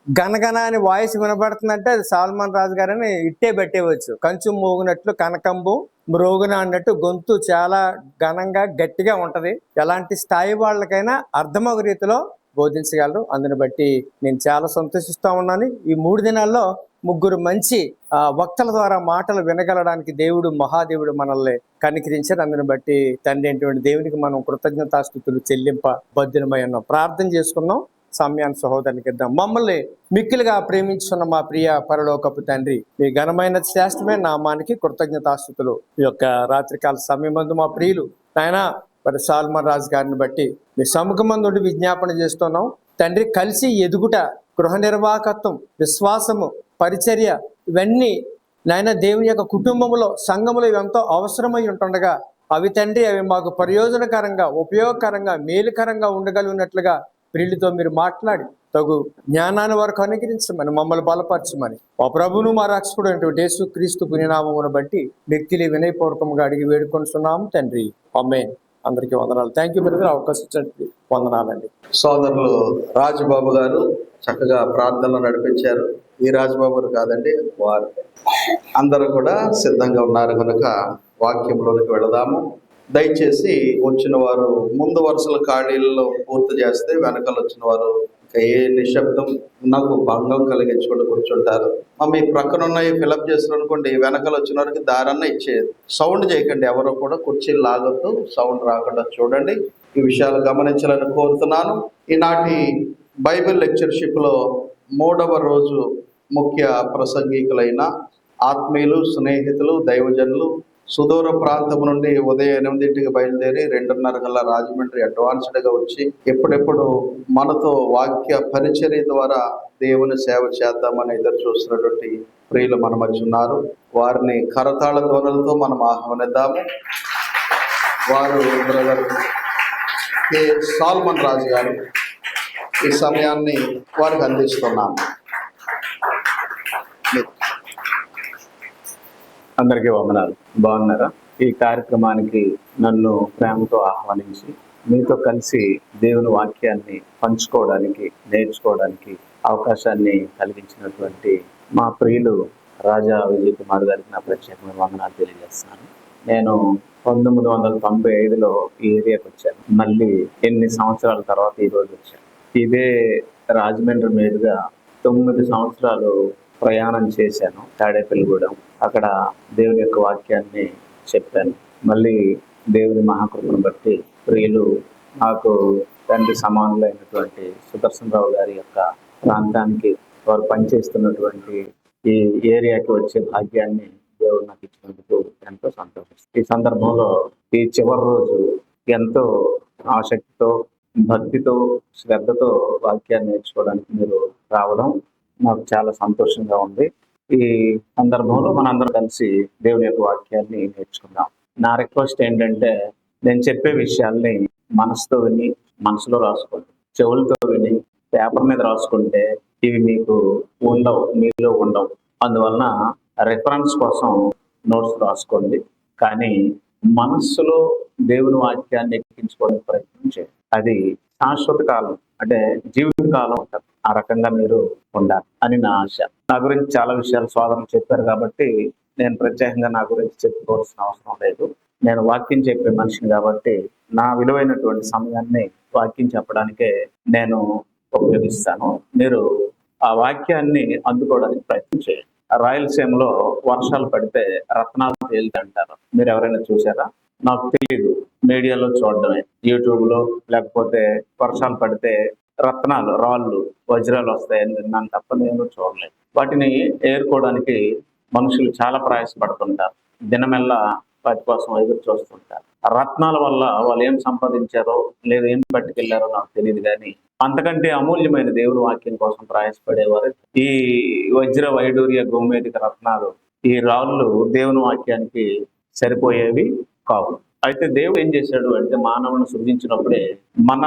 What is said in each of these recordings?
గనగన అని వాయిస్ వినపడుతుందంటే అది సాల్మన్ రాజు గారని ఇట్టే పెట్టేవచ్చు. కంచు మోగినట్లు కనకంబు మ్రోగున అన్నట్టు గొంతు చాలా ఘనంగా గట్టిగా ఉంటది. ఎలాంటి స్థాయి వాళ్ళకైనా అర్థమగు రీతిలో బోధించగలరు. అందుని బట్టి నేను చాలా సంతోషిస్తా ఉన్నాను. ఈ 3 దినాల్లో ముగ్గురు మంచి వక్తల ద్వారా మాటలు వినగలడానికి దేవుడు మహాదేవుడు మనల్ని కనికరించారు. అందుని బట్టి తండ్రి అయినటువంటి దేవునికి మనం కృతజ్ఞతాస్తుతులు చెల్లింప బద్దులమై ఉన్నాం. ప్రార్థన చేసుకున్నాం. సమయాన్ని సహోదరునికి ఇద్దాం. మమ్మల్ని మిక్కిలిగా ప్రేమించుకున్న మా ప్రియ పరలోకపు తండ్రి, మీ ఘనమైన శ్రేష్టమైన నామానికి కృతజ్ఞతాస్తుతులు. ఈ యొక్క రాత్రికాల సమయమందు మా ప్రియులు ఆయన మరి సాల్మన్ రాజు గారిని బట్టి మీ సముఖమందు విజ్ఞాపన చేస్తున్నాం తండ్రి. కలిసి ఎదుగుట, గృహ నిర్వాహకత్వం, విశ్వాసము, పరిచర్య, ఇవన్నీ నాయన దేవుని యొక్క కుటుంబంలో సంఘములో ఎంతో అవసరమై ఉంటుండగా అవి తండ్రి అవి మాకు ప్రయోజనకరంగా, ఉపయోగకరంగా, మేలుకరంగా ఉండగలిగినట్లుగా ప్రియులతో మీరు మాట్లాడి తగు జ్ఞానాన్ని వరకు అనుగ్రహించమని, మమ్మల్ని బలపరచమని మా ప్రభువును మా రక్షకుడు అయినటువంటి యేసుక్రీస్తు పుణ్యనామమును బట్టి మిక్కిలి వినయపూర్వకంగా అడిగి వేడుకొనుచున్నాము తండ్రి. ఆమేన్. అందరికీ వందనాలు. థ్యాంక్ యూ బ్రదర్, అవకాశం ఇచ్చినట్టు వందనాలండి. సోదరులు రాజుబాబు గారు చక్కగా ప్రార్థనలు నడిపించారు. ఈ రాజుబాబు గారు కాదండి, వారు అందరూ కూడా సిద్ధంగా ఉన్నారు కనుక వాక్యంలోనికి వెళదాము. దయచేసి వచ్చిన వారు ముందు వరుసల ఖాళీలలో పూర్తి చేస్తే వెనకాల వచ్చిన వారు ఏ నిశ్శబ్దం నాకు భంగం కలిగించుకుంటూ కూర్చుంటారు. మీ ప్రక్కన ఉన్నాయి ఫిలప్ చేస్తారు అనుకోండి, వెనకాల వచ్చిన వారికి దారన్న ఇచ్చేది. సౌండ్ చేయకండి, ఎవరో కూడా కుర్చీలు లాగొద్దు, సౌండ్ రాకుండా చూడండి. ఈ విషయాలు గమనించాలని కోరుతున్నాను. ఈనాటి బైబిల్ లెక్చర్షిప్లో 3వ రోజు ముఖ్య ప్రసంగికులైన ఆత్మీయులు, స్నేహితులు, దైవజనులు సుదూర ప్రాంతం నుండి ఉదయం 8ంటికి బయలుదేరి 2:30 గంటల రాజమండ్రి అడ్వాన్స్డ్గా వచ్చి ఎప్పుడెప్పుడు మనతో వాక్య పరిచర్య ద్వారా దేవుని సేవ చేద్దామని ఎదురు చూస్తున్నటువంటి ప్రియులు మన మధ్య ఉన్నారు. వారిని కరతాళ ధ్వనులతో మనం ఆహ్వానిద్దాము. వారు బ్రదర్ కె. సాల్మన్ రాజు గారు ఈ సమయాన్ని వారికి అందిస్తున్నాము. అందరికీ వందనాలు. బాగున్నారా? ఈ కార్యక్రమానికి నన్ను ప్రేమతో ఆహ్వానించి మీతో కలిసి దేవుని వాక్యాన్ని పంచుకోవడానికి, నేర్చుకోవడానికి అవకాశాన్ని కలిగించినటువంటి మా ప్రియులు రాజా విజయ్ కుమార్ గారికి నా ప్రత్యేకమైన వందనాలు తెలియజేస్తున్నాను. నేను 1995లో ఈ ఏరియాకి వచ్చాను. మళ్ళీ ఎన్ని సంవత్సరాల తర్వాత ఈరోజు వచ్చాను. ఇదే రాజమండ్రి మీదుగా 9 సంవత్సరాలు ప్రయాణం చేశాను. తాడేపల్లిగూడెం, అక్కడ దేవుని యొక్క వాక్యాన్ని చెప్పాను. మళ్ళీ దేవుని మహాకృపను బట్టి ప్రియులు నాకు తండ్రి సమానులైనటువంటి సుదర్శనరావు గారి యొక్క ప్రాంతానికి వారు పనిచేస్తున్నటువంటి ఈ ఏరియాకి వచ్చే భాగ్యాన్ని దేవుడు నాకు ఇచ్చినందుకు ఎంతో సంతోషిస్తాను. ఈ సందర్భంలో ఈ చివరి రోజు ఎంతో ఆసక్తితో, భక్తితో, శ్రద్ధతో వాక్యాన్ని నేర్చుకోవడానికి మీరు రావడం నాకు చాలా సంతోషంగా ఉంది. ఈ సందర్భంలో మనందరం కలిసి దేవుని యొక్క వాక్యాన్ని నేర్చుకుందాం. నా రిక్వెస్ట్ ఏంటంటే, నేను చెప్పే విషయాల్ని మనసుతో విని మనసులో రాసుకోండి. చెవులతో విని పేపర్ మీద రాసుకుంటే ఇవి మీకు ఉండవు, మీలో ఉండవు. అందువలన రిఫరెన్స్ కోసం నోట్స్ రాసుకోండి. కానీ మనస్సులో దేవుని వాక్యాన్ని ఎక్కించుకోవడానికి ప్రయత్నం చేయండి. అది శాశ్వత కాలం, అంటే జీవిత కాలం ఉంటుంది. ఆ రకంగా మీరు ఉండాలి అని నా ఆశ. నా గురించి చాలా విషయాలు సోదరులు చెప్పారు కాబట్టి నేను ప్రత్యేకంగా నా గురించి చెప్పుకోవాల్సిన అవసరం లేదు. నేను వాక్యం చెప్పే మనిషిని కాబట్టి నా విలువైనటువంటి సమయాన్ని వాక్యం చెప్పడానికే నేను ఉపయోగిస్తాను. మీరు ఆ వాక్యాన్ని అందుకోవడానికి ప్రయత్నం చేయండి. రాయలసీమలో వర్షాలు పడితే రత్నాలు తేలితే అంటారు. మీరు ఎవరైనా చూసారా? నాకు తెలియదు. మీడియాలో చూడడమే, యూట్యూబ్లో, లేకపోతే వర్షాలు పడితే రత్నాలు, రాళ్ళు, వజ్రాలు వస్తాయని విన్నాను తప్ప నేను చూడలేదు. వాటిని ఏరుకోవడానికి మనుషులు చాలా ప్రయాసపడుతుంటారు. దినమెల్లా వాటి కోసం ఎదురు చూస్తుంటారు. రత్నాల వల్ల వాళ్ళు ఏం సంపాదించారో లేదా ఏం పట్టుకెళ్లారో నాకు తెలియదు, కానీ అంతకంటే అమూల్యమైన దేవుని వాక్యం కోసం ప్రయాసపడేవారు. ఈ వజ్ర వైడూర్య గోమేధిక రత్నాలు, ఈ రాళ్ళు దేవుని వాక్యానికి సరిపోయేవి కావు. అయితే దేవుడు ఏం చేశాడు అంటే, మానవుని సృజించినప్పుడే మన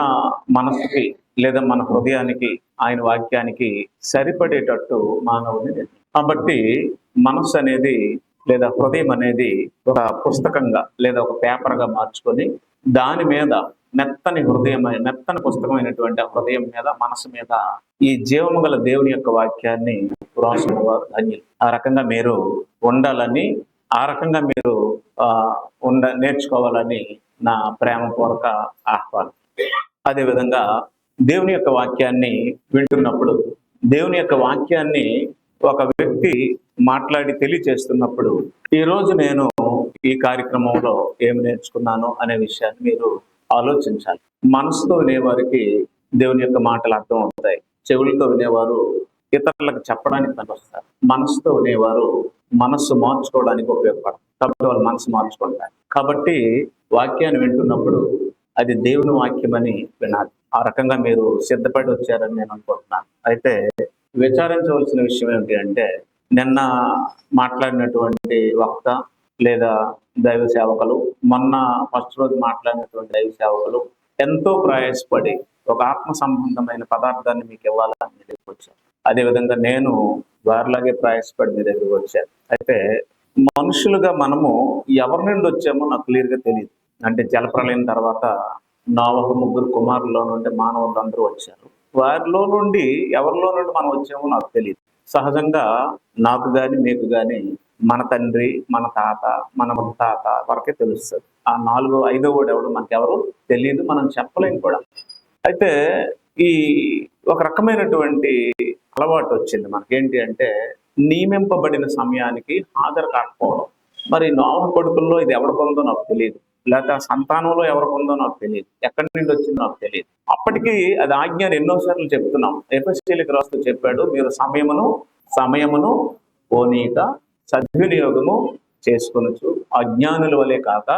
మనసుకి లేదా మన హృదయానికి, ఆయన వాక్యానికి సరిపడేటట్టు మానవుని. కాబట్టి మనస్సు అనేది లేదా హృదయం అనేది ఒక పుస్తకంగా లేదా ఒక పేపర్గా మార్చుకొని దాని మీద మెత్తని మెత్తని పుస్తకమైనటువంటి ఆ హృదయం మీద, మనసు మీద ఈ జీవము గల దేవుని యొక్క వాక్యాన్ని రాసిన వారు ధన్యులు. ఆ రకంగా మీరు ఉండాలని, ఆ రకంగా మీరు నేర్చుకోవాలని నా ప్రేమపూర్వక ఆహ్వానం. అదేవిధంగా దేవుని యొక్క వాక్యాన్ని వింటున్నప్పుడు, దేవుని యొక్క వాక్యాన్ని ఒక వ్యక్తి మాట్లాడి తెలియచేస్తున్నప్పుడు, ఈరోజు నేను ఈ కార్యక్రమంలో ఏమి నేర్చుకున్నాను అనే విషయాన్ని మీరు ఆలోచించాలి. మనసుతో వినేవారికి దేవుని యొక్క మాటలు అర్థం అవుతాయి. చెవులతో వినేవారు ఇతరులకు చెప్పడానికి పనికొస్తారు. మనసుతో వినేవారు మనస్సు మార్చుకోవడానికి ఉపయోగపడతారు. కాబట్టి వాళ్ళు మనసు మార్చుకుంటారు. కాబట్టి వాక్యాన్ని వింటున్నప్పుడు అది దేవుని వాక్యం అని వినాలి. ఆ రకంగా మీరు సిద్ధపడి వచ్చారని నేను అనుకుంటున్నాను. అయితే విచారించవలసిన విషయం ఏమిటి అంటే, నిన్న మాట్లాడినటువంటి వక్త లేదా దైవ సేవకులు, మొన్న ఫస్ట్ రోజు మాట్లాడినటువంటి దైవ సేవకులు ఎంతో ప్రయాసపడి ఒక ఆత్మ సంబంధమైన పదార్థాన్ని మీకు ఇవ్వాలని మీ దగ్గరికి వచ్చారు. అదేవిధంగా నేను వారిలాగే ప్రయాసపడి మీ దగ్గరికి వచ్చాను. అయితే మనుషులుగా మనము ఎవరి నుండి వచ్చామో నాకు క్లియర్గా తెలియదు. అంటే జలప్రలయం తర్వాత నోవహు 3 కుమారుల్లో నుండి మానవులందరూ వచ్చారు. వారిలో నుండి ఎవరిలో నుండి మనం వచ్చామో నాకు తెలియదు. సహజంగా నాకు కానీ మీకు కానీ మన తండ్రి, మన తాత, మన ముత్తాత వరకే తెలుస్తుంది. ఆ 4వ 5వ వాడు ఎవడు మనకెవరు తెలియదు, మనం చెప్పలేము కూడా. అయితే ఈ ఒక రకమైనటువంటి అలవాటు వచ్చింది మనకేంటి అంటే, నియమింపబడిన సమయానికి హాజరు కాకపోవడం. మరి నోవహు కొడుకుల్లో ఇది ఎవరి పొందో నాకు తెలియదు, లేకపోతే ఆ సంతానంలో ఎవరికి ఉందో నాకు తెలియదు, ఎక్కడి నుండి వచ్చిందో నాకు తెలియదు. అప్పటికి అది ఆజ్ఞాన్ని ఎన్నోసార్లు చెప్తున్నాం. ఎఫెసీయులకు రాస్తూ చెప్పాడు, మీరు సమయమును పోనీక సద్వినియోగము చేసుకొనొచ్చు, అజ్ఞానుల వలె కాక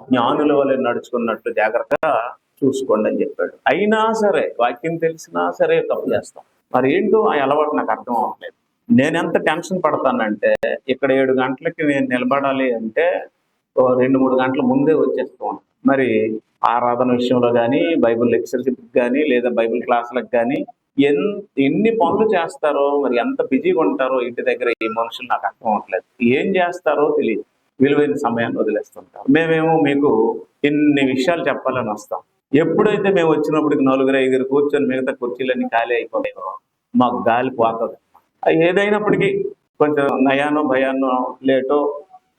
జ్ఞానుల వలె నడుచుకున్నట్లు జాగ్రత్తగా చూసుకోండి అని చెప్పాడు. అయినా సరే, వాక్యం తెలిసినా సరే తప్పు చేస్తాం. మరి ఏంటో ఆ అలవాటు నాకు అర్థం అవ్వట్లేదు. నేను ఎంత టెన్షన్ పడతానంటే, ఇక్కడ 7 గంటలకి నేను నిలబడాలి అంటే 2-3 గంటల ముందే వచ్చేస్తాం. మరి ఆరాధన విషయంలో కానీ, బైబిల్ లెక్చర్షిప్కి కానీ, లేదా బైబిల్ క్లాసులకు కానీ ఎన్ని పనులు చేస్తారో, మరి ఎంత బిజీగా ఉంటారో ఇంటి దగ్గర ఈ మనుషులు నాకు అర్థం అవ్వట్లేదు. ఏం చేస్తారో తెలియదు, విలువైన సమయాన్ని వదిలేస్తుంటారు. మేమేమో మీకు ఇన్ని విషయాలు చెప్పాలని వస్తాం. ఎప్పుడైతే మేము వచ్చినప్పటికి 4-5 కూర్చొని మిగతా కుర్చీలన్నీ ఖాళీ అయిపోయాయో మాకు గాలి పోతుంది. ఏదైనప్పటికీ కొంచెం నయానో భయానో లేటో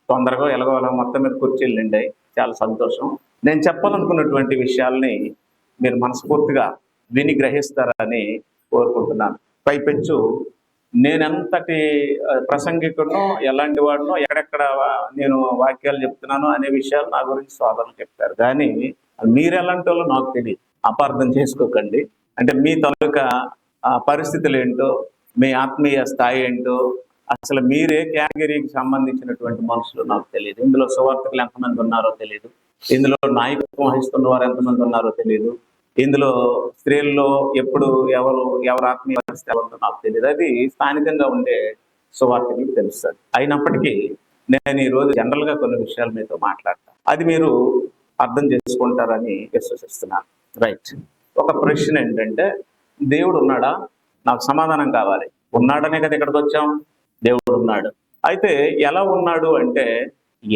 తొందరగా ఎలాగోలా మొత్తం మీద కుర్చీలు నిండాయి. చాలా సంతోషం. నేను చెప్పాలనుకున్నటువంటి విషయాల్ని మీరు మనస్ఫూర్తిగా విని గ్రహిస్తారని కోరుకుంటున్నాను. పైపెచ్చు నేనెంతటి ప్రసంగికుడినో, ఎలాంటి వాడినో, ఎక్కడెక్కడ నేను వాక్యాలు చెప్తున్నానో అనే విషయాలు నా గురించి సోదరులు చెప్తారు. కానీ మీరు ఎలాంటి వాళ్ళు నాకు తెలియదు, అపార్థం చేసుకోకండి. అంటే మీ తాలూకా పరిస్థితులు ఏంటో, మీ ఆత్మీయ స్థాయి ఏంటో, అసలు మీరే కేటగిరీకి సంబంధించినటువంటి మనుషులు నాకు తెలియదు. ఇందులో సువార్థకులు ఎంతమంది ఉన్నారో తెలియదు, ఇందులో నాయకత్వం వహిస్తున్న వారు ఎంతమంది ఉన్నారో తెలియదు, ఇందులో స్త్రీల్లో ఎవరు ఆత్మీయ పరిస్థితి ఎవరితో నాకు తెలియదు. అది స్థానికంగా ఉండే సువార్థకులకు తెలుస్తుంది. అయినప్పటికీ నేను ఈరోజు జనరల్గా కొన్ని విషయాలు మీతో మాట్లాడతాను. అది మీరు అర్థం చేసుకుంటారని విశ్వసిస్తున్నాను. రైట్. ఒక ప్రశ్న ఏంటంటే, దేవుడు ఉన్నాడా? నాకు సమాధానం కావాలి. ఉన్నాడనే కదా ఇక్కడికి వచ్చాం. దేవుడు ఉన్నాడు. అయితే ఎలా ఉన్నాడు అంటే,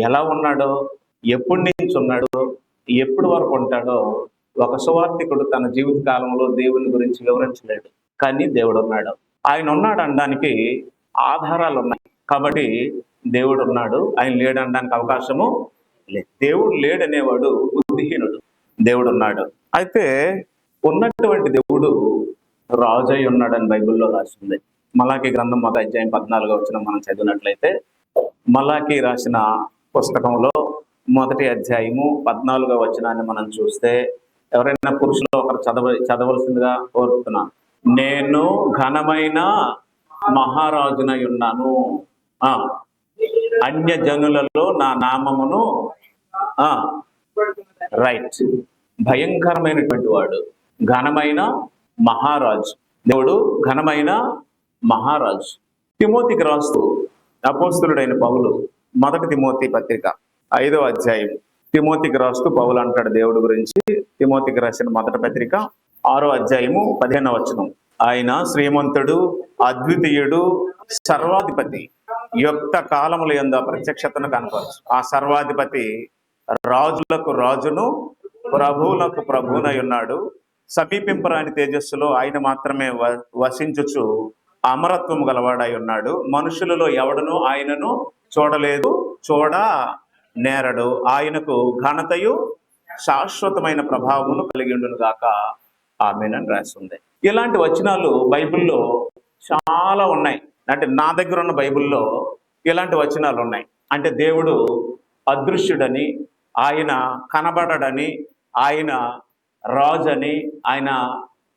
ఎలా ఉన్నాడో, ఎప్పటి నుంచి ఉన్నాడో, ఎప్పటి వరకు ఉంటాడో ఒక సువార్థికుడు తన జీవిత కాలంలో దేవుని గురించి వివరించలేడు. కానీ దేవుడు ఉన్నాడు. ఆయన ఉన్నాడు అనడానికి ఆధారాలు ఉన్నాయి. కాబట్టి దేవుడు ఉన్నాడు, ఆయన లేడు అనడానికి అవకాశము లేదు. దేవుడు లేడనేవాడు బుద్ధిహీనుడు. దేవుడు ఉన్నాడు. అయితే ఉన్నటువంటి దేవుడు రాజై ఉన్నాడని బైబిల్లో రాసింది. మలాకీ గ్రంథం 1వ అధ్యాయం 14వ వచనం మనం చదివినట్లయితే, మలాకీ రాసిన పుస్తకంలో 1వ అధ్యాయము 14వ వచనాన్ని మనం చూస్తే, ఎవరైనా పురుషులు ఒకరు చదవలసిందిగా కోరుతున్నాను. నేను ఘనమైన మహారాజునై ఉన్నాను, అన్య జనులలో నా నామమును రైట్. భయంకరమైనటువంటి వాడు, ఘనమైన మహారాజు. దేవుడు ఘనమైన మహారాజు. తిమోతికి రాస్తూ అపోస్తలుడైన పౌలు 1 తిమోతి పత్రిక 5వ అధ్యాయం తిమోతికి రాస్తూ పౌలు అంటాడు దేవుడి గురించి. తిమోతికి రాసిన 1 పత్రిక 6వ అధ్యాయము 15వ వచనం, ఆయన శ్రీమంతుడు, అద్వితీయుడు, సర్వాధిపతి, యుక్త కాలముల యందు ప్రత్యక్షతను కనపరచు. ఆ సర్వాధిపతి రాజులకు రాజును, ప్రభువులకు ప్రభువునై ఉన్నాడు. సమీపింపరాని తేజస్సులో ఆయన మాత్రమే వసించుచు అమరత్వము గలవాడై ఉన్నాడు. మనుషులలో ఎవడను ఆయనను చూడలేదు, చూడ నేరడు. ఆయనకు ఘనతయు శాశ్వతమైన ప్రభావమును కలిగి ఉండును గాక, ఆమేనని రాస్తుంది. ఇలాంటి వచనాలు బైబిల్లో చాలా ఉన్నాయి. అంటే నా దగ్గర ఉన్న బైబిల్లో ఇలాంటి వచనాలు ఉన్నాయి. అంటే దేవుడు అదృశ్యుడని, ఆయన కనబడడని, ఆయన రాజని, ఆయన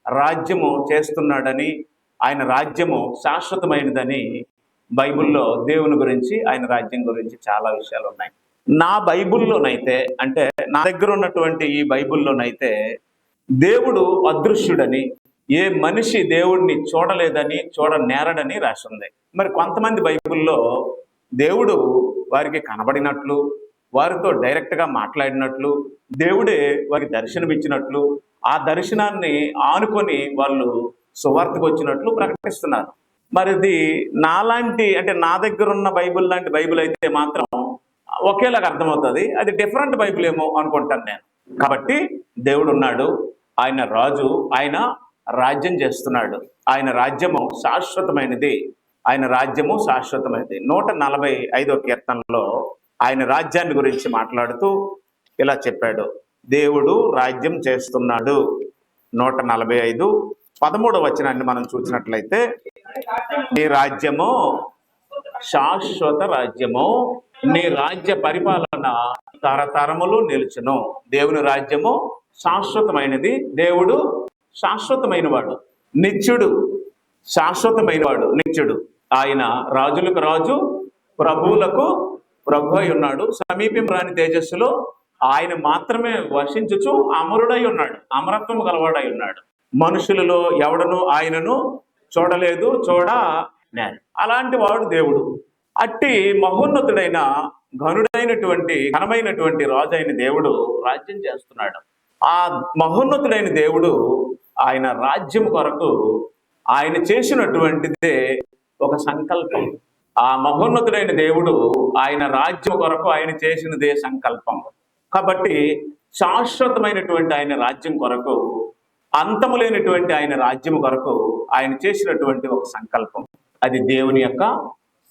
రాజ్యము చేస్తున్నాడని, ఆయన రాజ్యము శాశ్వతమైనదని బైబిల్లో దేవుని గురించి, ఆయన రాజ్యం గురించి చాలా విషయాలు ఉన్నాయి. నా బైబిల్లోనైతే, అంటే నా దగ్గర ఉన్నటువంటి ఈ బైబిల్లోనైతే దేవుడు అదృశ్యుడని, ఏ మనిషి దేవుడిని చూడలేదని, చూడనేరడని రాసింది. మరి కొంతమంది బైబిల్లో దేవుడు వారికి కనబడినట్లు, వారితో డైరెక్ట్గా మాట్లాడినట్లు, దేవుడే వారికి దర్శనమిచ్చినట్లు, ఆ దర్శనాన్ని ఆనుకొని వాళ్ళు సువార్తకు వచ్చినట్లు ప్రకటిస్తున్నారు. మరి ఇది నాలాంటి, అంటే నా దగ్గర ఉన్న బైబిల్ లాంటి బైబిల్ అయితే మాత్రం ఒకేలాగా అర్థమవుతుంది. అది డిఫరెంట్ బైబిల్ ఏమో అనుకుంటాను నేను. కాబట్టి దేవుడు ఉన్నాడు, ఆయన రాజు, ఆయన రాజ్యం చేస్తున్నాడు. ఆయన రాజ్యము శాశ్వతమైనది, ఆయన రాజ్యము శాశ్వతమైనది. 145వ కీర్తనలో ఆయన రాజ్యాన్ని గురించి మాట్లాడుతూ ఇలా చెప్పాడు, దేవుడు రాజ్యం చేస్తున్నాడు. 145 13వ వచనాన్ని మనం చూసినట్లయితే, నీ రాజ్యము శాశ్వత రాజ్యము, నీ రాజ్య పరిపాలన తరతరములు నిలుచును. దేవుని రాజ్యము శాశ్వతమైనది, దేవుడు శాశ్వతమైన వాడు, నిత్యుడు, శాశ్వతమైన వాడు, నిత్యుడు. ఆయన రాజులకు రాజు, ప్రభువులకు ప్రభు అయి ఉన్నాడు. సమీపింపరాని తేజస్సులో ఆయన మాత్రమే వర్షించుచు అమరుడై ఉన్నాడు, అమరత్వము గలవాడై ఉన్నాడు. మనుషులలో ఎవడను ఆయనను చూడలేదు, చూడ నేను. అలాంటి వాడు దేవుడు. అట్టి మహోన్నతుడైన ఘనుడైనటువంటి ఘనమైనటువంటి రాజు అయిన దేవుడు రాజ్యం చేస్తున్నాడు. ఆ మహోన్నతుడైన దేవుడు ఆయన రాజ్యం కొరకు ఆయన చేసినటువంటిదే ఒక సంకల్పం. ఆ మహోన్నతుడైన దేవుడు ఆయన రాజ్యం కొరకు ఆయన చేసినదే సంకల్పం. కాబట్టి శాశ్వతమైనటువంటి ఆయన రాజ్యం కొరకు, అంతము లేనటువంటి ఆయన రాజ్యం కొరకు ఆయన చేసినటువంటి ఒక సంకల్పం, అది దేవుని యొక్క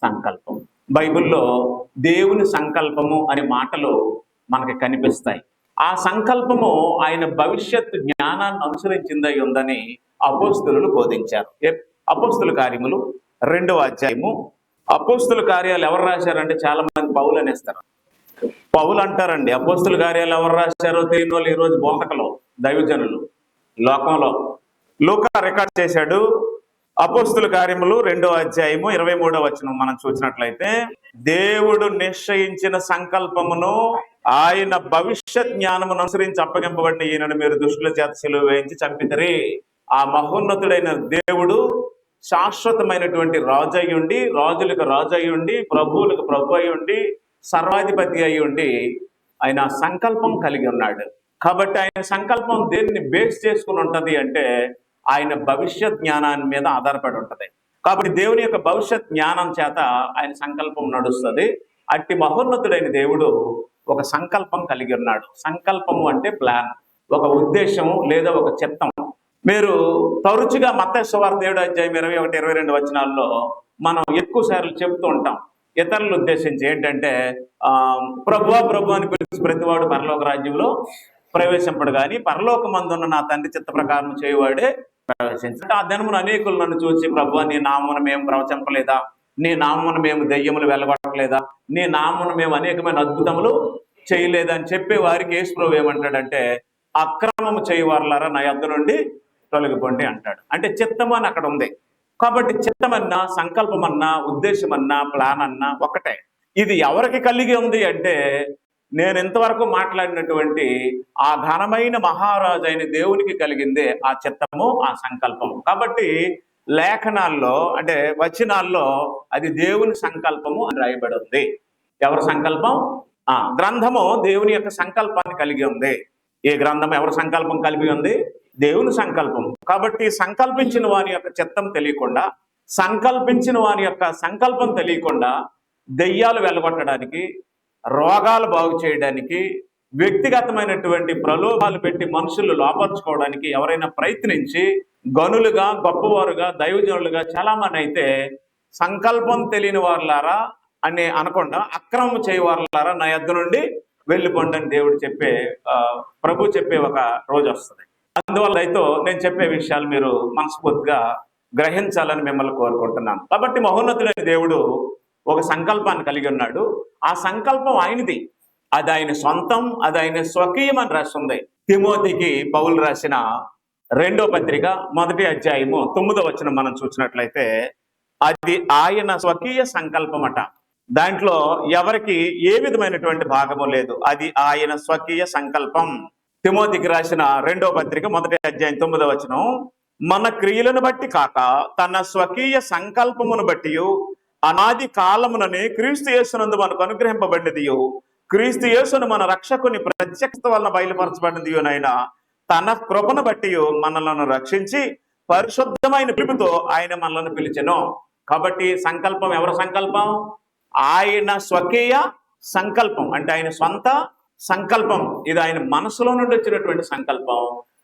సంకల్పం. బైబిల్లో దేవుని సంకల్పము అనే మాటలు మనకి కనిపిస్తాయి. ఆ సంకల్పము ఆయన భవిష్యత్తు జ్ఞానాన్ని అనుసరించిందై ఉందని అపోస్తులు బోధించారు. అపోస్తుల కార్యములు 2వ అధ్యాయము. అపోస్తుల కార్యాలు ఎవరు రాశారంటే చాలా మంది పౌలు అనేస్తారు. పౌలు అంటారండి. అపోస్తుల కార్యాలు ఎవరు రాశారో తెలియని వాళ్ళు ఈరోజు బోధకులు, దైవజనులు లోకంలో. లూకా రికార్డ్ చేశాడు. అపోస్తుల కార్యములు 2వ అధ్యాయము 23వ వచనం మనం చూసినట్లయితే, దేవుడు నిశ్చయించిన సంకల్పమును ఆయన భవిష్యత్ జ్ఞానమును అనుసరించి అప్పగింపబడిన ఈయనను మీరు దుష్టుల చేత సిలువ వేయించి చంపితిరి. ఆ మహోన్నతుడైన దేవుడు శాశ్వతమైనటువంటి రాజు అయి ఉండి, రాజులకు రాజు అయి ఉండి, ప్రభువులకు ప్రభు అయి ఉండి, సర్వాధిపతి అయి ఉండి ఆయన సంకల్పం కలిగి ఉన్నాడు. కాబట్టి ఆయన సంకల్పం దేన్ని బేస్ చేసుకుని ఉంటది అంటే ఆయన భవిష్యత్ జ్ఞానాన్ని మీద ఆధారపడి ఉంటది. కాబట్టి దేవుని యొక్క భవిష్యత్ జ్ఞానం చేత ఆయన సంకల్పం నడుస్తుంది. అట్టి మహోన్నతుడైన దేవుడు ఒక సంకల్పం కలిగి ఉన్నాడు. సంకల్పము అంటే ప్లాన్, ఒక ఉద్దేశము లేదా ఒక చిత్తం. మీరు తరచుగా మత్తయి సువార్త 7వ అధ్యాయం 21, 22 వచనాల్లో మనం ఎక్కువ సార్లు చెప్తూ ఉంటాం ఇతరులను ఉద్దేశించి. ఏంటంటే ప్రభువా ప్రభు అని పిలిచి ప్రతివాడు పరలోక రాజ్యంలో ప్రవేశింపడు, కానీ పరలోకమందున్న నా తండ్రి చిత్త ప్రకారం చేయవాడే ప్రవేశించాడు. ఆ దినమున అనేకులు నన్ను చూసి, ప్రభువా నీ నామమున మేము ప్రవచింపలేదా, నీ నామమున మేము దెయ్యములు వెళ్ళగొట్టలేదా, నీ నామమున మేము అనేకమైన అద్భుతములు చేయలేదా అని చెప్పే వారికి యేసు ప్రభువు ఏమంటాడంటే, అక్రమము చేయవారులారా నా యొద్ద నుండి తొలగిపోండి అంటాడు. అంటే చిత్తము అని అక్కడ ఉంది. కాబట్టి చిత్తమన్నా, సంకల్పమన్నా, ఉద్దేశమన్నా, ప్లాన్ అన్నా ఒకటే. ఇది ఎవరికి కలిగి ఉంది అంటే నేను ఇంతవరకు మాట్లాడినటువంటి ఆ ఘనమైన మహారాజు అయిన దేవునికి కలిగిందే ఆ చిత్తము, ఆ సంకల్పము. కాబట్టి లేఖనాల్లో అంటే వచనాల్లో అది దేవుని సంకల్పము అని రాయబడి ఉంది. ఎవరి సంకల్పం? గ్రంథము దేవుని యొక్క సంకల్పాన్ని కలిగి ఉంది. ఏ గ్రంథం ఎవరి సంకల్పం కలిగి ఉంది? దేవుని సంకల్పం. కాబట్టి సంకల్పించిన వారి యొక్క చిత్తం తెలియకుండా, సంకల్పించిన వారి యొక్క సంకల్పం తెలియకుండా దెయ్యాలు వెళ్ళగొట్టడానికి, రోగాలు బాగు చేయడానికి, వ్యక్తిగతమైనటువంటి ప్రలోభాలు పెట్టి మనుషులు లోపరుచుకోవడానికి ఎవరైనా ప్రయత్నించి గనులుగా, గొప్పవారుగా, దైవజనులుగా చాలా మంది అయితే సంకల్పం తెలియని వారులారా అని అనకుండా అక్రమం చేయవారులారా నా యొద్ద నుండి వెళ్ళిపోండి అని దేవుడు ప్రభు చెప్పే ఒక రోజు వస్తుంది. అందువల్ల అయితే నేను చెప్పే విషయాలు మీరు మనస్ఫూర్తిగా గ్రహించాలని మిమ్మల్ని కోరుకుంటున్నాను. కాబట్టి మహోన్నతుడైన దేవుడు ఒక సంకల్పాన్ని కలిగి ఉన్నాడు. ఆ సంకల్పం ఆయనది, అది ఆయన సొంతం, అది ఆయన స్వకీయం అని రాస్తుంది. తిమోతికి పౌలు రాసిన 2వ పత్రిక 1వ అధ్యాయము 9వ వచనం మనం చూసినట్లయితే అది ఆయన స్వకీయ సంకల్పం అట. దాంట్లో ఎవరికి ఏ విధమైనటువంటి భాగము లేదు, అది ఆయన స్వకీయ సంకల్పం. తిమోతికి రాసిన 2వ పత్రిక 1వ అధ్యాయం 9వ వచనం, మన క్రియలను బట్టి కాక తన స్వకీయ సంకల్పమును బట్టి అనాది కాలముననే క్రీస్తు యేసునందు మనకు అనుగ్రహింపబడినది, క్రీస్తు యేసును మన రక్షకుని ప్రత్యక్షత వలన బయలుపరచబడినది అయినా తన కృపను బట్టి మనలను రక్షించి పరిశుద్ధమైన పిలుపుతో ఆయన మనలను పిలిచెను. కాబట్టి సంకల్పం ఎవరి సంకల్పం? ఆయన స్వకీయ సంకల్పం, అంటే ఆయన సొంత సంకల్పం. ఇది ఆయన మనసులో నుండి వచ్చినటువంటి సంకల్పం,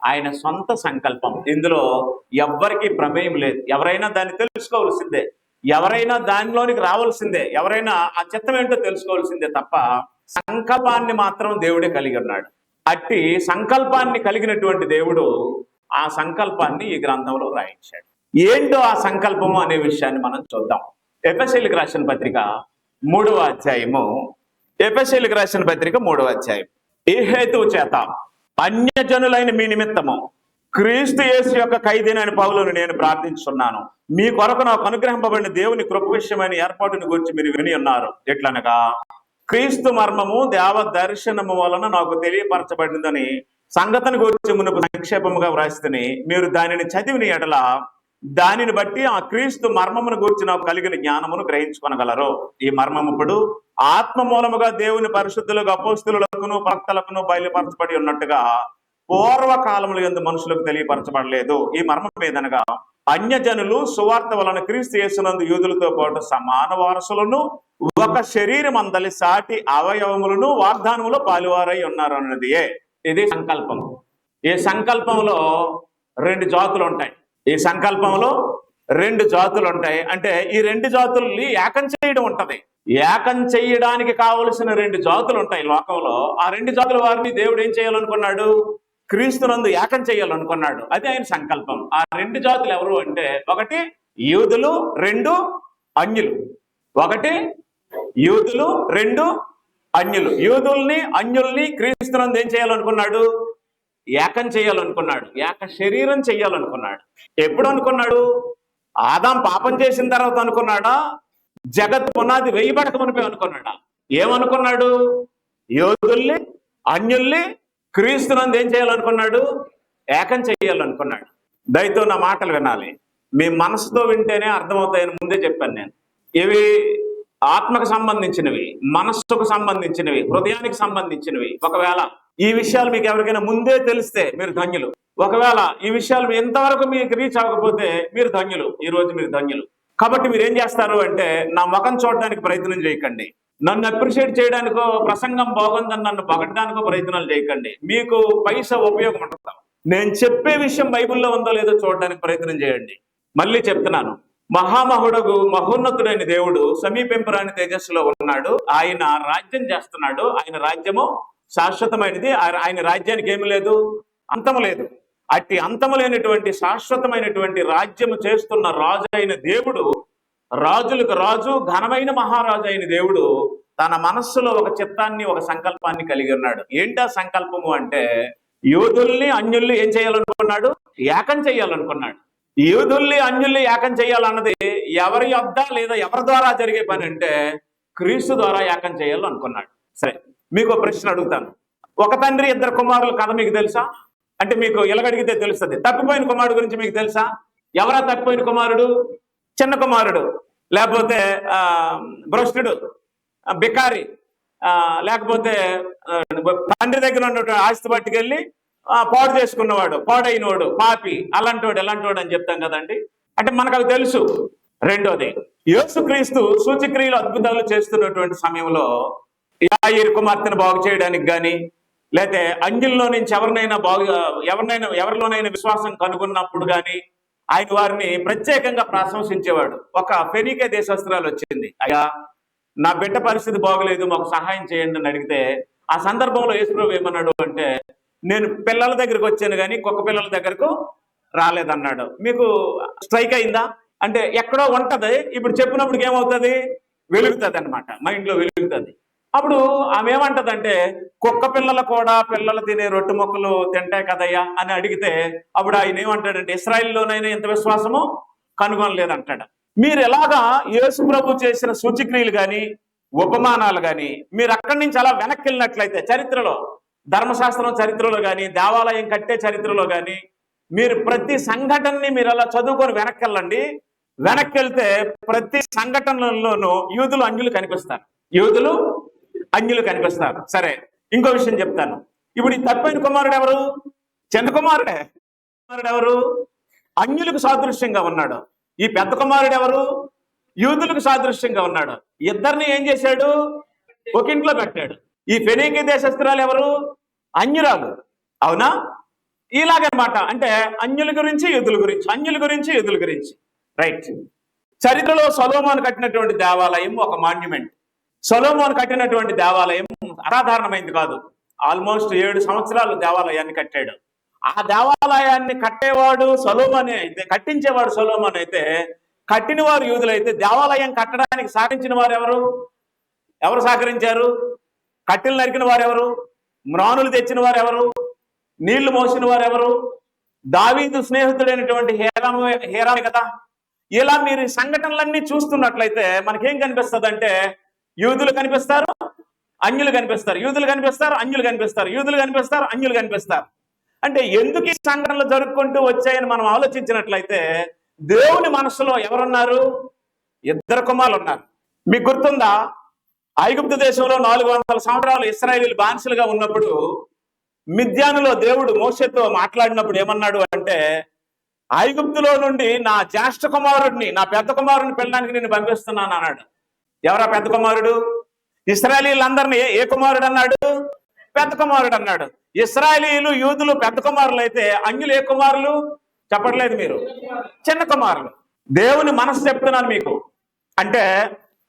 ఆయన సొంత సంకల్పం. ఇందులో ఎవ్వరికి ప్రమేయం లేదు. ఎవరైనా దాన్ని తెలుసుకోవాల్సిందే, ఎవరైనా దానిలోనికి రావాల్సిందే, ఎవరైనా ఆ చిత్తం ఏంటో తెలుసుకోవాల్సిందే తప్ప సంకల్పాన్ని మాత్రం దేవుడే కలిగి ఉన్నాడు. అట్టి సంకల్పాన్ని కలిగినటువంటి దేవుడు ఆ సంకల్పాన్ని ఈ గ్రంథంలో రాయించాడు. ఏంటో ఆ సంకల్పము అనే విషయాన్ని మనం చూద్దాం. ఎఫెసీయులకు రాసిన పత్రిక 3వ అధ్యాయము, ఎఫెసీయులకు రాసిన పత్రిక 3వ అధ్యాయం. ఈ హేతువు చేత అన్యజనులైన మీ నిమిత్తము క్రీస్తు యేసు యొక్క ఖైదీనైన పౌలును నేను ప్రార్థించున్నాను. మీ కొరకు నాకు అనుగ్రహింపబడిన దేవుని కృప విషయమైన ఏర్పాటుని గురించి మీరు విని ఉన్నారు. ఎట్లనగా క్రీస్తు మర్మము దేవ దర్శనము వలన నాకు తెలియపరచబడిందని సంగతిని గురించి మునుపు సంక్షేపముగా వ్రాసితిని. మీరు దానిని చదివిన ఎడల దానిని బట్టి ఆ క్రీస్తు మర్మమును గురించి నాకు కలిగిన జ్ఞానమును గ్రహించుకొనగలరు. ఈ మర్మము ఇప్పుడు ఆత్మ మూలముగా దేవుని పరిశుద్ధులకు, అపోస్తులులకును, భక్తులకును బయలుపరచబడి ఉన్నట్టుగా పూర్వకాలముల యందు మనుషులకు తెలియపరచబడలేదు. ఈ మర్మం ఏదనగా అన్యజనులు సువార్త వలన క్రీస్తు యేసునందు యూదులతో పాటు సమాన వారసులను, ఒక శరీరం అందలి సాటి అవయవములను వాగ్దానములో పాలువారై ఉన్నారు అన్నది. ఇది సంకల్పం. ఈ సంకల్పంలో 2 జాతులు ఉంటాయి. ఈ సంకల్పంలో 2 జాతులు ఉంటాయి. అంటే ఈ 2 జాతుల్ని ఏకం చేయడం ఉంటది. ఏకం చేయడానికి కావలసిన 2 జాతులు ఉంటాయి లోకంలో. ఆ 2 జాతుల వారిని దేవుడు ఏం చేయాలనుకున్నాడు? క్రీస్తునందు ఏకం చేయాలనుకున్నాడు. అది ఆయన సంకల్పం. ఆ 2 జాతులు ఎవరు అంటే, 1 యూదులు, 2 అన్యులు. 1 యూదులు, 2 అన్యులు. యూదుల్ని, అన్యుల్ని క్రీస్తునందు ఏం చేయాలనుకున్నాడు? ఏకం చేయాలనుకున్నాడు. ఏక శరీరం చేయాలనుకున్నాడు. ఎప్పుడు అనుకున్నాడు? ఆదాం పాపం చేసిన తర్వాత అనుకున్నాడా? జగత్ పునాది వేయబడక మునిపే అనుకున్నాడా? ఏమనుకున్నాడు? యోధుల్ని, అన్యుల్ని క్రీస్తునందు ఏం చేయాలనుకున్నాడు? ఏకం చేయాలనుకున్నాడు. దయతో నా మాటలు వినాలి. మీ మనసుతో వింటేనే అర్థమవుతాయని ముందే చెప్పాను నేను. ఇవి ఆత్మకు సంబంధించినవి, మనస్సుకు సంబంధించినవి, హృదయానికి సంబంధించినవి. ఒకవేళ ఈ విషయాలు మీకు ఎవరికైనా ముందే తెలిస్తే మీరు ధన్యులు. ఒకవేళ ఈ విషయాలు ఎంతవరకు మీకు రీచ్ అవ్వకపోతే మీరు ధన్యులు. ఈ రోజు మీరు ధన్యులు. కాబట్టి మీరు ఏం చేస్తారు అంటే, నా ముఖం చూడడానికి ప్రయత్నం చేయకండి. నన్ను అప్రిషియేట్ చేయడానికో, ప్రసంగం బాగుందని నన్ను పొగడడానికో ప్రయత్నాలు చేయకండి. మీకు పైసా ఉపయోగం ఉంటుంది. నేను చెప్పే విషయం బైబిల్లో ఉందో లేదో చూడడానికి ప్రయత్నం చేయండి. మళ్ళీ చెప్తున్నాను, మహోన్నతుడైన దేవుడు సమీపింపరాని తేజస్సులో ఉన్నాడు. ఆయన రాజ్యం చేస్తున్నాడు. ఆయన రాజ్యము శాశ్వతమైనది. ఆయన రాజ్యానికి ఏమి లేదు, అంతము లేదు. అట్టి అంతము లేనటువంటి శాశ్వతమైనటువంటి రాజ్యము చేస్తున్న రాజు అయిన దేవుడు, రాజులకు రాజు, ఘనమైన మహారాజు అయిన దేవుడు తన మనస్సులో ఒక చిత్తాన్ని, ఒక సంకల్పాన్ని కలిగి ఉన్నాడు. ఏంటా సంకల్పము అంటే, యూదుల్ని, అన్యుల్ని ఏం చేయాలనుకున్నాడు? ఏకం చేయాలనుకున్నాడు. యూదుల్ని, అన్యుల్ని ఏకం చేయాలన్నది ఎవరి యొద్ద లేదా ఎవరి ద్వారా జరిగే పని అంటే, క్రీస్తు ద్వారా ఏకం చేయాలనుకున్నాడు. సరే, మీకు ప్రశ్న అడుగుతాను. ఒక తండ్రి 2 కుమారుల కథ మీకు తెలుసా? అంటే మీకు ఎలాగడిగితే తెలుస్తుంది. తప్పిపోయిన కుమారుడు గురించి మీకు తెలుసా? ఎవరా తప్పిపోయిన కుమారుడు? చిన్న కుమారుడు, లేకపోతే భ్రష్టుడు, బికారి, లేకపోతే తండ్రి దగ్గర ఉన్నటువంటి ఆస్తి పట్టుకెళ్ళి పాడు చేసుకున్నవాడు, పాడైనవాడు, పాపి, అలాంటివాడు, ఎలాంటివాడు అని చెప్తాం కదండి. అంటే మనకు అవి తెలుసు. రెండోది, యేసుక్రీస్తు సూచక్రియలు, అద్భుతాలు చేస్తున్నటువంటి సమయంలో యాయీరు కుమార్తెను బాగు చేయడానికి కానీ, లేకపోతే అంజుల్లో నుంచి ఎవరిలోనైనా విశ్వాసం కనుగొన్నప్పుడు కానీ ఆయన వారిని ప్రత్యేకంగా ప్రశంసించేవాడు. ఒక ఫెనీకే దేశస్తురాలు వచ్చింది, అయ్యా నా బిడ్డ పరిస్థితి బాగలేదు, మాకు సహాయం చేయండి అని అడిగితే, ఆ సందర్భంలో యేసుప్రభు ఏమన్నాడు అంటే, నేను పిల్లల దగ్గరకు వచ్చాను కానీ కుక్క పిల్లల దగ్గరకు రాలేదన్నాడు. మీకు స్ట్రైక్ అయిందా? అంటే ఎక్కడో ఉంటది, ఇప్పుడు చెప్పినప్పుడు ఏమవుతుంది, వెలుగుతుంది అనమాట, మైండ్లో వెలుగుతుంది. అప్పుడు ఆమె ఏమంటదంటే, కుక్క పిల్లలు కూడా పిల్లలు తినే రొట్టె మొక్కలు తింటాయి కదయ్యా అని అడిగితే, అప్పుడు ఆయన ఏమంటాడంటే, ఇశ్రాయేలులోనైనా ఇంత విశ్వాసము కనుగొనలేదంటాడు. మీరు ఎలాగా యేసు ప్రభు చేసిన సూచక్రియలు కానీ ఉపమానాలు కానీ మీరు అక్కడి నుంచి అలా వెనక్కి వెళ్ళినట్లయితే, చరిత్రలో ధర్మశాస్త్రం చరిత్రలో కానీ దేవాలయం కట్టే చరిత్రలో కానీ మీరు ప్రతి సంఘటనని మీరు అలా చదువుకొని వెనక్కి వెళ్ళండి. వెనక్కి వెళ్తే ప్రతి సంఘటనలోనూ యూదులు అంజులు కనిపిస్తారు, యూదులు అంజులు కనిపిస్తారు. సరే, ఇంకో విషయం చెప్తాను. ఇప్పుడు ఈ తప్పైన కుమారుడు ఎవరు? చిన్న కుమారుడే. కుమారుడు ఎవరు? అంజులకు సాదృశ్యంగా ఉన్నాడు. ఈ పెద్ద కుమారుడు ఎవరు? యూదులకు సాదృశ్యంగా ఉన్నాడు. ఇద్దరిని ఏం చేశాడు? ఒక ఇంట్లో పెట్టాడు. ఈ ఫెనీకే దేశస్తురాలు ఎవరు? అన్యురాలు. అవునా? ఇలాగనమాట. అంటే అన్యుల గురించి యూదుల గురించి, అన్యుల గురించి యూదుల గురించి. రైట్. చరిత్రలో సొలొమోను కట్టినటువంటి దేవాలయం ఒక మాన్యుమెంట్. సొలొమోను కట్టినటువంటి దేవాలయం అసాధారణమైంది కాదు. ఆల్మోస్ట్ 7 సంవత్సరాలు దేవాలయాన్ని కట్టాడు. ఆ దేవాలయాన్ని కట్టేవాడు సొలొమోనే అయితే, కట్టించేవాడు సొలొమోను అయితే, కట్టిన వారు యూదులైతే దేవాలయం కట్టడానికి సహకరించిన వారు ఎవరు? ఎవరు సహకరించారు? కట్టెలు నరికిన వారు ఎవరు? మ్రానులు తెచ్చిన వారు ఎవరు? నీళ్లు మోసిన వారు ఎవరు? దావీదు స్నేహితుడైనటువంటి హేరామే కదా. ఇలా మీరు ఈ సంఘటనలన్నీ చూస్తున్నట్లయితే మనకేం కనిపిస్తుంది అంటే, యూదులు కనిపిస్తారు, అన్యులు కనిపిస్తారు, యూదులు కనిపిస్తారు, అన్యులు కనిపిస్తారు, యూదులు కనిపిస్తారు, అన్యులు కనిపిస్తారు. అంటే ఎందుకు ఈ సంఘటనలు జరుపుకుంటూ వచ్చాయని మనం ఆలోచించినట్లయితే, దేవుని మనసులో ఎవరున్నారు? 2 కుమారులు ఉన్నారు. మీకు గుర్తుందా? ఐగుప్తు దేశంలో 400 సంవత్సరాలు ఇశ్రాయేలీయులు బానిసలుగా ఉన్నప్పుడు మిద్యానులో దేవుడు మోషేతో మాట్లాడినప్పుడు ఏమన్నాడు అంటే, ఐగుప్తులో నుండి నా జ్యేష్ఠ కుమారుడిని, నా పెద్ద కుమారుడిని పెళ్ళడానికి నేను పంపిస్తున్నాను అన్నాడు. ఎవరా పెద్ద కుమారుడు? ఇశ్రాయేలీయులందరినీ ఏ కుమారుడు అన్నాడు? పెద్ద కుమారుడు అన్నాడు. ఇశ్రాయేలీయులు యూదులు పెద్ద కుమారులు అయితే అన్యులు ఏ కుమారులు? చెప్పట్లేదు మీరు? చిన్న కుమారులు. దేవుని మనసు చెప్తున్నాను మీకు. అంటే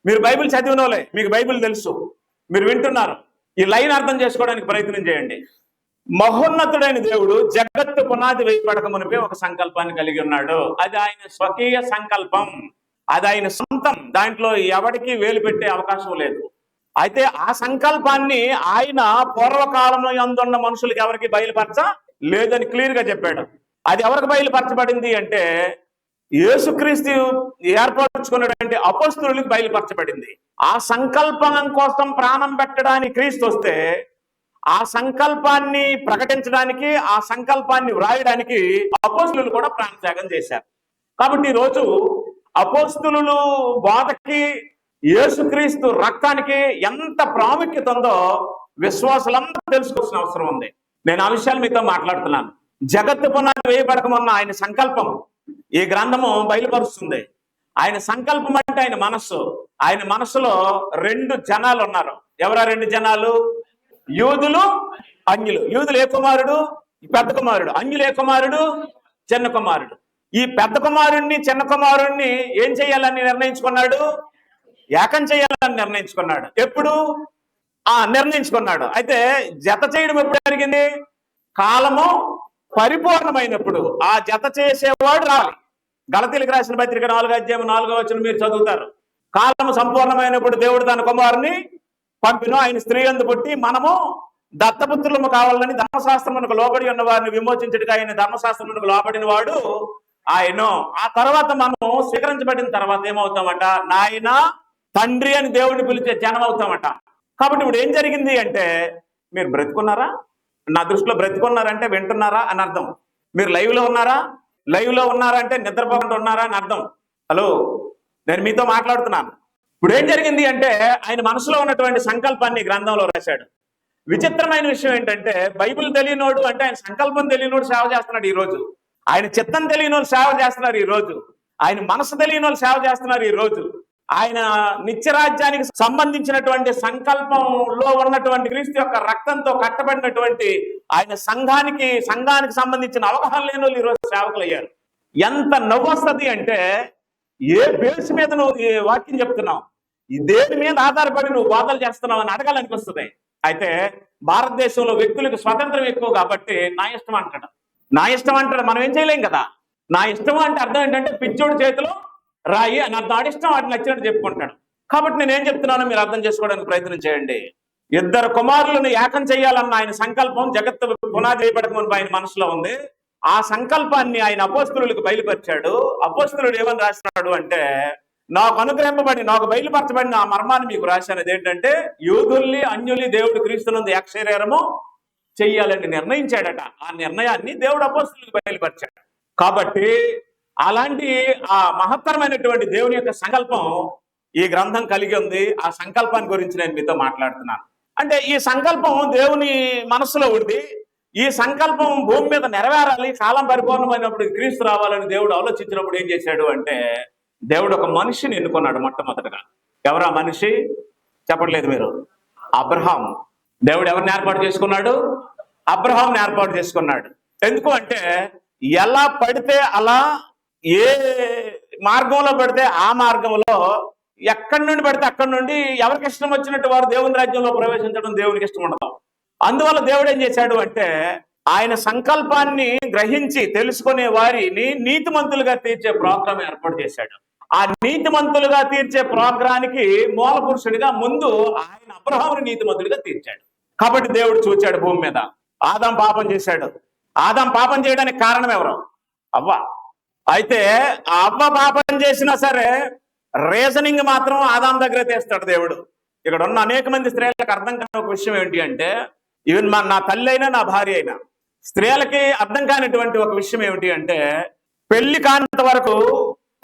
మీరు బైబిల్ చదివినోలే, మీకు బైబిల్ తెలుసు, మీరు వింటున్నారు. ఈ లైన్ అర్థం చేసుకోవడానికి ప్రయత్నం చేయండి. మహోన్నతుడైన దేవుడు జగత్తు పునాది వేయబడక మునిపే ఒక సంకల్పాన్ని కలిగి ఉన్నాడు. అది ఆయన స్వకీయ సంకల్పం, అది ఆయన సొంతం. దాంట్లో ఎవరికి వేలు పెట్టే అవకాశం లేదు. అయితే ఆ సంకల్పాన్ని ఆయన పూర్వకాలంలో అందున్న మనుషులకి ఎవరికి బయలుపరచ లేదని క్లియర్ గా చెప్పాడు. అది ఎవరికి బయలుపరచబడింది అంటే, యేసుక్రీస్తు ఏర్పరచుకున్నటువంటి అపోస్తలులకు బయలుపరచబడింది. ఆ సంకల్పం కోసం ప్రాణం పెట్టడానికి క్రీస్తు వస్తే, ఆ సంకల్పాన్ని ప్రకటించడానికి, ఆ సంకల్పాన్ని వ్రాయడానికి అపోస్తలులు కూడా ప్రాణత్యాగం చేశారు. కాబట్టి ఈరోజు అపోస్తలులు బోధకి, యేసుక్రీస్తు రక్తానికి ఎంత ప్రాముఖ్యత ఉందో విశ్వాసులందరూ తెలుసుకోవాల్సిన అవసరం ఉంది. నేను ఆ విషయాలు మీతో మాట్లాడుతున్నాను. జగత్తు పునాది వేయబడకమున్న ఆయన సంకల్పం ఈ గ్రంథము బయలుపరుస్తుంది. ఆయన సంకల్పం అంటే ఆయన మనస్సు. ఆయన మనస్సులో 2 జనాలు ఉన్నారు. ఎవరా 2 జనాలు? యూదులు, అన్యులు. యూదులు ఏ కుమారుడు? పెద్ద కుమారుడు. అన్యులు ఏ కుమారుడు? చిన్న కుమారుడు. ఈ పెద్ద కుమారుణ్ణి, చిన్న కుమారుణ్ణి ఏం చేయాలని నిర్ణయించుకున్నాడు? ఏకం చేయాలని నిర్ణయించుకున్నాడు. ఎప్పుడు? నిర్ణయించుకున్నాడు. అయితే జత చేయడం ఎప్పుడు జరిగింది? కాలము పరిపూర్ణమైనప్పుడు ఆ జత చేసేవాడు రావాలి. గలతీలకు రాసిన పత్రిక 4:4 మీరు చదువుతారు. కాలము సంపూర్ణమైనప్పుడు దేవుడు తన కుమారుని పంపిన, ఆయన స్త్రీ యందు పుట్టి మనము దత్తపుత్రులము కావాలని ధర్మశాస్త్రమునకు లోబడి ఉన్న వారిని విమోచించడానికి ఆయన ధర్మశాస్త్రమునకు లోబడిన వాడు ఆయన. ఆ తర్వాత మనం స్వీకరించబడిన తర్వాత ఏమవుతామట? నాయన, తండ్రి అని దేవుడిని పిలిచే జనం అవుతామట. కాబట్టి ఇప్పుడు ఏం జరిగింది అంటే, మీరు బ్రతుకున్నారా? నా దృష్టిలో బ్రతుకున్నారంటే వింటున్నారా అని అర్థం. మీరు లైవ్ లో ఉన్నారా? లైవ్ లో ఉన్నారంటే నిద్రపోకుండా ఉన్నారా అని అర్థం. హలో, నేను మీతో మాట్లాడుతున్నాను. ఇప్పుడు ఏం జరిగింది అంటే, ఆయన మనసులో ఉన్నటువంటి సంకల్పాన్ని గ్రంథంలో రాశాడు. విచిత్రమైన విషయం ఏంటంటే, బైబిల్ తెలియనోడు అంటే ఆయన సంకల్పం తెలియనోడు సేవ చేస్తున్నాడు ఈ రోజు. ఆయన చిత్తం తెలియనోళ్ళు సేవ చేస్తున్నారు ఈ రోజు. ఆయన మనసు తెలియనోళ్ళు సేవ చేస్తున్నారు ఈ రోజు. ఆయన నిత్యరాజ్యానికి సంబంధించినటువంటి సంకల్పంలో ఉన్నటువంటి క్రీస్తు యొక్క రక్తంతో కట్టబడినటువంటి ఆయన సంఘానికి సంబంధించిన అవగాహన లేని వాళ్ళు ఈరోజు సేవకులు అయ్యారు. ఎంత నవ్వు వస్తుంది అంటే, ఏ బేస్ మీద నువ్వు ఈ వాక్యం చెప్తున్నావు, ఈ దేని మీద ఆధారపడి నువ్వు బోధలు చేస్తున్నావు అని అడగాలనిపిస్తుంది. అయితే భారతదేశంలో వ్యక్తులకు స్వతంత్రం ఎక్కువ కాబట్టి నా ఇష్టం అంటాడు. మనం ఏం చేయలేం కదా. నా ఇష్టం అంటే అర్థం ఏంటంటే పిచ్చోడి చేతిలో రాయి అని అర్థం. ఆడిష్టం వాటిని నచ్చినట్టు చెప్పుకుంటాడు. కాబట్టి నేనేం చెప్తున్నానో మీరు అర్థం చేసుకోవడానికి ప్రయత్నం చేయండి. 2 కుమారులను ఏకం చేయాలన్న ఆయన సంకల్పం జగత్తు పునాది వేయబడక మునుపు ఆయన మనసులో ఉంది. ఆ సంకల్పాన్ని ఆయన అపోస్తలులకు బయలుపరిచాడు. అపోస్తలుడు ఏమని రాసినాడు అంటే, నాకు అనుగ్రహింపబడి నాకు బయలుపరచబడిన ఆ మర్మాన్ని మీకు రాశాను. అదేంటంటే, యూదుల్ని అన్యుల్ని దేవుడు క్రీస్తునందు ఏకశరీరము చెయ్యాలని నిర్ణయించాడట. ఆ నిర్ణయాన్ని దేవుడు అపోస్తలులకు బయలుపరిచాడు. కాబట్టి అలాంటి ఆ మహత్తరమైనటువంటి దేవుని యొక్క సంకల్పం ఈ గ్రంథం కలిగి ఉంది. ఆ సంకల్పాన్ని గురించి నేను మీతో మాట్లాడుతున్నాను. అంటే ఈ సంకల్పం దేవుని మనస్సులో ఉంది. ఈ సంకల్పం భూమి మీద నెరవేరాలి, కాలం పరిపూర్ణమైనప్పుడు క్రీస్తు రావాలని దేవుడు ఆలోచించినప్పుడు ఏం చేశాడు అంటే, దేవుడు ఒక మనిషిని ఎన్నుకున్నాడు మొట్టమొదటగా. ఎవరా మనిషి చెప్పట్లేదు మీరు? అబ్రహాం. దేవుడు ఎవరిని ఏర్పాటు చేసుకున్నాడు? అబ్రహాంని ఏర్పాటు చేసుకున్నాడు. ఎందుకు అంటే, ఎలా పడితే అలా, ఏ మార్గంలో పడితే ఆ మార్గంలో, ఎక్కడి నుండి పడితే అక్కడి నుండి ఎవరికి ఇష్టం వచ్చినట్టు వారు దేవుని రాజ్యంలో ప్రవేశించడం దేవునికి ఇష్టం ఉండదు. అందువల్ల దేవుడు ఏం చేశాడు అంటే, ఆయన సంకల్పాన్ని గ్రహించి తెలుసుకునే వారిని నీతిమంతులుగా తీర్చే ప్రోగ్రాం ఏర్పాటు చేశాడు. ఆ నీతిమంతులుగా తీర్చే ప్రోగ్రానికి మూల పురుషుడిగా ముందు ఆయన అబ్రహాముని నీతిమంతుడిగా తీర్చాడు. కాబట్టి దేవుడు చూచాడు భూమి మీద. ఆదాం పాపం చేశాడు. ఆదాం పాపం చేయడానికి కారణం ఎవరు? అవ్వ. అయితే ఆ అవ్వ పాపం చేసినా సరే రీజనింగ్ మాత్రం ఆదాం దగ్గరే తీస్తాడు దేవుడు. ఇక్కడ ఉన్న అనేక మంది స్త్రీలకు అర్థం కాని ఒక విషయం ఏంటి అంటే, ఈవెన్ నా తల్లి అయినా నా భార్య అయినా, స్త్రీలకి అర్థం కానిటువంటి ఒక విషయం ఏమిటి అంటే, పెళ్లి కానంత వరకు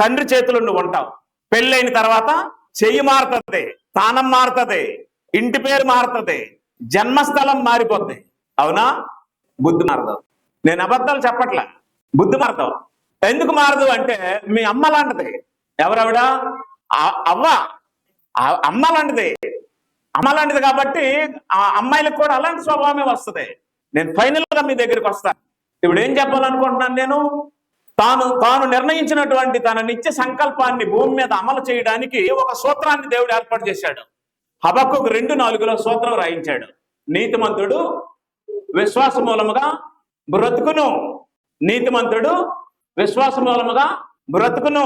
తండ్రి చేతులు నువ్వు ఉంటావు. పెళ్ళైన తర్వాత చెయ్యి మారుతుంది, స్థానం మారుతుంది, ఇంటి పేరు మారుతుంది, జన్మస్థలం మారిపోద్ది. అవునా? బుద్ధి మారదు. నేను అబద్ధాలు చెప్పట్లే. బుద్ధి మారతావు. ఎందుకు మారదు అంటే, మీ అమ్మ లాంటిది. ఎవరెవడ? అవ్వ. అమ్మ లాంటిది. అమ్మ లాంటిది కాబట్టి ఆ అమ్మాయిలకు కూడా అలాంటి స్వభావమే వస్తుంది. నేను ఫైనల్ గా మీ దగ్గరికి వస్తాను. ఇప్పుడు ఏం చెప్పాలనుకుంటున్నాను నేను, తాను నిర్ణయించినటువంటి తన నిత్య సంకల్పాన్ని భూమి మీద అమలు చేయడానికి ఒక సూత్రాన్ని దేవుడు ఏర్పాటు చేశాడు. హబక్కూకు 2:4 సూత్రం రాయించాడు. నీతిమంతుడు విశ్వాస మూలముగా బ్రతుకును. నీతిమంతుడు విశ్వాస మూలముగా బ్రతుకును.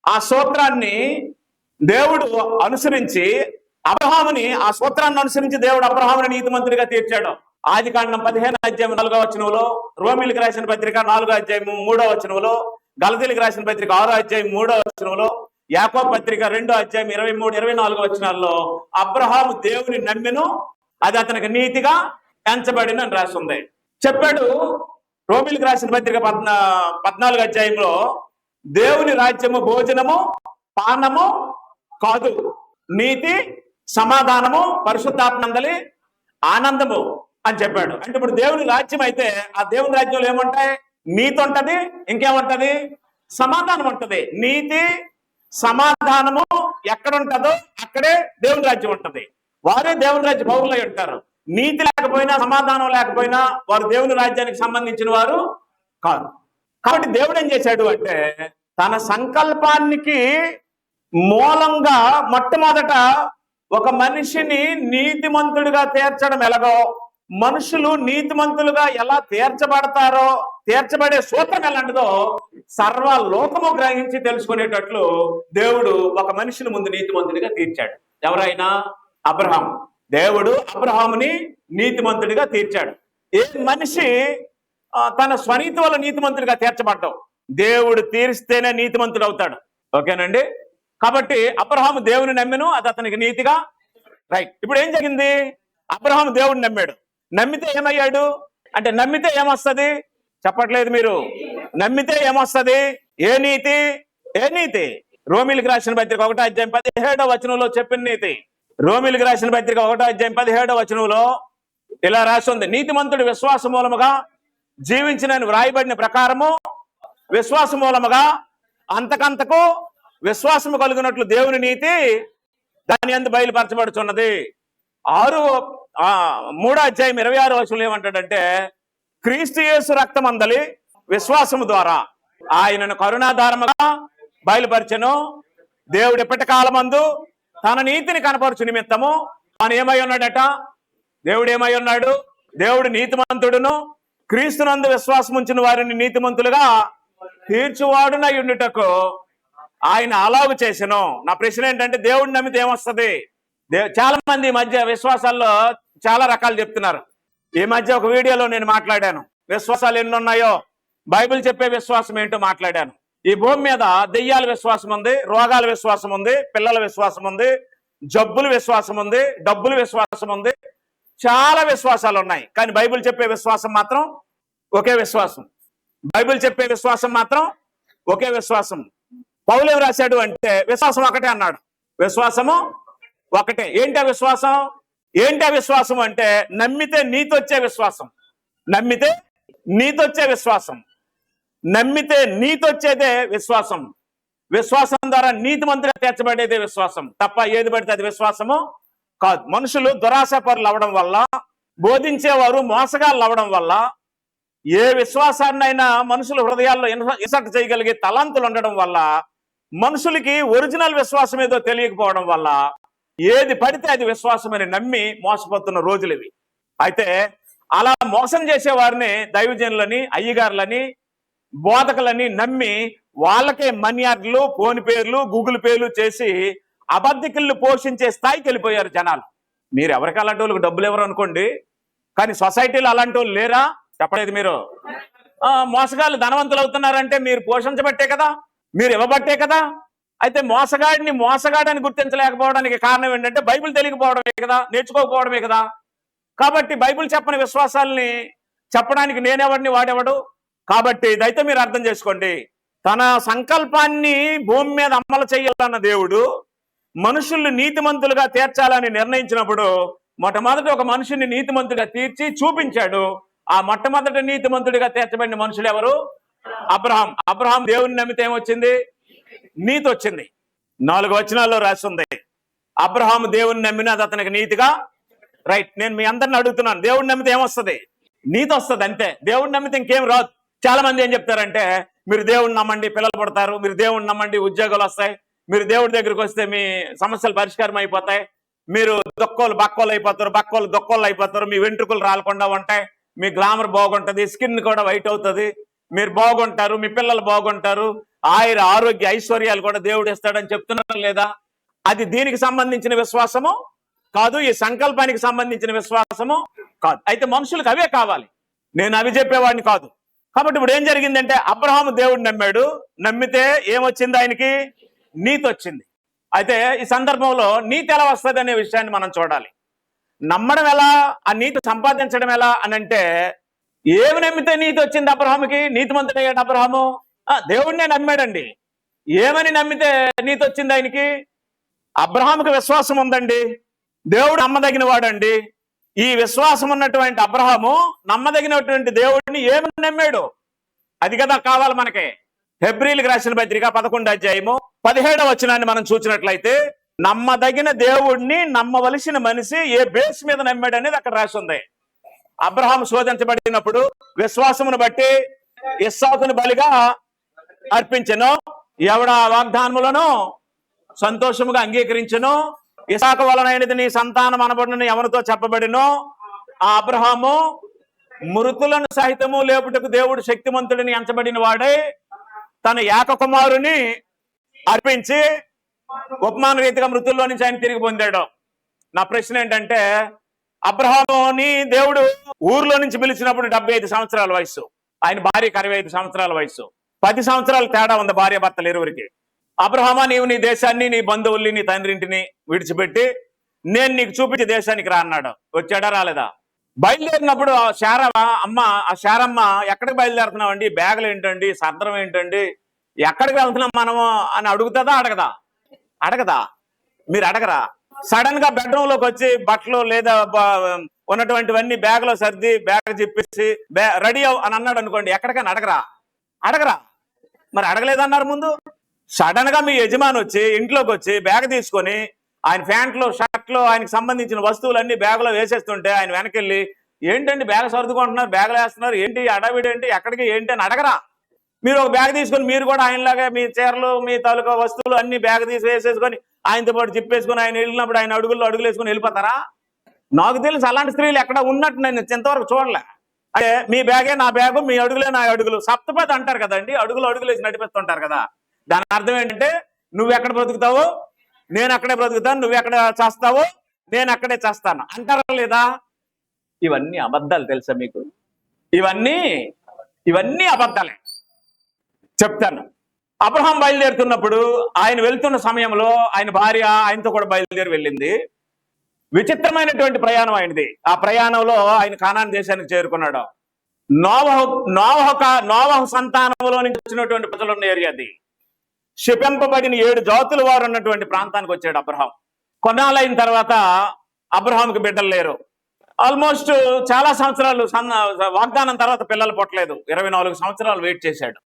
ఆ సూత్రాన్ని దేవుడు అనుసరించి అబ్రహాముని, ఆ సూత్రాన్ని అనుసరించి దేవుడు అబ్రహాముని నీతిమంతుడిగా తీర్చాడు. ఆదికాండం 15:4 రోమిలికి రాసిన పత్రిక 4:3 గలతీలకు రాసిన పత్రిక 6:3 యాకోబు పత్రిక 2:23-24 అబ్రహాము దేవుని నమ్మెను, అది అతనికి నీతిగా ఎంచబడిన అని రాసింది. చెప్పాడు. రోమిలికి రాసిన పత్రిక 14 దేవుని రాజ్యము భోజనము పానము కాదు, నీతి సమాధానము పరిశుద్ధాత్మందలి ఆనందము అని చెప్పాడు. అంటే ఇప్పుడు దేవుని రాజ్యం అయితే ఆ దేవుని రాజ్యంలో ఏముంటాయి? నీతి ఉంటది, ఇంకేముంటది? సమాధానం ఉంటది. నీతి సమాధానము ఎక్కడ ఉంటుందో అక్కడే దేవుని రాజ్యం ఉంటది. వారే దేవుని రాజ్య పౌరులై ఉంటారు. నీతి లేకపోయినా సమాధానం లేకపోయినా వారు దేవుని రాజ్యానికి సంబంధించిన వారు కాదు. కాబట్టి దేవుడు ఏం చేశాడు అంటే, తన సంకల్పానికి మూలంగా మొట్టమొదట ఒక మనిషిని నీతిమంతుడిగా తీర్చడం ఎలాగో, మనుషులు నీతిమంతులుగా ఎలా తీర్చబడతారో, తీర్చబడే సూత్రం ఎలాంటిదో సర్వలోకము గ్రహించి తెలుసుకునేటట్లు దేవుడు ఒక మనిషిని ముందు నీతిమంతుడిగా తీర్చాడు. ఎవరైనా? అబ్రహాం. దేవుడు అబ్రహాముని నీతిమంతుడిగా తీర్చాడు. ఏ మనిషి తన స్వనీతి వల్ల నీతిమంతుడిగా తీర్చబడ్డావు? దేవుడు తీర్స్తేనే నీతిమంతుడు అవుతాడు. ఓకేనండి? కాబట్టి అబ్రహాము దేవుని నమ్మెను, అది అతనికి నీతిగా. రైట్. ఇప్పుడు ఏం జరిగింది? అబ్రహాము దేవుడిని నమ్మాడు. నమ్మితే ఏమయ్యాడు అంటే, నమ్మితే ఏమొస్తుంది చెప్పట్లేదు మీరు? నమ్మితే ఏమొస్తుంది? ఏ నీతి? ఏ నీతి? రోమిలికి రాసిన పత్రిక 1:17 చెప్పిన నీతి. రోమిలికి రాసిన పత్రిక 1:17 ఇలా రాసి ఉంది, నీతిమంతుడు విశ్వాస మూలముగా జీవించిన వ్రాయబడిన ప్రకారము విశ్వాస మూలముగా అంతకంతకు విశ్వాసము కలుగునట్లు దేవుని నీతి దాని యందు బయలుపరచబడుచున్నది. 3వ అధ్యాయం 26వ వచనంలో ఏమంటాడంటే, క్రీస్తు యేసు రక్తమందలి విశ్వాసము ద్వారా ఆయనను కరుణాధారముగా బయలుపరచెను. దేవుడు ఎప్పటి కాలమందు తన నీతిని కనపరచు నిమిత్తము తాను ఏమై ఉన్నాడట? దేవుడు ఏమై ఉన్నాడు? దేవుడు నీతిమంతుడును క్రీస్తునందు విశ్వాసం ఉంచిన వారిని నీతిమంతులుగా తీర్చువాడునై ఉండుటకు ఆయన అలాగు చేసెను. నా ప్రశ్న ఏంటంటే, దేవుడిని నమ్మితే ఏమొస్తుంది? చాలా మంది ఈ మధ్య విశ్వాసాల్లో చాలా రకాలు చెప్తున్నారు. ఈ మధ్య ఒక వీడియోలో నేను మాట్లాడాను, విశ్వాసాలు ఎన్ని ఉన్నాయో బైబిల్ చెప్పే విశ్వాసం ఏంటో మాట్లాడాను. ఈ భూమి మీద దెయ్యాల విశ్వాసం ఉంది, రోగాల విశ్వాసం ఉంది, పిల్లల విశ్వాసం ఉంది, జబ్బుల విశ్వాసం ఉంది, డబ్బుల విశ్వాసం ఉంది, చాలా విశ్వాసాలు ఉన్నాయి. కానీ బైబిల్ చెప్పే విశ్వాసం మాత్రం ఒకే విశ్వాసం. బైబిల్ చెప్పే విశ్వాసం మాత్రం ఒకే విశ్వాసం. పౌలు ఏం రాశాడు అంటే, విశ్వాసం ఒకటే అన్నాడు. విశ్వాసము ఒకటే. ఏంటి ఆ విశ్వాసం? ఏంటి ఆ విశ్వాసం అంటే, నమ్మితే నీతొచ్చే విశ్వాసం. నమ్మితే నీతొచ్చే విశ్వాసం. నమ్మితే నీతొచ్చేదే విశ్వాసం. విశ్వాసం ద్వారా నీతిమంతులుగా తీర్చబడేదే విశ్వాసం తప్ప ఏది పడితే అది విశ్వాసము కాదు. మనుషులు దురాశపరులు అవడం వల్ల, బోధించేవారు మోసగాళ్ళు అవడం వల్ల, ఏ విశ్వాసాన్నైనా మనుషుల హృదయాల్లో ఇన్సర్ట్ చేయగలిగే తలంతులు ఉండడం వల్ల, మనుషులకి ఒరిజినల్ విశ్వాసం ఏదో తెలియకపోవడం వల్ల ఏది పడితే అది విశ్వాసమని నమ్మి మోసపోతున్న రోజులు ఇవి. అయితే అలా మోసం చేసే వారిని దైవజనులని, అయ్యగారులని, బోధకులని నమ్మి వాళ్ళకే మనీ ఆర్డర్లు, ఫోన్ పేర్లు, గూగుల్ పేర్లు చేసి అబద్ధికులను పోషించే స్థాయికి వెళ్ళిపోయారు జనాలు. మీరు ఎవరికి అలాంటి వాళ్ళకి డబ్బులు ఎవరు అనుకోండి, కానీ సొసైటీలో అలాంటి వాళ్ళు లేరా? చెప్పలేదు మీరు. మోసగాళ్ళు ధనవంతులు అవుతున్నారంటే మీరు పోషించబట్టే కదా, మీరు ఇవ్వబట్టే కదా. అయితే మోసగాడిని మోసగాడని గుర్తించలేకపోవడానికి కారణం ఏంటంటే బైబిల్ తెలియకపోవడమే కదా, నేర్చుకోకపోవడమే కదా. కాబట్టి బైబిల్ చెప్పని విశ్వాసాలని చెప్పడానికి నేనెవడిని, వాడెవడు? కాబట్టి ఇదైతే మీరు అర్థం చేసుకోండి. తన సంకల్పాన్ని భూమి మీద అమలు చేయాలన్న దేవుడు మనుషుల్ని నీతిమంతులుగా తీర్చాలని నిర్ణయించినప్పుడు మొట్టమొదటి ఒక మనుషుని నీతిమంతుడిగా తీర్చి చూపించాడు. ఆ మొట్టమొదటి నీతిమంతుడిగా తీర్చబడిన మనుషులు ఎవరు? అబ్రహాం. అబ్రహాం దేవుని నమ్మితే ఏమొచ్చింది? నీతి వచ్చింది. 4 వచనాల్లో రాస్తుంది, అబ్రహాం దేవుని నమ్మినది అతనికి నీతిగా. రైట్. నేను మీ అందరిని అడుగుతున్నాను, దేవుడిని నమ్మితే ఏమొస్తుంది? నీతి వస్తుంది అంతే. దేవుడిని నమ్మితే ఇంకేం రాదు. చాలా మంది ఏం చెప్తారంటే, మీరు దేవుడిని నమ్మండి పిల్లలు పుడతారు, మీరు దేవుడిని నమ్మండి ఉద్యోగాలు వస్తాయి, మీరు దేవుడి దగ్గరికి వస్తే మీ సమస్యలు పరిష్కారం అయిపోతాయి, మీరు దొక్కోలు బక్కోలు అయిపోతారు, బక్కోలు దొక్కోళ్ళు అయిపోతారు, మీ వెంట్రుకలు రాలకుండా ఉంటాయి, మీ గ్లామర్ బాగుంటుంది, స్కిన్ కూడా వైట్ అవుతుంది, మీరు బాగుంటారు, మీ పిల్లలు బాగుంటారు, ఆరోగ్య ఐశ్వర్యాలు కూడా దేవుడు ఇస్తాడని చెప్తున్నారు లేదా? అది దీనికి సంబంధించిన విశ్వాసము కాదు, ఈ సంకల్పానికి సంబంధించిన విశ్వాసము కాదు. అయితే మనుషులకు అవే కావాలి, నేను అవి చెప్పేవాడిని కాదు. కాబట్టి ఇప్పుడు ఏం జరిగిందంటే, అబ్రహాము దేవుడిని నమ్మాడు, నమ్మితే ఏమొచ్చింది? ఆయనకి నీతి వచ్చింది. అయితే ఈ సందర్భంలో నీతి ఎలా వస్తుంది అనే విషయాన్ని మనం చూడాలి. నమ్మడం ఎలా, ఆ నీతి సంపాదించడం ఎలా అని అంటే, ఏమి నమ్మితే నీతి వచ్చింది అబ్రహాముకి? నీతిమంతుడయ్యాడు అబ్రహాము. దేవుడినే నమ్మాడండి. ఏమని నమ్మితే నీతి వచ్చింది ఆయనకి? అబ్రహాముకి విశ్వాసం ఉందండి, దేవుడు నమ్మదగిన వాడండి. ఈ విశ్వాసం ఉన్నటువంటి అబ్రహాము నమ్మదగినటువంటి దేవుడిని ఏమని నమ్మాడు? అది కదా కావాలి మనకి. హెబ్రీలకు రాసిన పత్రిక 11వ అధ్యాయము 17వ వచనాన్ని మనం చూసినట్లయితే, నమ్మదగిన దేవుడిని నమ్మవలసిన మనిషి ఏ బేస్ మీద నమ్మాడు అనేది అక్కడ రాసి ఉంది. అబ్రహాం శోధించబడినప్పుడు విశ్వాసమును బట్టి ఇస్సాకును బలిగా అర్పించెను, ఎవడ వాగ్దానములను సంతోషముగా అంగీకరించెను, ఇస్సాకు వలనైనది నీ సంతానం అనబడిన ఎవరితో చెప్పబడినో ఆ అబ్రహాము మృతులను సహితము లేపుటకు దేవుడు శక్తిమంతుడిని ఎంచబడిన వాడే తన ఏక కుమారుని అర్పించి ఉపమాన రీతిగా మృతుల్లో నుంచి ఆయన తిరిగి పొందాడు. నా ప్రశ్న ఏంటంటే, అబ్రహాముని దేవుడు ఊర్లో నుంచి పిలిచినప్పుడు 75 సంవత్సరాల వయసు, ఆయన భార్యకి 65 సంవత్సరాల వయసు, 10 సంవత్సరాల తేడా ఉంది భార్య భర్తలు ఇరువురికి. అబ్రహామా, నీవు నీ దేశాన్ని, నీ బంధువుల్ని, నీ తండ్రింటిని విడిచిపెట్టి నేను నీకు చూపించే దేశానికి రా అన్నాడు. వచ్చాడా? రాలేదా? బయలుదేరినప్పుడు ఆ శారమ్మ ఎక్కడికి బయలుదేరుతున్నాం అండి, బ్యాగులు ఏంటండి, సర్దరం ఏంటండి, ఎక్కడికి వెళ్తున్నాం మనము అని అడుగుతుందా? అడగదా? మీరు అడగరా? సడన్ గా బెడ్రూమ్ లోకి వచ్చి బట్టలు లేదా ఉన్నటువంటివన్నీ బ్యాగ్ లో సర్ది బ్యాగ్ చెప్పేసి రెడీ అని అన్నాడు అనుకోండి, ఎక్కడికైనా అడగరా? మరి అడగలేదన్నారు ముందు. సడన్ గా మీ యజమాని వచ్చి ఇంట్లోకి వచ్చి బ్యాగ్ తీసుకొని ఆయన ప్యాంట్లో షర్ట్లో ఆయనకు సంబంధించిన వస్తువులన్నీ బ్యాగులో వేసేస్తుంటే ఆయన వెనకెళ్ళి ఏంటండి బ్యాగ్ సర్దుకుంటున్నారు, బ్యాగులు వేస్తున్నారు, ఏంటి అడావిడి ఏంటి, ఎక్కడికి ఏంటి అని అడగరా? మీరు ఒక బ్యాగ్ తీసుకొని మీరు కూడా ఆయనలాగా మీ చీరలు మీ తాలూకా వస్తువులు అన్ని బ్యాగ్ తీసి వేసేసుకొని ఆయనతో పాటు చెప్పేసుకొని ఆయన వెళ్ళినప్పుడు ఆయన అడుగులు వేసుకొని వెళ్ళిపోతారా? నాకు తెలుసు అలాంటి స్త్రీలు ఎక్కడ ఉన్నట్టు నేను ఇంతవరకు చూడలే. అంటే మీ బ్యాగే నా బ్యాగు, మీ అడుగులే నా అడుగులు, సప్తపది అంటారు కదండి, అడుగులు వేసి నడిపిస్తుంటారు కదా. దాని అర్థం ఏంటంటే నువ్వు ఎక్కడ బ్రతుకుతావో నేను అక్కడే బ్రతుకుతాను, నువ్వు ఎక్కడ చేస్తావో నేను అక్కడే చేస్తాను అంటారా లేదా? ఇవన్నీ అబద్ధాలు తెలుసా మీకు? ఇవన్నీ అబద్ధాలే. చెప్తాను. అబ్రహాం బయలుదేరుతున్నప్పుడు ఆయన వెళ్తున్న సమయంలో ఆయన భార్య ఆయనతో కూడా బయలుదేరి వెళ్ళింది. విచిత్రమైనటువంటి ప్రయాణం ఆయనది. ఆ ప్రయాణంలో ఆయన కానాను దేశానికి చేరుకున్నాడు. నోవహు సంతానంలో నుంచి వచ్చినటువంటి ప్రజలు ఉన్న ఏరియా అది. శపింపబడిన 7 జాతుల వారు ఉన్నటువంటి ప్రాంతానికి వచ్చాడు అబ్రహాం. కొన్నాళ్ళైన తర్వాత అబ్రహాంకి బిడ్డలు లేరు. ఆల్మోస్ట్ చాలా సంవత్సరాలు వాగ్దానం తర్వాత పిల్లలు పుట్టలేదు. 24 సంవత్సరాలు వెయిట్ చేశాడు.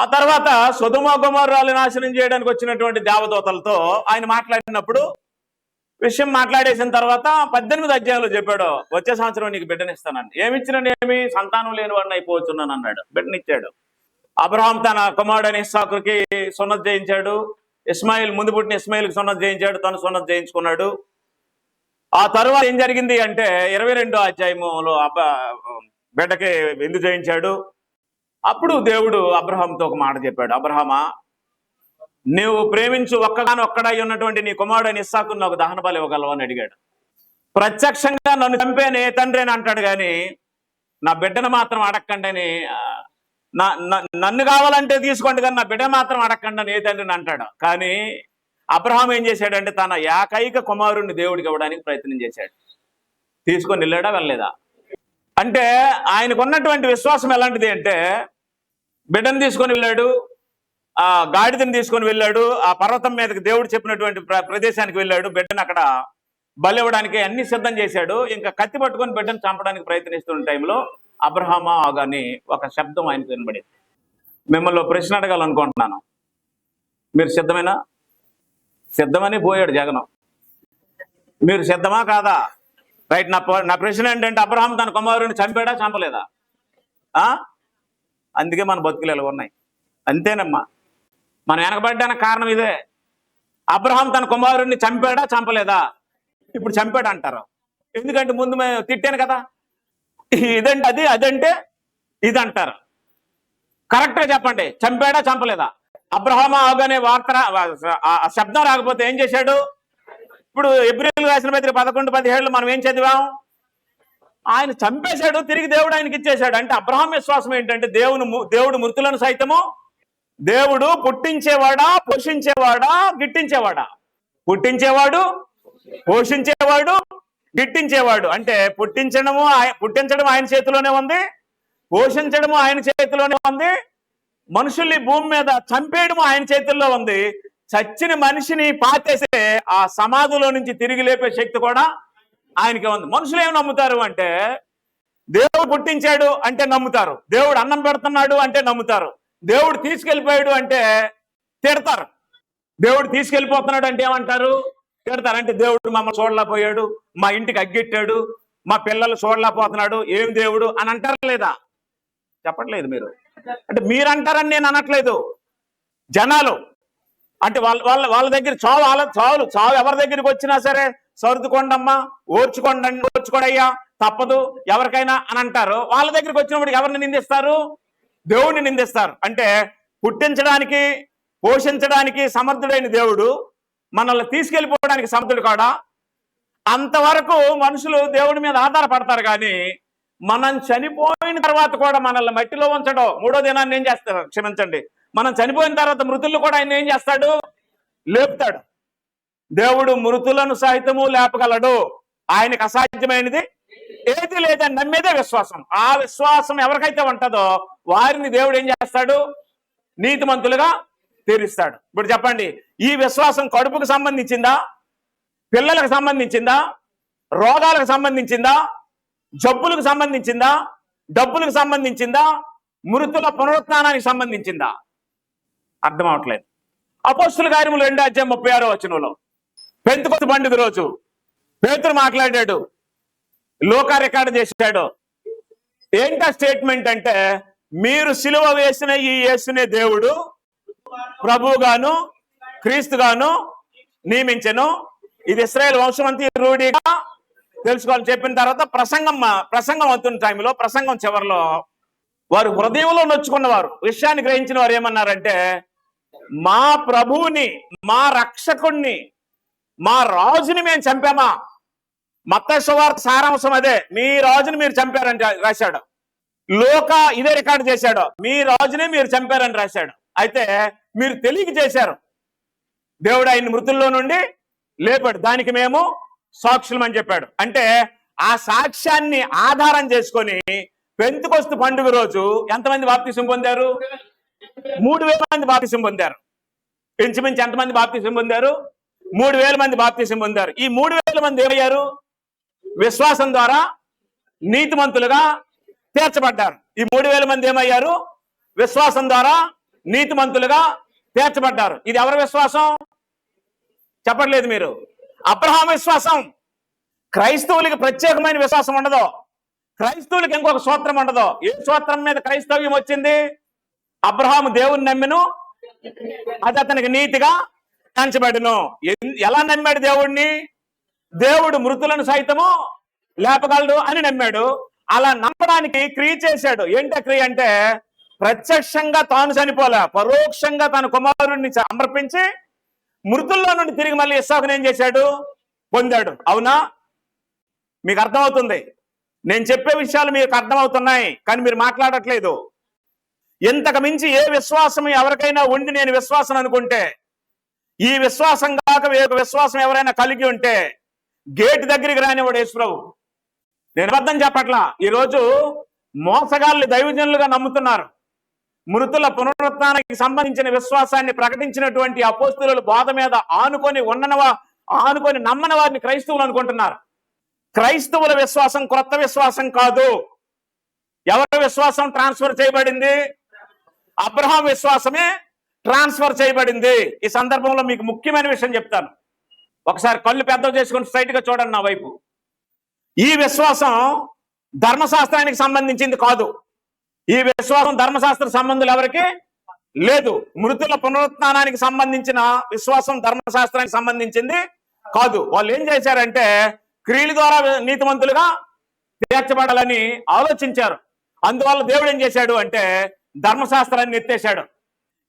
ఆ తర్వాత సొదొమ గొమొర్రాలు నాశనం చేయడానికి వచ్చినటువంటి దేవదూతలతో ఆయన మాట్లాడినప్పుడు విషయం మాట్లాడేసిన తర్వాత 18 అధ్యాయంలో చెప్పాడు, వచ్చే సంవత్సరం నీకు బిడ్డనిస్తానని. ఏమిచ్చినండి? ఏమి సంతానం లేని వాడిని అయిపోవచ్చున్నాను అన్నాడు. బిడ్డనిచ్చాడు. అబ్రహాం తన కుమారుడైన ఇస్సాకుకి సున్నతి చేయించాడు. ముందు పుట్టిన ఇస్మాయిల్కి సున్నతి చేయించాడు, తను సున్నతి చేయించుకున్నాడు. ఆ తరువాత ఏం జరిగింది అంటే 22వ అధ్యాయంలో బిడ్డకి విందు చేయించాడు. అప్పుడు దేవుడు అబ్రహాంతో ఒక మాట చెప్పాడు, అబ్రహామా, నువ్వు ప్రేమించు ఒక్కడై ఉన్నటువంటి నీ కుమారుడైన ఇస్సాకు నాకు దహన బలి ఇవ్వగలవు అని అడిగాడు. ప్రత్యక్షంగా నన్ను చంపేనే తండ్రి అని అంటాడు, కానీ నా బిడ్డను మాత్రం అడక్కండి అని, నన్ను కావాలంటే తీసుకోండి కానీ నా బిడ్డ మాత్రం అడక్కండి అని ఏ తండ్రిని అంటాడు. కానీ అబ్రహాం ఏం చేశాడంటే తన ఏకైక కుమారుణ్ణి దేవుడికి ఇవ్వడానికి ప్రయత్నం చేశాడు. తీసుకొని వెళ్ళాడా వెళ్ళలేదా? అంటే ఆయనకు ఉన్నటువంటి విశ్వాసం ఎలాంటిది అంటే బిడ్డను తీసుకొని వెళ్ళాడు, ఆ గాడిదని తీసుకొని వెళ్ళాడు, ఆ పర్వతం మీదకి దేవుడు చెప్పినటువంటి ప్రదేశానికి వెళ్ళాడు, బిడ్డను అక్కడ బలి ఇవ్వడానికి అన్ని సిద్ధం చేశాడు. ఇంకా కత్తి పట్టుకొని బిడ్డను చంపడానికి ప్రయత్నిస్తున్న టైంలో అబ్రహామా ఆగాని ఒక శబ్దం ఆయనకు వినబడింది. మిమ్మల్ని ప్రశ్న అడగాలనుకుంటున్నాను, మీరు సిద్ధమని పోయాడు జగనం. మీరు సిద్ధమా కాదా? రైట్. నా ప్రశ్న ఏంటంటే అబ్రహాం తన కుమారుని చంపాడా చంపలేదా? అందుకే మన బతుకులు ఎలా ఉన్నాయి. అంతేనమ్మా, మనం వెనకబడ్డానికి కారణం ఇదే. అబ్రహాం తన కుమారుణ్ణి చంపాడా చంపలేదా? ఇప్పుడు చంపాడు అంటారు. ఎందుకంటే ముందు మేము తిట్టాను కదా, ఇదంటే అది, అదంటే ఇది అంటారు. కరెక్ట్గా చెప్పండి, చంపాడా చంపలేదా? అబ్రహాం అవగానే శబ్దం రాకపోతే ఏం చేశాడు? ఇప్పుడు ఎబ్రీయులకు రాసిన పత్రిక 11:17 మనం ఏం చదివాం? ఆయన చంపేశాడు, తిరిగి దేవుడు ఆయనకి ఇచ్చేశాడు. అంటే అబ్రహాం విశ్వాసం ఏంటంటే దేవుడు మృతులను సైతము దేవుడు పుట్టించేవాడా, పోషించేవాడా, గిట్టించేవాడా? పుట్టించేవాడు, పోషించేవాడు, గిట్టించేవాడు. అంటే పుట్టించడం ఆయన చేతిలోనే ఉంది, పోషించడము ఆయన చేతిలోనే ఉంది, మనుషుల్ని భూమి మీద చంపేయడము ఆయన చేతుల్లో ఉంది. చచ్చిన మనిషిని పాతేసే ఆ సమాధిలో నుంచి తిరిగి లేపే శక్తి కూడా ఆయనకే ఉంది. మనుషులు ఏమి నమ్ముతారు అంటే దేవుడు పుట్టించాడు అంటే నమ్ముతారు, దేవుడు అన్నం పెడుతున్నాడు అంటే నమ్ముతారు, దేవుడు తీసుకెళ్ళిపోయాడు అంటే తిడతారు, దేవుడు తీసుకెళ్ళిపోతున్నాడు అంటే ఏమంటారు? తిడతారు. అంటే దేవుడు మమ్మల్ని చూడలేకపోయాడు, మా ఇంటికి అగ్గెట్టాడు, మా పిల్లలు చూడలేకపోతున్నాడు, ఏం దేవుడు అని అంటారా లేదా? చెప్పట్లేదు మీరు. అంటే మీరు అంటారని నేను అనట్లేదు. జనాలు అంటే వాళ్ళ దగ్గర చావు ఎవరి దగ్గరికి వచ్చినా సరే సర్దుకోండమ్మా, ఓర్చుకోడయ్యా, తప్పదు ఎవరికైనా అని అంటారు. వాళ్ళ దగ్గరికి వచ్చినప్పుడు ఎవరిని నిందిస్తారు? దేవుడిని నిందిస్తారు. అంటే పుట్టించడానికి, పోషించడానికి సమర్థుడైన దేవుడు మనల్ని తీసుకెళ్ళిపోవడానికి సమర్థుడు కాడా? అంతవరకు మనుషులు దేవుడి మీద ఆధారపడతారు. కానీ మనం చనిపోయిన తర్వాత కూడా మనల్ని మట్టిలో ఉంచడం, 3వ దినాన్ని ఏం చేస్తారు? క్షమించండి, మనం చనిపోయిన తర్వాత మృతులు కూడా ఆయన ఏం చేస్తాడు? లేపుతాడు. దేవుడు మృతులను సహితము లేపగలడు, ఆయనకు అసాధ్యమైనది ఏది లేదని నమ్మేదే విశ్వాసం. ఆ విశ్వాసం ఎవరికైతే ఉంటుందో వారిని దేవుడు ఏం చేస్తాడు? నీతిమంతులుగా తీరుస్తాడు. ఇప్పుడు చెప్పండి, ఈ విశ్వాసం కడుపుకు సంబంధించిందా, పిల్లలకు సంబంధించిందా, రోగాలకు సంబంధించిందా, జబ్బులకు సంబంధించిందా, డబ్బులకు సంబంధించిందా, మృతుల పునరుత్థానానికి సంబంధించిందా? అర్థం అవట్లేదు. అపోస్తుల కార్యములు 2:36 పెంతెకొస్తు పండుగ రోజు పేతురు మాట్లాడాడు, లోకా రికార్డు చేశాడు. ఏంటా స్టేట్మెంట్ అంటే, మీరు సిలువ వేసిన ఈ యేసునే దేవుడు ప్రభువుగాను క్రీస్తుగాను నియమించెను. ఇది ఇశ్రాయేలు వంశమంతి రూఢిగా తెలుసుకోవాలని చెప్పిన తర్వాత ప్రసంగం అవుతున్న టైంలో, ప్రసంగం చివరిలో వారు హృదయంలో నొచ్చుకున్నవారు, విషయాన్ని గ్రహించిన వారు ఏమన్నారంటే, మా ప్రభువుని, మా రక్షకుణ్ణి, మా రాజుని మేము చంపామా? మత్తయి సువార్త సారాంశం అదే, మీ రాజుని మీరు చంపారని రాశాడు. లోక ఇదే రికార్డు చేశాడు, మీ రాజుని మీరు చంపారని రాశాడు. అయితే మీరు తెలియక చేశారు, దేవుడు ఆయన మృతుల్లో నుండి లేపాడు, దానికి మేము సాక్షులం అని చెప్పాడు. అంటే ఆ సాక్ష్యాన్ని ఆధారం చేసుకొని పెంతెకొస్తు పండుగ రోజు ఎంతమంది బాప్తిసం పొందారు? 3,000 మంది బాప్తిసం పొందారు. ఇంచుమించు ఎంతమంది బాప్తిసం పొందారు? 3,000 మంది బాప్తిసం పొందారు. ఈ 3,000 మంది ఏమయ్యారు? విశ్వాసం ద్వారా నీతిమంతులుగా తీర్చబడ్డారు. ఈ 3,000 మంది ఏమయ్యారు? విశ్వాసం ద్వారా నీతిమంతులుగా తీర్చబడ్డారు. ఇది ఎవరి విశ్వాసం? చెప్పట్లేదు మీరు. అబ్రహాము విశ్వాసం. క్రైస్తవులకి ప్రత్యేకమైన విశ్వాసం ఉండదు, క్రైస్తవులకి ఇంకొక సూత్రం ఉండదు. ఏ సూత్రం మీద క్రైస్తవ్యం వచ్చింది? అబ్రహాము దేవుని నమ్మెను, అది అతనికి నీతిగా ఎంచబడును. ఎలా నమ్మాడు దేవుడిని? దేవుడు మృతులను సైతము లేపగలడు అని నమ్మాడు. అలా నమ్మడానికి క్రియ చేశాడు. ఏంటి క్రియ అంటే, ప్రత్యక్షంగా తాను చనిపోలే, పరోక్షంగా తన కుమారుడిని సమర్పించి మృతుల్లో నుండి తిరిగి మళ్ళీ ఇస్సాకుని ఏం చేశాడు? పొందాడు. అవునా? మీకు అర్థమవుతుంది. నేను చెప్పే విషయాలు మీకు అర్థమవుతున్నాయి, కానీ మీరు మాట్లాడట్లేదు. ఇంతకు మించి ఏ విశ్వాసం ఎవరికైనా ఉండి నేను విశ్వాసం అనుకుంటే, ఈ విశ్వాసం కాక వేరొక విశ్వాసం ఎవరైనా కలిగి ఉంటే గేట్ దగ్గరికి రానివాడు యేసుప్రభు. నేను అబద్ధం చెప్పట్లా. ఈరోజు మోసగాళ్ళు దైవజనులుగా నమ్ముతున్నారు. మృతుల పునరుత్థానానికి సంబంధించిన విశ్వాసాన్ని ప్రకటించినటువంటి అపోస్తలుల బోధ మీద ఆనుకొని నమ్మని వారిని క్రైస్తవులు అనుకుంటున్నారు. క్రైస్తవుల విశ్వాసం క్రొత్త విశ్వాసం కాదు. ఎవరి విశ్వాసం ట్రాన్స్ఫర్ చేయబడింది? అబ్రహాం విశ్వాసమే ట్రాన్స్ఫర్ చేయబడింది. ఈ సందర్భంలో మీకు ముఖ్యమైన విషయం చెప్తాను. ఒకసారి కళ్ళు పెద్దవి చేసుకొని స్ట్రైట్ గా చూడండి నా వైపు. ఈ విశ్వాసం ధర్మశాస్త్రానికి సంబంధించింది కాదు. ఈ విశ్వాసం ధర్మశాస్త్ర సంబంధులు ఎవరికి లేదు. మృతుల పునరుత్థానానికి సంబంధించిన విశ్వాసం ధర్మశాస్త్రానికి సంబంధించింది కాదు. వాళ్ళు ఏం చేశారంటే, క్రియల ద్వారా నీతిమంతులుగా తీర్చబడాలని ఆలోచించారు. అందువల్ల దేవుడు ఏం చేశాడు అంటే, ధర్మశాస్త్రాన్ని ఎత్తేశాడు.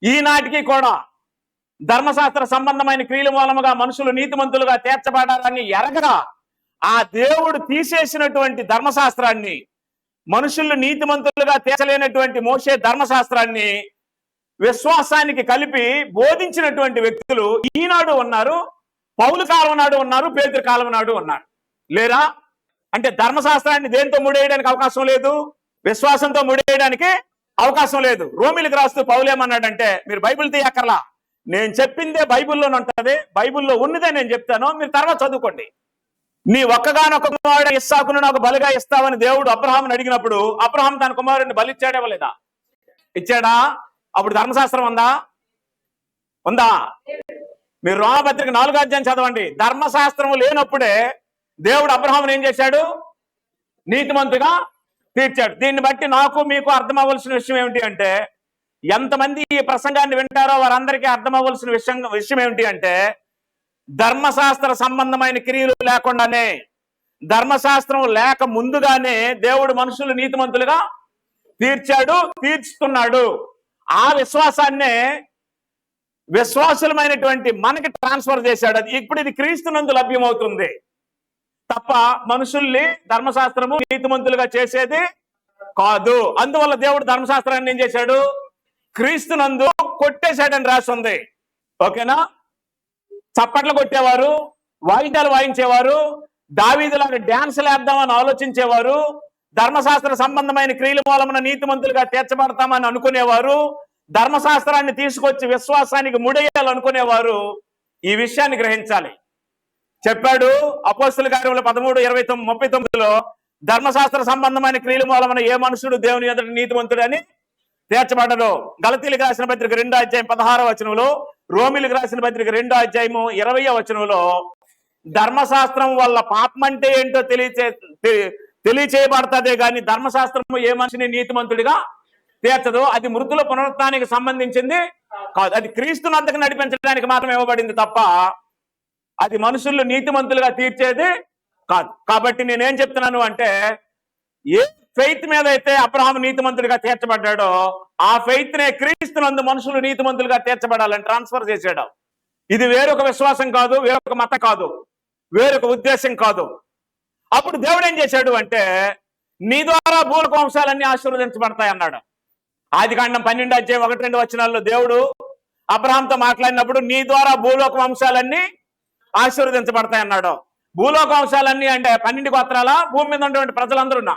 ఈనాటికి కూడా ధర్మశాస్త్ర సంబంధమైన క్రియల మూలముగా మనుషులు నీతిమంతులుగా తీర్చబడాలని ఎరగగా, ఆ దేవుడు తీసేసినటువంటి ధర్మశాస్త్రాన్ని, మనుషులు నీతిమంతులుగా తీర్చలేనటువంటి మోషే ధర్మశాస్త్రాన్ని విశ్వాసానికి కలిపి బోధించినటువంటి వ్యక్తులు ఈనాడు ఉన్నారు, పౌలు కాలం నాడు ఉన్నారు, పేతురు కాలం నాడు ఉన్నారు. లేరా? అంటే ధర్మశాస్త్రాన్ని దేంతో ముడేయడానికి అవకాశం లేదు, విశ్వాసంతో ముడేయడానికి అవకాశం లేదు. రోమిలికి రాస్తూ పౌలు ఏమన్నాడంటే, మీరు బైబిల్ తీయక్కర్లా, నేను చెప్పిందే బైబిల్లోనే ఉంటది, బైబిల్లో ఉన్నదే నేను చెప్తాను, మీరు తర్వాత చదువుకోండి. నీ ఒక్కగానొక్క కుమారుడు ఇస్సాకును నాకు బలిగా ఇస్తావని దేవుడు అబ్రహాముని అడిగినప్పుడు అబ్రహాం తన కుమారుడిని బలిచ్చాడా లేదా? ఇచ్చాడా? అప్పుడు ధర్మశాస్త్రం ఉందా? మీరు రోమపత్రిక 4వ అధ్యాయం చదవండి. ధర్మశాస్త్రం లేనప్పుడే దేవుడు అబ్రహాముని ఏం చేశాడు? నీతిమంతుగా తీర్చాడు. దీన్ని బట్టి నాకు మీకు అర్థం అవ్వాల్సిన విషయం ఏమిటి అంటే, ఎంతమంది ఈ ప్రసంగాన్ని వింటారో వారందరికీ అర్థం అవ్వాల్సిన విషయం ఏమిటి అంటే, ధర్మశాస్త్ర సంబంధమైన క్రియలు లేకుండానే, ధర్మశాస్త్రం లేక ముందుగానే దేవుడు మనుషులు నీతిమంతులుగా తీర్చాడు, తీర్చుతున్నాడు. ఆ విశ్వాసాన్నే విశ్వాసులమైనటువంటి మనకి ట్రాన్స్ఫర్ చేశాడు. అది ఇప్పుడు ఇది క్రీస్తునందు లభ్యమవుతుంది తప్ప మనుషుల్ని ధర్మశాస్త్రము నీతిమంతులుగా చేసేది కాదు. అందువల్ల దేవుడు ధర్మశాస్త్రాన్ని ఏం చేశాడు? క్రీస్తునందు కొట్టేశాడని రాసి ఉంది. ఓకేనా? చప్పట్లు కొట్టేవారు, వాయిద్యాలు వాయించేవారు, దావీదులాగా డ్యాన్సులు వేద్దామని ఆలోచించేవారు, ధర్మశాస్త్ర సంబంధమైన క్రియల మూలమున నీతిమంతులుగా తీర్చబడతామని అనుకునేవారు, ధర్మశాస్త్రాన్ని తీసుకొచ్చి విశ్వాసానికి ముడేయాలనుకునేవారు ఈ విషయాన్ని గ్రహించాలి. చెప్పాడు అపోస్తలుల కార్యములు 13:29-39లో, ధర్మశాస్త్ర సంబంధమైన క్రియల మూలమున ఏ మనుషుడు దేవుని ఎదుట నీతిమంతుడు అని తీర్చబడరు. గలతీలకు రాసిన పత్రిక 2వ అధ్యాయం 16వ వచనంలో, రోమిలకు రాసిన పత్రిక 2వ అధ్యాయము 20వ వచనంలో ధర్మశాస్త్రం వల్ల పాపం అంటే ఏంటో తెలియచేయబడతాదే కానీ ధర్మశాస్త్రము ఏ మనిషిని నీతిమంతుడిగా తీర్చదు. అది మృతుల పునరుత్థానానికి సంబంధించింది కాదు. అది క్రీస్తును అంతకు నడిపించడానికి మాత్రం ఇవ్వబడింది తప్ప అది మనుషులు నీతిమంతులుగా తీర్చేది కాదు. కాబట్టి నేనేం చెప్తున్నాను అంటే, ఏ ఫెయిత్ మీద అయితే అబ్రహాము నీతిమంతుడిగా తీర్చబడ్డాడో ఆ ఫెయిత్ నే క్రీస్తునందు మనుషులు నీతిమంతులుగా తీర్చబడాలని ట్రాన్స్ఫర్ చేశాడు. ఇది వేరొక విశ్వాసం కాదు, వేరొక మతం కాదు, వేరొక ఉద్దేశం కాదు. అప్పుడు దేవుడు ఏం చేశాడు అంటే, నీ ద్వారా భూలోక వంశాలన్నీ ఆశీర్వదించబడతాయి అన్నాడు. ఆదికాండం 12వ అధ్యాయం 1-2 వచనాల్లో దేవుడు అబ్రహాంతో మాట్లాడినప్పుడు నీ ద్వారా భూలోక వంశాలన్నీ ఆశీర్వదించబడతాయి అన్నాడు. భూలోక వంశాలన్నీ అంటే 12 గోత్రాల భూమి మీద ఉన్నటువంటి ప్రజలందరూ.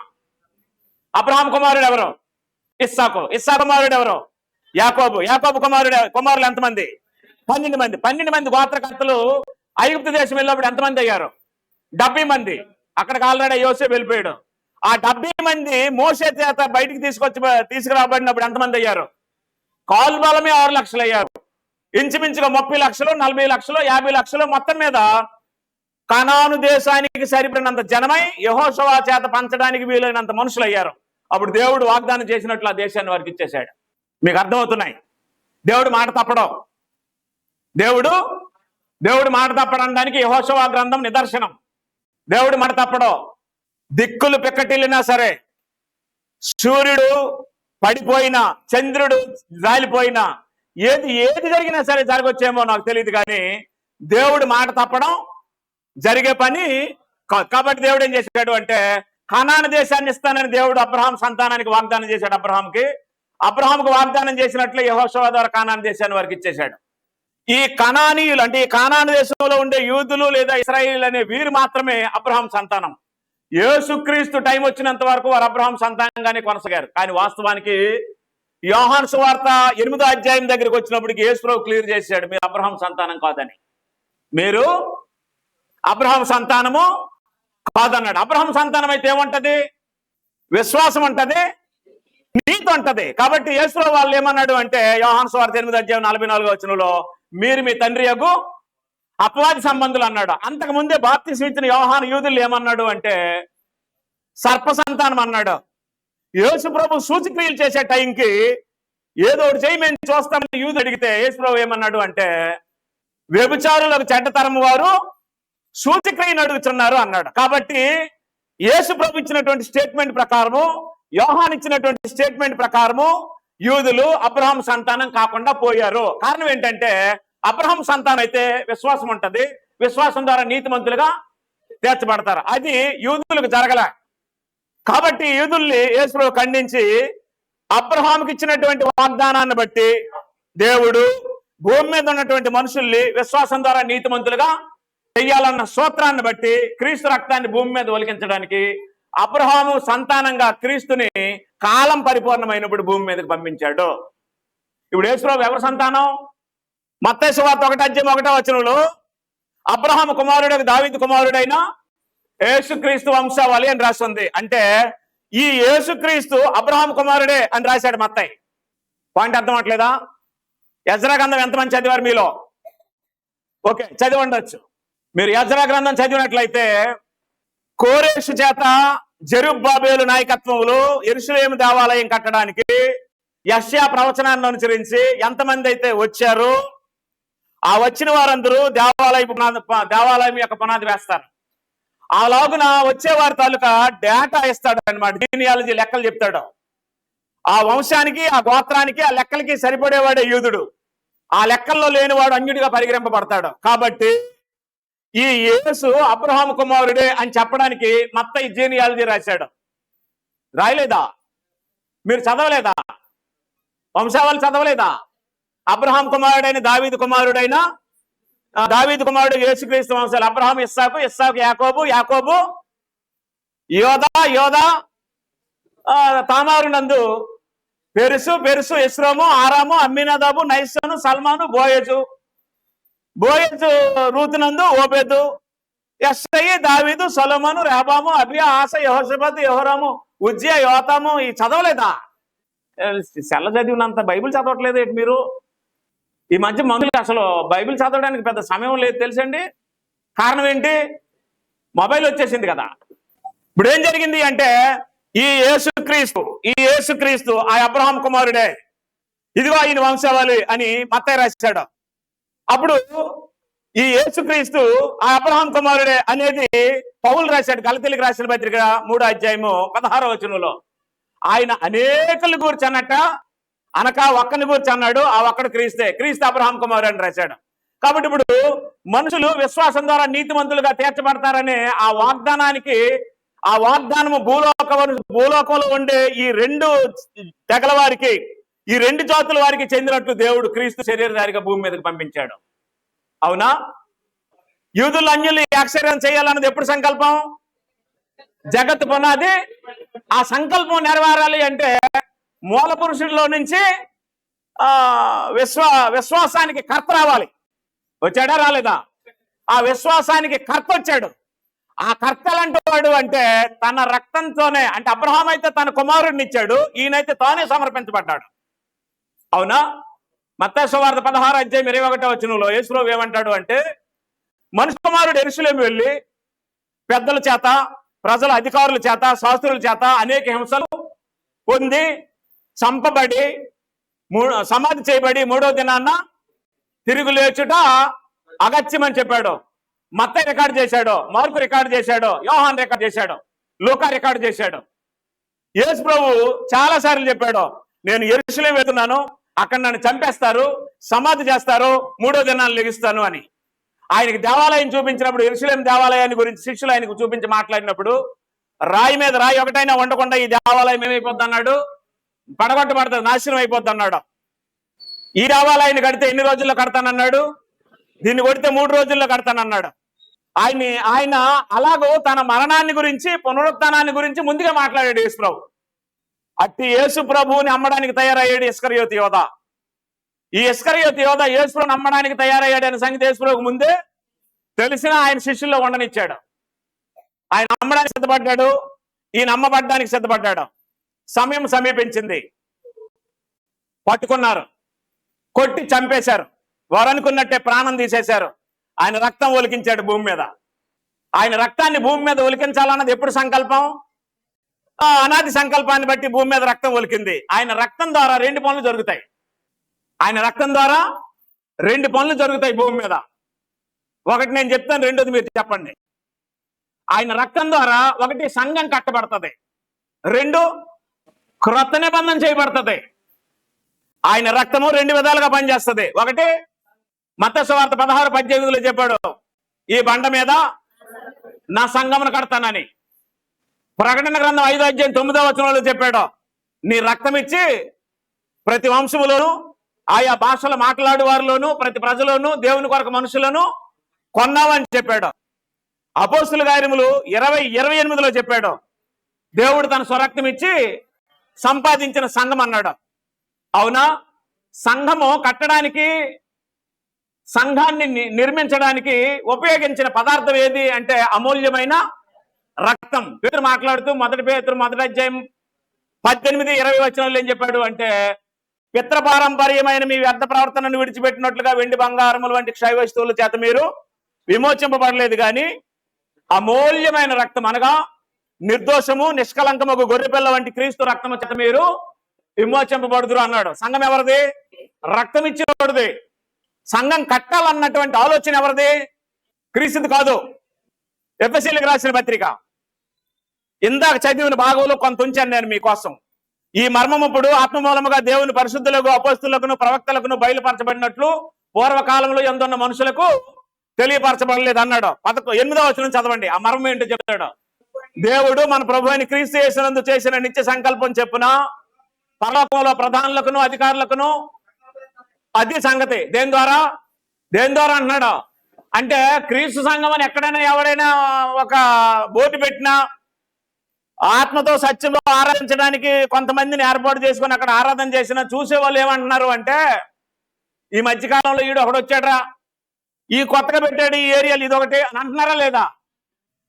అబ్రహాం కుమారుడు ఎవరు? ఇస్సాకు. ఇస్సాకు కుమారుడు ఎవరు? యాకోబు. యాకోబు కుమారులు ఎంతమంది? 12 మంది. 12 మంది గోత్రకర్తలు ఐగుప్తు దేశం వెళ్ళినప్పుడు ఎంతమంది అయ్యారు? 70 మంది. అక్కడికి ఆల్రెడీ యోసేపు వెళ్ళిపోయాడు. ఆ 70 మంది మోషే చేత బయటికి తీసుకురాబడినప్పుడు ఎంతమంది అయ్యారు? కాలు బలమే 6 లక్షలు అయ్యారు. ఇంచుమించుగా 30 లక్షలు, 40 లక్షలు, 50 లక్షలు మొత్తం మీద కనాను దేశానికి సరిపడినంత జనమై యెహోషువ చేత పంచడానికి వీలైనంత మనుషులు అయ్యారు. అప్పుడు దేవుడు వాగ్దానం చేసినట్లు ఆ దేశాన్ని వారికి ఇచ్చేశాడు. మీకు అర్థమవుతున్నాయి? దేవుడు మాట తప్పడం. దేవుడు మాట తప్పడానికి యెహోషువ గ్రంథం నిదర్శనం. దేవుడు మాట తప్పడం. దిక్కులు పిక్కటిల్లినా సరే, సూర్యుడు పడిపోయినా, చంద్రుడు రాలిపోయినా, ఏది జరిగినా సరే జరగొచ్చేమో నాకు తెలియదు, కానీ దేవుడు మాట తప్పడం జరిగే పని కాదు. కాబట్టి దేవుడు ఏం చేశాడు అంటే, కనాను దేశాన్ని ఇస్తానని దేవుడు అబ్రహాం సంతానానికి వాగ్దానం చేశాడు. అబ్రహాంకు వాగ్దానం చేసినట్లే యెహోషువ ద్వారా కనాను దేశాన్ని వారికి ఇచ్చేశాడు. ఈ కనానీయులు అంటే ఈ కనాను దేశంలో ఉండే యూదులు లేదా ఇశ్రాయేలీయులు అనే వీరు మాత్రమే అబ్రహాం సంతానం. యేసుక్రీస్తు టైం వచ్చినంత వరకు వారు అబ్రహాం సంతానంగానే కొనసాగారు. కానీ వాస్తవానికి యోహాను సువార్త 8వ అధ్యాయం దగ్గరికి వచ్చినప్పటికి యేసు ప్రభువు క్లియర్ చేశాడు, మీరు అబ్రహాం సంతానం కాదని. మీరు అబ్రహాం సంతానము కాదన్నాడు. అబ్రహాం సంతానం అయితే ఏముంటది? విశ్వాసం ఉంటది, నీతి ఉంటది. కాబట్టి యేసు ప్రభువు వాళ్ళు ఏమన్నాడు అంటే, యోహాను సువార్త 8వ అధ్యాయం 44వ వచనంలో, మీరు మీ తండ్రి యగు అపవాది సంబంధులు అన్నాడు. అంతకు ముందే బాప్తిసం ఇచ్చిన యోహాను యూదులు ఏమన్నాడు అంటే, సర్ప సంతానం అన్నాడు. యేసు ప్రభు సూచక్రియలు చేసే టైంకి ఏదో ఒకటి చేయి మేము చూస్తామని యూదులు అడిగితే యేసు ప్రభు ఏమన్నాడు అంటే, వ్యభిచారులకు చెడ్డతరం వారు సూచక్రియను అడుగుతున్నారు అన్నాడు. కాబట్టి యేసు ప్రభు ఇచ్చినటువంటి స్టేట్మెంట్ ప్రకారము, యోహాను ఇచ్చినటువంటి స్టేట్మెంట్ ప్రకారము యూదులు అబ్రహాం సంతానం కాకుండా పోయారు. కారణం ఏంటంటే, అబ్రహాం సంతానం అయితే విశ్వాసం ఉంటది, విశ్వాసం ద్వారా నీతిమంతులుగా తీర్చబడతారు. అది యూదులకు జరగల. కాబట్టి యూదుల్ని యేసు ప్రభువు ఖండించి అబ్రహాంకి ఇచ్చినటువంటి వాగ్దానాన్ని బట్టి దేవుడు భూమి మీద ఉన్నటువంటి మనుషుల్ని విశ్వాసం ద్వారా నీతిమంతులుగా చెయ్యాలన్న సూత్రాన్ని బట్టి క్రీస్తు రక్తాన్ని భూమి మీద ఒలికించడానికి అబ్రహాము సంతానంగా క్రీస్తుని కాలం పరిపూర్ణమైనప్పుడు భూమి మీదకి పంపించాడు. ఇప్పుడు యేసు ప్రభువు ఎవరి సంతానం? మత్తయి సువార్త 1వ అధ్యాయం 1వ వచనంలో అబ్రహాము కుమారుడు దావీదు కుమారుడైన యేసుక్రీస్తు వంశావళి అని రాస్తుంది. అంటే ఈ యేసుక్రీస్తు అబ్రహాం కుమారుడే అని రాశాడు మత్తయి. పాయింట్ అర్థం అవట్లేదా? యెజ్రా గ్రంథం ఎంతమంది చదివారు మీలో? ఓకే, చదివి ఉండొచ్చు. మీరు యెజ్రా గ్రంథం చదివినట్లయితే కోరేషు చేత జెరుబ్బాబేలు నాయకత్వంలో యెరూషలేము దేవాలయం కట్టడానికి యెషయా ప్రవచనాన్ని అనుసరించి ఎంతమంది అయితే వచ్చారో ఆ వచ్చిన వారందరూ దేవాలయం యొక్క పునాది వేస్తారు. అలాగున వచ్చేవారి తాలూకా డేటా ఇస్తాడు అనమాట, జీనియాలజీ లెక్కలు చెప్తాడు. ఆ వంశానికి, ఆ గోత్రానికి, ఆ లెక్కలకి సరిపడేవాడే యూదుడు. ఆ లెక్కల్లో లేనివాడు అన్యుడిగా పరిగణింపబడతాడు. కాబట్టి ఈ యేసు అబ్రహాం కుమారుడే అని చెప్పడానికి మత్తయి జీనియాలజీ రాశాడు. రాయలేదా? మీరు చదవలేదా? వంశావళి చదవలేదా? అబ్రహాం కుమారుడైన దావీదు కుమారుడు యేసుక్రీస్తు వంశాలు. అబ్రహాం ఇస్సాకు, ఇస్సాకు యాకోబు, యాకోబు యోదా తామారు నందు పెరుసు ఎస్రోము, ఆరాము, అమ్మినదాబు, నైసోను, సల్మాను, బోయజు రూతు నందు ఓబేదు, యెషయి, దావీదు, సొలొమోను, రెహబాము, అబియా, ఆస, యెహోషాబాతు, యెహోరాము, ఉజ్జియా, యోతాము. ఈ చదవలేదా? సెల్ల చదివినంత బైబిల్ చదవట్లేదు ఏంటి మీరు? ఈ మధ్య మనుషులకు అసలు బైబిల్ చదవడానికి పెద్ద సమయం లేదు తెలుసండి. కారణం ఏంటి? మొబైల్ వచ్చేసింది కదా. ఇప్పుడు ఏం జరిగింది అంటే ఈ యేసుక్రీస్తు ఆ అబ్రహాం కుమారుడే, ఇదిగో ఆయన వంశావళి అని మత్తయి రాశాడు. అప్పుడు ఈ యేసుక్రీస్తు ఆ అబ్రహాం కుమారుడే అనేది పౌలు రాశాడు గలతీయులకు రాసిన పత్రిక 3వ అధ్యాయము 16వ వచనంలో. ఆయన అనేకుల గురించి అన్నట్ట అనక ఒక్కని గురించి అన్నాడు, ఆ ఒక్కడు క్రీస్తు అబ్రహాం కుమారుడు అని రాశాడు. కాబట్టి ఇప్పుడు మనుషులు విశ్వాసం ద్వారా నీతిమంతులుగా తీర్చబడతారనే ఆ వాగ్దానము భూలోకంలో ఉండే ఈ 2 తెగల వారికి, ఈ 2 జాతుల వారికి చెందినట్లు దేవుడు క్రీస్తు శరీరధారిగా భూమి మీదకి పంపించాడు. అవునా? యూదులు అన్యులు ఆశ్చర్యం చేయాలన్నది ఎప్పుడు సంకల్పం? జగత్ పునాది. ఆ సంకల్పం నెరవేరాలి అంటే మూల పురుషుడిలో నుంచి విశ్వాసానికి కర్త రావాలి. వచ్చాడా రాలేదా? ఆ విశ్వాసానికి కర్త వచ్చాడు. ఆ కర్త ఎలాంటి వాడు అంటే తన రక్తంతోనే, అంటే అబ్రహాం అయితే తన కుమారుడిని ఇచ్చాడు, ఈయనైతే తానే సమర్పించబడ్డాడు. అవునా? మత్తయి సువార్త 16వ అధ్యాయం 21వ వచనంలో యేసుప్రభువు ఏమంటాడు అంటే, మనుష్య కుమారుడు యెరూషలేము వెళ్ళి పెద్దల చేత, ప్రజల అధికారుల చేత, శాస్త్రుల చేత అనేక హింసలు పొంది, చంపబడి, సమాధి చేయబడి 3వ దినాన్న తిరుగు లేచుట అగత్యమని చెప్పాడు. మత్తయి రికార్డు చేశాడు, మార్కు రికార్డు చేశాడు, యోహాన్ రికార్డు చేశాడు, లూకా రికార్డు చేశాడు. యేసు ప్రభువు చాలా సార్లు చెప్పాడు, నేను యెరూషలేము వెళ్తున్నాను, అక్కడ నన్ను చంపేస్తారు, సమాధి చేస్తారు, 3వ దినాన్ని లెగిస్తాను అని. ఆయనకి దేవాలయం చూపించినప్పుడు, యెరూషలేము దేవాలయాన్ని గురించి శిష్యులు ఆయనకు చూపించి మాట్లాడినప్పుడు, రాయి మీద రాయి ఒకటైనా ఉండకుండా ఈ దేవాలయం ఏమైపోద్ది అన్నాడు? పడగొట్టబడుతుంది, నాశనం అయిపోద్ది అన్నాడు. ఈ దేవాలయాన్ని కడితే ఎన్ని రోజుల్లో కడతానన్నాడు? దీన్ని కొడితే 3 రోజుల్లో కడతానన్నాడు. ఆయన అలాగో తన మరణాన్ని గురించి, పునరుత్థానాన్ని గురించి ముందుగా మాట్లాడాడు యేసు ప్రభు. అట్టి యేసు ప్రభువుని అమ్మడానికి తయారయ్యాడు ఇస్కరియోతు యోధ. ఈ ఇస్కరియోతు యోధ యేసు ప్రభువుని అమ్మడానికి తయారయ్యాడు అనే సంగతి యేసు ప్రభువుకు ముందే తెలిసినా ఆయన శిష్యుల్లో ఉండనిచ్చాడు. ఆయన అమ్మడానికి సిద్ధపడ్డాడు, ఈయన అమ్మబడ్డానికి సిద్ధపడ్డాడు. సమయం సమీపించింది, పట్టుకున్నారు, కొట్టి చంపేశారు, వారనుకున్నట్టే ప్రాణం తీసేశారు. ఆయన రక్తం ఒలికించాడు భూమి మీద. ఆయన రక్తాన్ని భూమి మీద ఒలికించాలన్నది ఎప్పుడు సంకల్పం? అనాది సంకల్పాన్ని బట్టి భూమి మీద రక్తం ఒలికింది. ఆయన రక్తం ద్వారా 2 పనులు జరుగుతాయి. ఆయన రక్తం ద్వారా 2 పనులు జరుగుతాయి భూమి మీద. ఒకటి నేను చెప్తాను, రెండోది మీరు చెప్పండి. ఆయన రక్తం ద్వారా ఒకటి సంఘం కట్టబడుతుంది, 2 క్రొత్త నిబంధన చేయబడుతుంది. ఆయన రక్తము 2 విధాలుగా పనిచేస్తుంది. ఒకటి మత్తయి సువార్త 16:18 చెప్పాడు, ఈ బండ మీద నా సంఘమును కడతానని. ప్రకటన గ్రంథం 5వ అధ్యాయం 9వ వచనంలో చెప్పాడు, నీ రక్తం ఇచ్చి ప్రతి వంశములోను, ఆయా భాషలు మాట్లాడే వారిలోను, ప్రతి ప్రజలోను, దేవుని కొరకు మనుషులను కొన్నావని చెప్పాడు. అపోస్తుల కార్యములు 20:28లో చెప్పాడు, దేవుడు తన స్వరక్తం ఇచ్చి సంపాదించిన సంఘం అన్నాడు. అవునా? సంఘము కట్టడానికి, సంఘాన్ని నిర్మించడానికి ఉపయోగించిన పదార్థం ఏది అంటే అమూల్యమైన రక్తం. పేతురు మాట్లాడుతూ 1 పేతురు 1వ అధ్యాయం 18-20 వచనాలు ఏం చెప్పాడు అంటే, పితృపారంపర్యమైన మీ వ్యర్థ ప్రవర్తనను విడిచిపెట్టినట్లుగా వెండి బంగారములు వంటి క్షయ వస్తువుల చేత మీరు విమోచింపబడలేదు, కానీ అమూల్యమైన రక్తం అనగా నిర్దోషము నిష్కలంకము గొర్రెపిల్ల వంటి క్రీస్తు రక్తము చేత మీరు విమోచింపబడుదురు అన్నాడు. సంఘం ఎవరిది? రక్తం ఇచ్చినవాడిది. సంఘం కట్టాలన్నటువంటి ఆలోచన ఎవరిది? క్రీస్తుది కాదు. ఎఫెసీయులకు రాసిన పత్రిక ఇందాక చదివిన భాగంలో కొంత ఉంచాను నేను మీకోసం. ఈ మర్మము ఇప్పుడు ఆత్మమూలముగా దేవుని పరిశుద్ధులకు, అపోస్తులకు, ప్రవక్తలకు బయలుపరచబడినట్లు పూర్వకాలంలో ఎందున్న మనుషులకు తెలియపరచబడలేదు అన్నాడు. 8వ వచనం చదవండి, ఆ మర్మం ఏంటో చెప్తాడు. దేవుడు మన ప్రభు అయిన క్రీస్తు యేసునందు చేసిన నిత్య సంకల్పం చెప్పున పరలోకంలో ప్రధానులకును అధికారులకును, అది సంగతి. దేని ద్వారా అంటున్నాడు అంటే, క్రీస్తు సంఘం అని ఎక్కడైనా ఎవరైనా ఒక బోటు పెట్టినా, ఆత్మతో సత్యంలో ఆరాధించడానికి కొంతమందిని ఏర్పాటు చేసుకుని అక్కడ ఆరాధన చేసినా చూసే వాళ్ళు ఏమంటున్నారు అంటే, ఈ మధ్యకాలంలో ఈడు ఒకడు వచ్చాడ్రా, ఈ కొత్తగా పెట్టాడు ఈ ఏరియాలు, ఇది ఒకటి అని అంటున్నారా లేదా?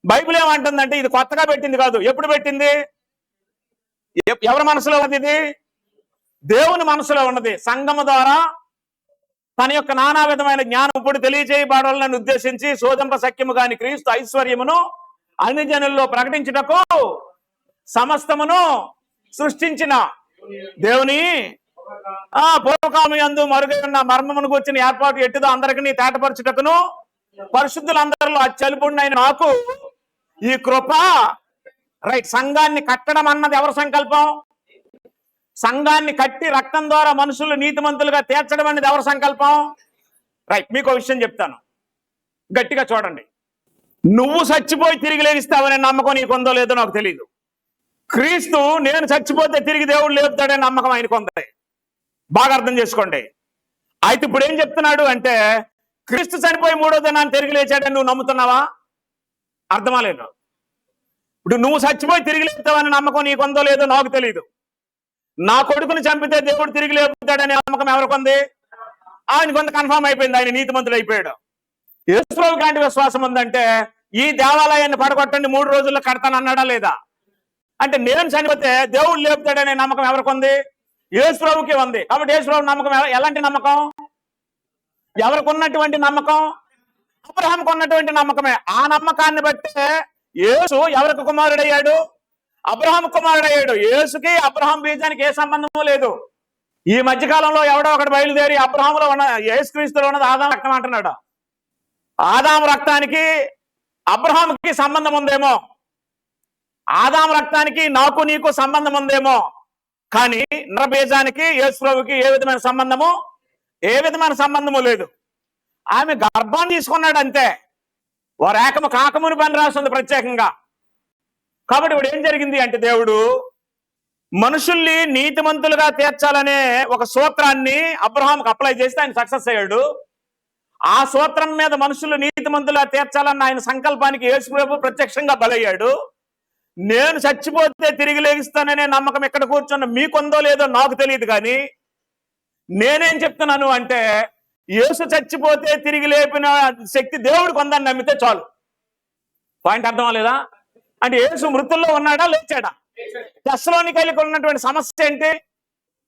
బైబిల్ ఏమంటుందంటే ఇది కొత్తగా పెట్టింది కాదు. ఎప్పుడు పెట్టింది? ఎవరి మనసులో ఉంది? ఇది దేవుని మనసులో ఉన్నది. సంఘము ద్వారా తన యొక్క నానా విధమైన జ్ఞానం ఇప్పుడు తెలియజేయబడాలని ఉద్దేశించి శోధింప సఖ్యము కాని క్రీస్తు ఐశ్వర్యమును అన్ని జనుల్లో ప్రకటించుటకు సమస్తమును సృష్టించిన దేవుని పూర్వకాలము యందు మరుగై ఉన్న మర్మమును కూర్చుని ఏర్పాటు ఎట్టుదో అందరికీ తేటపరచుటకును పరిశుద్ధులందరిలో అత్యల్పుడైన నాకు ఈ కృప. రైట్. సంఘాన్ని కట్టడం అన్నది ఎవరి సంకల్పం? సంఘాన్ని కట్టి రక్తం ద్వారా మనుషులు నీతిమంతులుగా తీర్చడం అనేది ఎవరి సంకల్పం? రైట్. మీకు ఒక విషయం చెప్తాను, గట్టిగా చూడండి. నువ్వు చచ్చిపోయి తిరిగి లేగిస్తావనే నమ్మకం నీకుందో లేదో నాకు తెలియదు. క్రీస్తు నేను చచ్చిపోతే తిరిగి దేవుడు లేపుతాడనే నమ్మకం ఆయనకు ఉంది. బాగా అర్థం చేసుకోండి. అయితే ఇప్పుడు ఏం చెప్తున్నాడు అంటే, క్రీస్తు చనిపోయి 3వ దినాన్ని తిరిగి లేచాడని నువ్వు నమ్ముతున్నావా? అర్థమాలేదు. ఇప్పుడు నువ్వు చచ్చిపోయి తిరిగి లేపుతావనే నమ్మకం నీకుందో లేదో నాకు తెలియదు. నా కొడుకుని చంపితే దేవుడు తిరిగి లేపుతాడనే నమ్మకం ఎవరికొంది? ఆయన కొంత కన్ఫర్మ్ అయిపోయింది, ఆయన నీతిమంతుడు అయిపోయాడు. యేసుప్రభుకి లాంటి విశ్వాసం ఉందంటే ఈ దేవాలయాన్ని పడగొట్టండి 3 రోజుల్లో కడతాను అన్నాడా లేదా? అంటే నేను చనిపోతే దేవుడు లేపుతాడనే నమ్మకం ఎవరికొంది? యేసుప్రభుకి ఉంది. కాబట్టి యేసుప్రభు నమ్మకం ఎలాంటి నమ్మకం? ఎవరికి ఉన్నటువంటి నమ్మకం? అబ్రహాంకు ఉన్నటువంటి నమ్మకమే. ఆ నమ్మకాన్ని బట్టే యేసు ఎవరికి కుమారుడయ్యాడు? అబ్రహాం కుమారుడయ్యాడు. యేసుకి అబ్రహాం బీజానికి ఏ సంబంధము లేదు. ఈ మధ్యకాలంలో ఎవడో ఒకటి బయలుదేరి అబ్రహాంలో ఉన్న యేసుక్రీస్తులో ఉన్నది ఆదాం రక్తం అంటున్నాడు. ఆదాం రక్తానికి అబ్రహాంకి సంబంధం ఉందేమో, ఆదాం రక్తానికి నాకు నీకు సంబంధం ఉందేమో, కానీ నరబీజానికి యేసుప్రభుకి ఏ విధమైన సంబంధము లేదు. ఆమె గర్భాన్ని తీసుకున్నాడు అంతే. వారు ఏకము కాకముని పని రాస్తుంది ప్రత్యేకంగా. కాబట్టి ఇప్పుడు ఏం జరిగింది అంటే, దేవుడు మనుషుల్ని నీతిమంతులుగా తీర్చాలనే ఒక సూత్రాన్ని అబ్రహాంకి అప్లై చేస్తే ఆయన సక్సెస్ అయ్యాడు. ఆ సూత్రం మీద మనుషులు నీతిమంతులుగా తీర్చాలన్న ఆయన సంకల్పానికి యేసుప్రభు ప్రత్యక్షంగా బలయ్యాడు. నేను చచ్చిపోతే తిరిగి లేగిస్తాననే నమ్మకం ఎక్కడ కూర్చున్న మీకుందో లేదో నాకు తెలియదు, కానీ నేనేం చెప్తున్నాను అంటే, యేసు చచ్చిపోతే తిరిగి లేపిన శక్తి దేవుడికి ఉందని నమ్మితే చాలు. పాయింట్ అర్థం లేదా? అంటే యేసు మృతుల్లో ఉన్నాడా లేచాడా? తెస్సలోనికైలకు ఉన్నటువంటి సమస్య ఏంటి?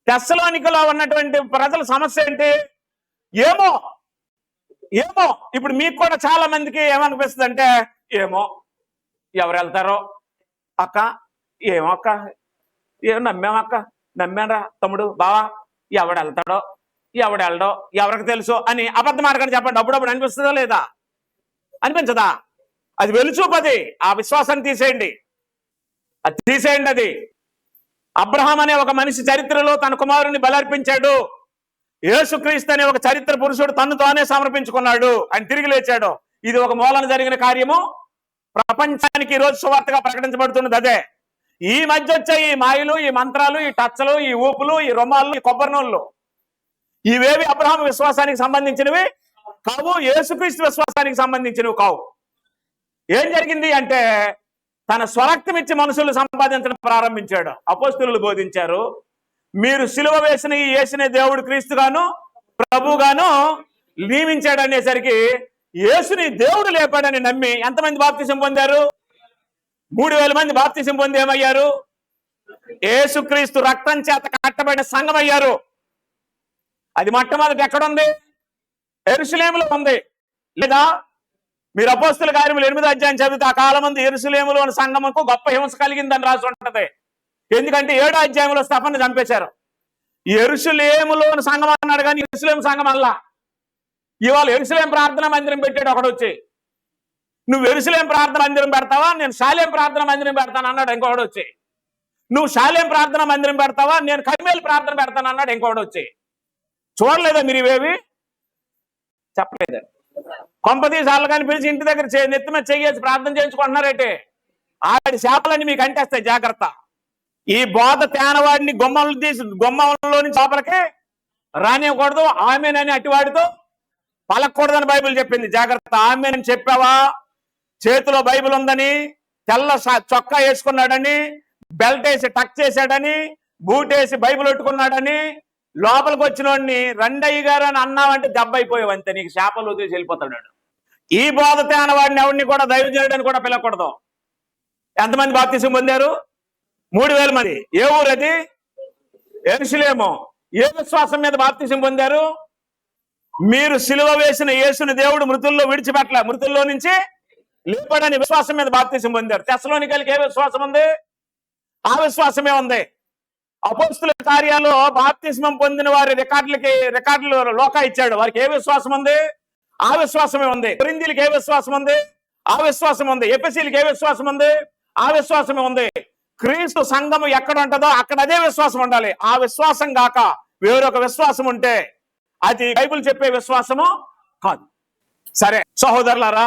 తెస్సలోనికలో ఉన్నటువంటి ప్రజల సమస్య ఏంటి? ఏమో ఇప్పుడు మీకు కూడా చాలా మందికి ఏమనిపిస్తుంది అంటే, ఏమో ఎవరు వెళ్తారో అక్క, ఏమో అక్క, ఏమో నమ్మామక్క, నమ్మారా తమ్ముడు బావా, ఎవడు వెళ్తాడో ఎవడు వెళ్ళడో ఎవరికి తెలుసో అని అబద్ధం ఆడకండి. చెప్పండి. అప్పుడప్పుడు అనిపిస్తుందా లేదా? అనిపించదా? అది వెలుచూపది. ఆ విశ్వాసాన్ని తీసేయండి, అది తీసేయండి. అది అబ్రహాం అనే ఒక మనిషి చరిత్రలో తన కుమారుని బలర్పించాడు. యేసుక్రీస్తు అనే ఒక చరిత్ర పురుషుడు తన్ను తానే సమర్పించుకున్నాడు, ఆయన తిరిగి లేచాడు. ఇది ఒక మూలన జరిగిన కార్యము. ప్రపంచానికి ఈ రోజు సువార్తగా ప్రకటించబడుతున్నది అదే. ఈ మధ్య వచ్చే ఈ మాయలు, ఈ మంత్రాలు, ఈ టచ్చలు, ఈ ఊపులు, ఈ రుమాలు, ఈ కొబ్బరి నూళ్ళు, ఇవేవి అబ్రహాం విశ్వాసానికి సంబంధించినవి కావు, యేసుక్రీస్తు విశ్వాసానికి సంబంధించినవి కావు. ఏం జరిగింది అంటే, తన స్వరక్తం ఇచ్చి మనుషులు సంపాదించడం ప్రారంభించాడు. అపోస్తలులు బోధించారు, మీరు సిలువ వేసిన ఈ యేసునే దేవుడు క్రీస్తుగాను ప్రభుగాను నియమించాడు అనేసరికి యేసుని దేవుడు లేపాడని నమ్మి ఎంతమంది బాప్తిసం పొందారు? 3000 మంది బాప్తిసం పొంది ఏమయ్యారు? యేసుక్రీస్తు రక్తం చేత కట్టబడిన సంఘం అయ్యారు. అది మొట్టమొదటి ఎక్కడుంది? యెరూషలేములో ఉంది. లేదా మీరు అపోస్తల కార్యములు 8వ అధ్యాయం చదివితే ఆ కాలం మంది యెరూషలేములోని సంఘముకు గొప్ప హింస కలిగిందని రాసి ఉంటది. ఎందుకంటే 7వ అధ్యాయంలో స్తెఫనుని చంపేశారు. యెరూషలేములోని సంఘం అన్నాడు కానీ యెరూషలేము సంఘం అల్లా. ఇవాళ యెరూషలేం ప్రార్థన మందిరం పెట్టాడు ఒకడు వచ్చి. నువ్వు యెరూషలేం ప్రార్థన మందిరం పెడతావా, నేను షాలేం ప్రార్థన మందిరం పెడతాను అన్నాడు ఇంకొకడు వచ్చి. నువ్వు షాలేం ప్రార్థన మందిరం పెడతావా, నేను కర్మేలు ప్రార్థన పెడతాను అన్నాడు ఇంకొకడు వచ్చి. చూడలేదా మీరు ఇవేవి? చెప్పలేదా? కొంపతీసార్లు కానీ పిలిచి ఇంటి దగ్గర నెత్తి మీద చెయ్యేసి ప్రార్థన చేయించుకుంటున్నారేంటి? ఆడి శాపలన్నీ మీకు అంటేస్తాయి, జాగ్రత్త. ఈ బోధ తేనవాడిని గుమ్మంలో నుంచి లోపలికి రానివ్వకూడదు. ఆమెనని అటివాడితో పలకూడదని బైబిల్ చెప్పింది. జాగ్రత్త. ఆమెనని చెప్పావా, చేతిలో బైబిల్ ఉందని, తెల్ల చొక్కా వేసుకున్నాడని, బెల్ట్ వేసి టక్ చేశాడని, బూట్ వేసి బైబిల్ పెట్టుకున్నాడని, లోపలికి వచ్చిన వాడిని రండయ్య గారు అని అన్నావంటే దెబ్బ అయిపోయావు అంతే. నీకు శాపలు వదిలేసి వెళ్ళిపోతాడు. ఈ బోధ తేనవాడిని ఎవరిని కూడా దైవజనుడని కూడా పిలవకూడదు. ఎంతమంది బాప్తిసం పొందారు? 3000 మంది. ఏ ఊరు అది? యెరూషలేము. ఏ విశ్వాసం మీద బాప్తిసం పొందారు? మీరు సిలువ వేసిన యేసుని దేవుడు మృతుల్లో విడిచిపెట్టలే, మృతుల్లో నుంచి లేపాడని విశ్వాసం మీద బాప్తిసం పొందారు. తెస్సలోనికైకి ఏ విశ్వాసం ఉంది? ఆ విశ్వాసమే ఉంది. అపోస్తుల కార్యాల్లో బాప్తిస్మం పొందిన వారి రికార్డులు లోకా ఇచ్చాడు. వారికి ఏ విశ్వాసం ఉంది? ఆ విశ్వాసమే ఉంది. కొరింథీయులకు ఏ విశ్వాసం ఉంది? ఆ విశ్వాసం ఉంది. ఎఫెసీయులకు ఏ విశ్వాసం ఉంది? ఆ విశ్వాసమే ఉంది. క్రీస్తు సంఘము ఎక్కడ ఉంటుందో అక్కడ అదే విశ్వాసం ఉండాలి. ఆ విశ్వాసం గాక వేరొక విశ్వాసం ఉంటే అది బైబిల్ చెప్పే విశ్వాసము కాదు. సరే సహోదరులారా,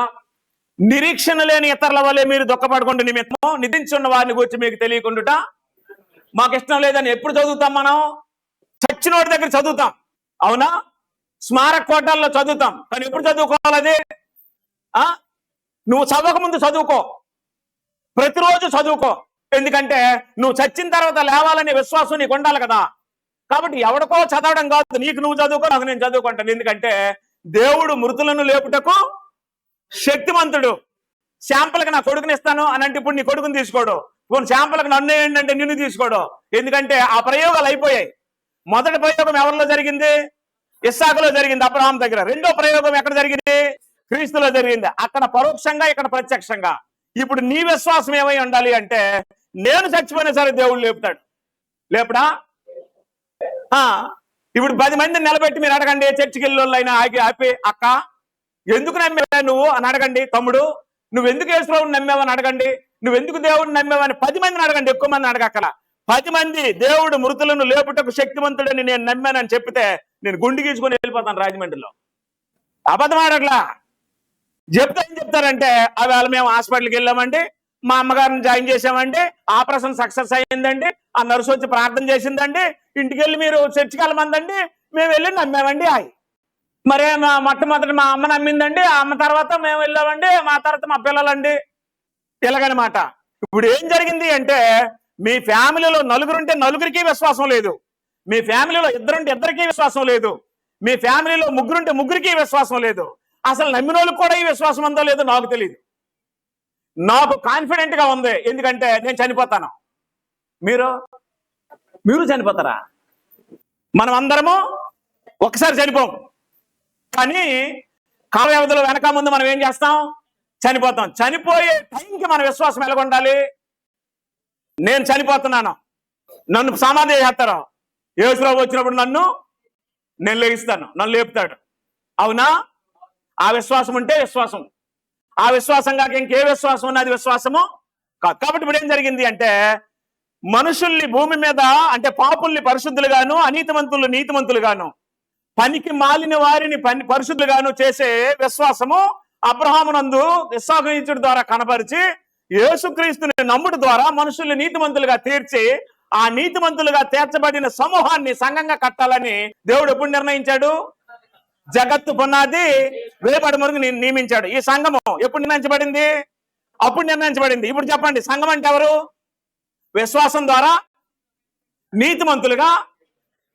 నిరీక్షణ లేని ఇతరుల వల్లే మీరు దుఃఖపడకుండా నిమిత్తము నిధించున్న వారిని గురించి మీకు తెలియకుండా మాకు ఇష్టం లేదని ఎప్పుడు చదువుతాం? మనం చచ్చినోడి దగ్గర చదువుతాం, అవునా? స్మారక కోటల్లో చదువుతాం, కానీ ఎప్పుడు చదువుకోవాలి అది? నువ్వు చదవక ముందు చదువుకో, ప్రతిరోజు చదువుకో. ఎందుకంటే నువ్వు చచ్చిన తర్వాత లేవాలనే విశ్వాసం నీకు ఉండాలి కదా. కాబట్టి ఎవడికో చదవడం కాదు, నీకు నువ్వు చదువుకో, నాకు నేను చదువుకుంటాను. ఎందుకంటే దేవుడు మృతులను లేపుటకు శక్తిమంతుడు. శాంపుల్కి నా కొడుకుని ఇస్తాను అని అంటే ఇప్పుడు నీ కొడుకుని తీసుకోడు, కొన్ని శాంపుల్కి నన్ను ఏంటంటే నిన్ను తీసుకోడు. ఎందుకంటే ఆ ప్రయోగాలు అయిపోయాయి. మొదటి ప్రయోగం ఎవరిలో జరిగింది? ఇస్సాకులో జరిగింది, అబ్రహాం దగ్గర. రెండో ప్రయోగం ఎక్కడ జరిగింది? క్రీస్తులో జరిగింది. అక్కడ పరోక్షంగా, ఇక్కడ ప్రత్యక్షంగా. ఇప్పుడు నీ విశ్వాసం ఏమై ఉండాలి అంటే, నేను చచ్చిపోయినా సరే దేవుడు లేపుతాడు. లేపడా? ఇప్పుడు 10 మందిని నిలబెట్టి మీరు అడగండి, చర్చికి వెళ్ళిన ఆపి, అక్క ఎందుకు నమ్మేవా నువ్వు అని అడగండి. తమ్ముడు నువ్వెందుకు యేసుప్రభువుని నమ్మేవని అడగండి. నువ్వెందుకు దేవుడిని నమ్మేవని 10 మందిని అడగండి. ఎక్కువ మందిని అడగక్కల. 10 మంది దేవుడు మృతులను లేపుటకు శక్తివంతుడని నేను నమ్మానని చెప్పితే నేను గుండు గీసుకొని వెళ్ళిపోతాను రాజమండ్రిలో. అబద్ధం ఆడట్లా. చెప్తా ఏం చెప్తారంటే, అవేళ మేము హాస్పిటల్కి వెళ్ళామండి, మా అమ్మగారిని జాయిన్ చేసామండి, ఆపరేషన్ సక్సెస్ అయ్యిందండి, ఆ నర్సు వచ్చి ప్రార్థన చేసిందండి, ఇంటికి వెళ్ళి మీరు చర్చికి వెళ్ళమందండి, మేము వెళ్ళి నమ్మామండి. మరే మొట్టమొదటి మా అమ్మ నమ్మిందండి, ఆ అమ్మ తర్వాత మేము వెళ్ళామండి, మా తర్వాత మా పిల్లలండి, ఇలాగనమాట. ఇప్పుడు ఏం జరిగింది అంటే, మీ ఫ్యామిలీలో నలుగురుంటే నలుగురికి విశ్వాసం లేదు, మీ ఫ్యామిలీలో ఇద్దరుంటే ఇద్దరికి విశ్వాసం లేదు, మీ ఫ్యామిలీలో ముగ్గురుంటే ముగ్గురికి విశ్వాసం లేదు. అసలు నమ్మిన వాళ్ళకి కూడా ఈ విశ్వాసం ఉందో లేదో నాకు తెలియదు. నాకు కాన్ఫిడెంట్ గా ఉంది, ఎందుకంటే నేను చనిపోతాను. మీరు చనిపోతారా? మనం అందరము ఒకసారి చనిపోం, కానీ కాల వ్యవధిలో వెనక ముందు మనం ఏం చేస్తాం? చనిపోతాం. చనిపోయే టైంకి మన విశ్వాసం ఎలాగుండాలి? నేను చనిపోతున్నాను, నన్ను సమాధి చేస్తారు, యేసుప్రభువు వచ్చినప్పుడు నేను లేగిస్తాను, నన్ను లేపుతాడు, అవునా? ఆ విశ్వాసం ఉంటే విశ్వాసం. ఆ విశ్వాసం కాక ఇంకే విశ్వాసం ఉన్నది విశ్వాసము కాదు. కాబట్టి ఇప్పుడు ఏం జరిగింది అంటే, మనుషుల్ని భూమి మీద అంటే పాపుల్ని పరిశుద్ధులుగాను, అనీతిమంతులు నీతిమంతులుగాను, పనికి మాలిన వారిని పరిశుద్ధులుగాను చేసే విశ్వాసము అబ్రహామునందు ఇస్సాకు ద్వారా కనపరిచి, యేసుక్రీస్తుని నమ్ముడు ద్వారా మనుషుల్ని నీతిమంతులుగా తీర్చి, ఆ నీతిమంతులుగా తీర్చబడిన సమూహాన్ని సంఘంగా కట్టాలని దేవుడు ఎప్పుడు నిర్ణయించాడు? జగత్తు పునాది వేపడి మురుగు నియమించాడు. ఈ సంఘము ఎప్పుడు నిర్ణయించబడింది? అప్పుడు నిర్ణయించబడింది. ఇప్పుడు చెప్పండి, సంఘం అంటే ఎవరు? విశ్వాసం ద్వారా నీతిమంతులుగా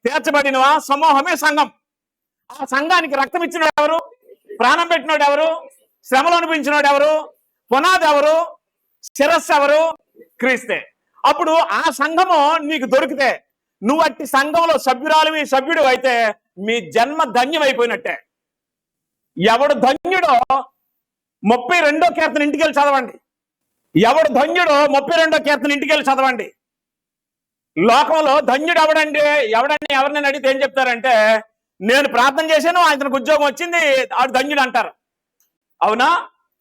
తీర్చబడిన సమూహమే సంఘం. ఆ సంఘానికి రక్తం ఇచ్చినోడు ఎవరు? ప్రాణం పెట్టినోడు ఎవరు? శ్రమలు అనిపించినోడు ఎవరు? పునాది ఎవరు? శిరస్సు ఎవరు? క్రీస్తే. అప్పుడు ఆ సంఘము నీకు దొరికితే, నువ్వు అట్టి సంఘంలో సభ్యుడు అయితే మీ జన్మ ధన్యమైపోయినట్టే. ఎవడు ధన్యుడో 32వ కీర్తన ఇంటికి వెళ్ళి చదవండి. ఎవడు ధన్యుడో 32వ కీర్తన ఇంటికి వెళ్ళి చదవండి. లోకంలో ధన్యుడు ఎవరిని అడిగితే ఏం చెప్తారంటే, నేను ప్రార్థన చేశాను, ఆయనకు ఉద్యోగం వచ్చింది, ఆడు ధన్యుడు అంటారు, అవునా?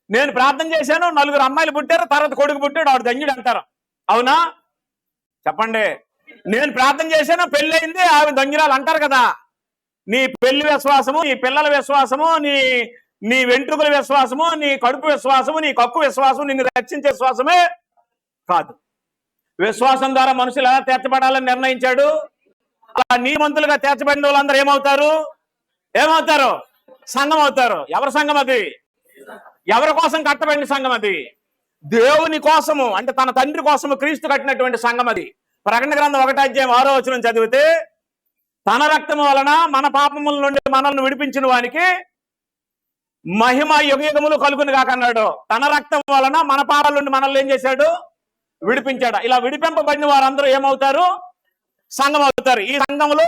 నేను ప్రార్థన చేశాను, 4 అమ్మాయిలు పుట్టారు, తర్వాత కొడుకు పుట్టాడు, ఆడు ధన్యుడు అంటారు, అవునా? చెప్పండి. నేను ప్రార్థన చేశాను, పెళ్ళయింది, ఆమె ధన్యురాలు అంటారు కదా. నీ పెళ్లి విశ్వాసము, నీ పిల్లల విశ్వాసము, నీ వెంట్రుకల విశ్వాసము, నీ కడుపు విశ్వాసము, నీ కక్కు విశ్వాసము నిన్ను రక్షించే విశ్వాసమే కాదు. విశ్వాసం ద్వారా మనుషులు ఎలా తీర్చబడాలని నిర్ణయించాడు. అలా నీతిమంతులుగా తీర్చబడిన వాళ్ళందరూ ఏమవుతారు? సంఘం అవుతారు. ఎవరి సంఘం అది? ఎవరి కోసం కట్టబడిన సంఘం అది? దేవుని కోసము, అంటే తన తండ్రి కోసము క్రీస్తు కట్టినటువంటి సంఘం అది. ప్రకటన గ్రంథం 1:6 చదివితే, తన రక్తము వలన మన పాపముల నుండి మనల్ని విడిపించిన వానికి మహిమ యుగయుగములు కలుగును కాక అన్నాడు. తన రక్తం వలన మన పాపాల నుండి మనల్ని ఏం చేశాడు? విడిపించాడు. ఇలా విడిపింపబడిన వారందరూ ఏమవుతారు? సంఘం అవుతారు. ఈ సంఘంలో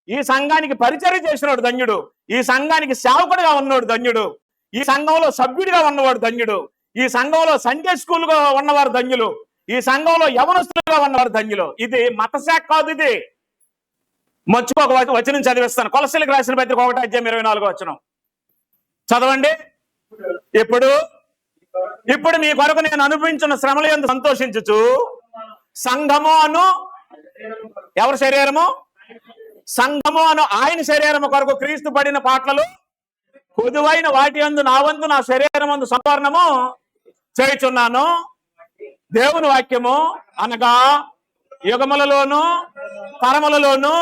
ఈ సంఘానికి పరిచర్య చేసినోడు ధన్యుడు, ఈ సంఘానికి సేవకుడిగా ఉన్నవాడు ధన్యుడు, ఈ సంఘంలో సభ్యుడిగా ఉన్నవాడు ధన్యుడు, ఈ సంఘంలో సండే స్కూల్గా ఉన్నవారు ధన్యులు, ఈ సంఘంలో యవనస్తులుగా ఉన్నవారు ధన్యులు. ఇది మతశాఖ కాదు, ఇది మర్చిపోక వచనం చదివిస్తాను. కొలసీలకు రాసిన పత్రిక 1:24 చదవండి. ఇప్పుడు మీ కొరకు నేను అనుభవించిన శ్రమల యందు సంతోషించుచు సంఘము అను ఎవరి శరీరము? సంఘము అను ఆయన శరీరము కొరకు క్రీస్తు పడిన పాటలు కొదువైన వాటి యందు నా వంతు నా శరీరం అందు సంపూర్ణము చేయుచున్నాను. దేవుని వాక్యము అనగా యుగములలోను తరములలోను